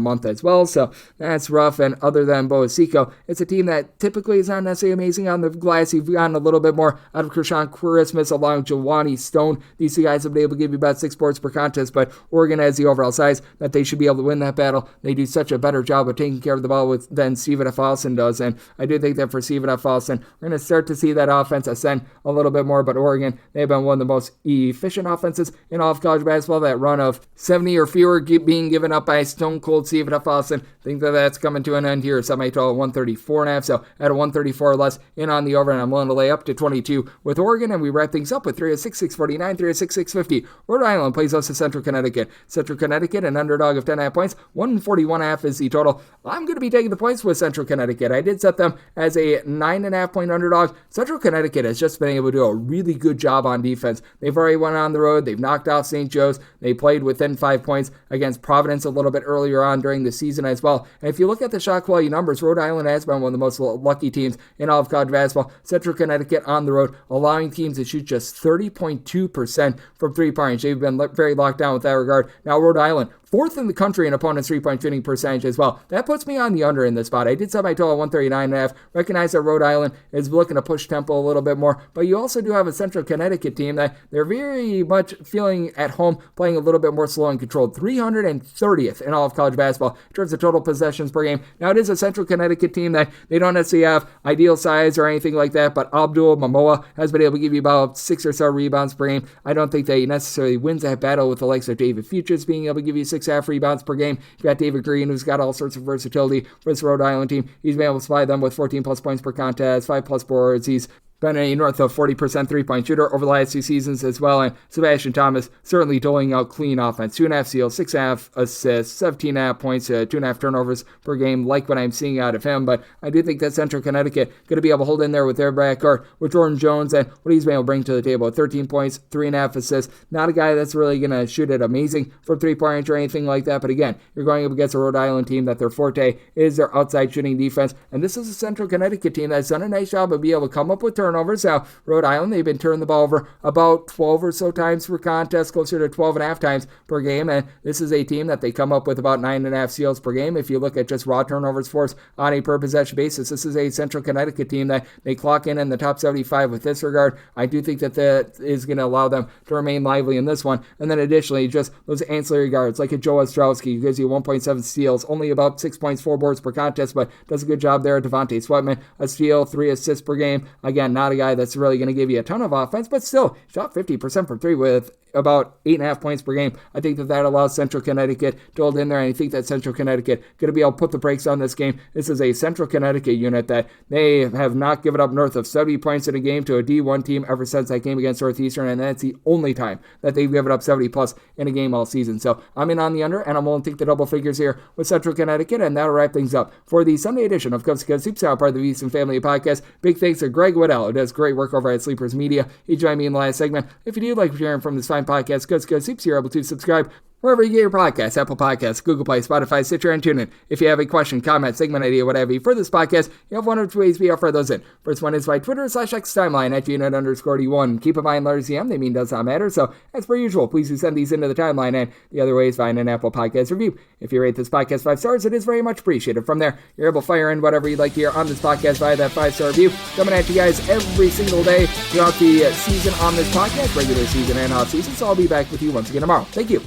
month as well. So that's rough. And other than Boasico, it's a team that typically is not necessarily amazing on the glass. You've gotten a little bit more out of Krishan Christmas along with Jelani Stone. These 2 guys have been able to give you about 6 boards per contest, but Oregon has the overall size that they should be able to win that battle. They do such a better job of taking care of the ball than Stephen F. Austin does, and I do think that for Stephen F. Austin, we're going to start to see that offense ascend a little bit more, but Oregon, they've been one of the most efficient offenses in all of college basketball. That run of 70 or fewer being given up by Stone Cold Stephen F. Austin, I think that that's coming to an end here. Semi-total 134.5, so at a 134 or less, in on the over, and I'm willing to lay up to 22 with Oregon, and we wrap things up with 306, 649, 306, 650. Rhode Island plays us to Central Connecticut. It's Central Connecticut, an underdog of 10.5 points. 141.5 is the total. I'm going to be taking the points with Central Connecticut. I did set them as a 9.5 point underdog. Central Connecticut has just been able to do a really good job on defense. They've already went on the road. They've knocked off St. Joe's. They played within 5 points against Providence a little bit earlier on during the season as well. And if you look at the shot quality numbers, Rhode Island has been one of the most lucky teams in all of college basketball. Central Connecticut on the road, allowing teams to shoot just 30.2% from three-point range. They've been very locked down with that regard. Now Rhode Island, fourth in the country in opponents' three-point shooting percentage as well. That puts me on the under in this spot. I did set my total at 139.5. Recognize that Rhode Island is looking to push tempo a little bit more, but you also do have a Central Connecticut team that they're very much feeling at home, playing a little bit more slow and controlled. 330th in all of college basketball in terms of total possessions per game. Now it is a Central Connecticut team that they don't necessarily have ideal size or anything like that, but Abdul Mamoa has been able to give you about 6 or so rebounds per game. I don't think that he necessarily wins that battle with the likes of David Futures being able to give you 6.5 rebounds per game. You've got David Green, who's got all sorts of versatility for this Rhode Island team. He's been able to supply them with 14 plus points per contest, 5 plus boards. He's been a north of 40% three-point shooter over the last 2 seasons as well, and Sebastian Thomas certainly doling out clean offense. 2.5 steals, 6.5 assists, 17.5 points, 2.5 turnovers per game, like what I'm seeing out of him, but I do think that Central Connecticut going to be able to hold in there with their backcourt, with Jordan Jones, and what he's been able to bring to the table. 13 points, 3.5 assists. Not a guy that's really going to shoot it amazing from three-point range or anything like that, but again, you're going up against a Rhode Island team that their forte is their outside shooting defense, and this is a Central Connecticut team that's done a nice job of being able to come up with turnovers. Now, Rhode Island, they've been turning the ball over about 12 or so times per contest, closer to 12.5 times per game, and this is a team that they come up with about 9.5 steals per game. If you look at just raw turnovers forced on a per possession basis, this is a Central Connecticut team that they clock in the top 75 with this regard. I do think that that is going to allow them to remain lively in this one, and then additionally, just those ancillary guards like a Joe Ostrowski, who gives you 1.7 steals, only about 6 points, 4 boards per contest, but does a good job there. Devontae Sweatman, a steal, 3 assists per game. Again, not a guy that's really going to give you a ton of offense, but still shot 50% from 3 with about 8.5 points per game. I think that allows Central Connecticut to hold in there, and I think that Central Connecticut going to be able to put the brakes on this game. This is a Central Connecticut unit that they have not given up north of 70 points in a game to a D1 team ever since that game against Northeastern, and that's the only time that they've given up 70 plus in a game all season. So I'm in on the under, and I'm willing to take the double figures here with Central Connecticut, and that'll wrap things up for the Sunday edition of Coast to Coast Hoops, part of the Easton Family Podcast. Big thanks to Greg Waddell, who does great work over at Sleepers Media. He joined me in the last segment. If you do like hearing from this fine podcast, Coast to Coast Hoops, you're able to subscribe wherever you get your podcasts, Apple Podcasts, Google Play, Spotify, Stitcher, and TuneIn. If you have a question, comment, segment idea, whatever for this podcast, you have one of 2 ways we offer those in. First one is by Twitter/X timeline at @unit_D1. Keep in mind, letters CM, they mean does not matter. So, as per usual, please do send these into the timeline, and the other way is find an Apple Podcast review. If you rate this podcast 5 stars, it is very much appreciated. From there, you're able to fire in whatever you'd like to hear on this podcast via that 5-star review. Coming at you guys every single day throughout the season on this podcast, regular season and off season. So I'll be back with you once again tomorrow. Thank you.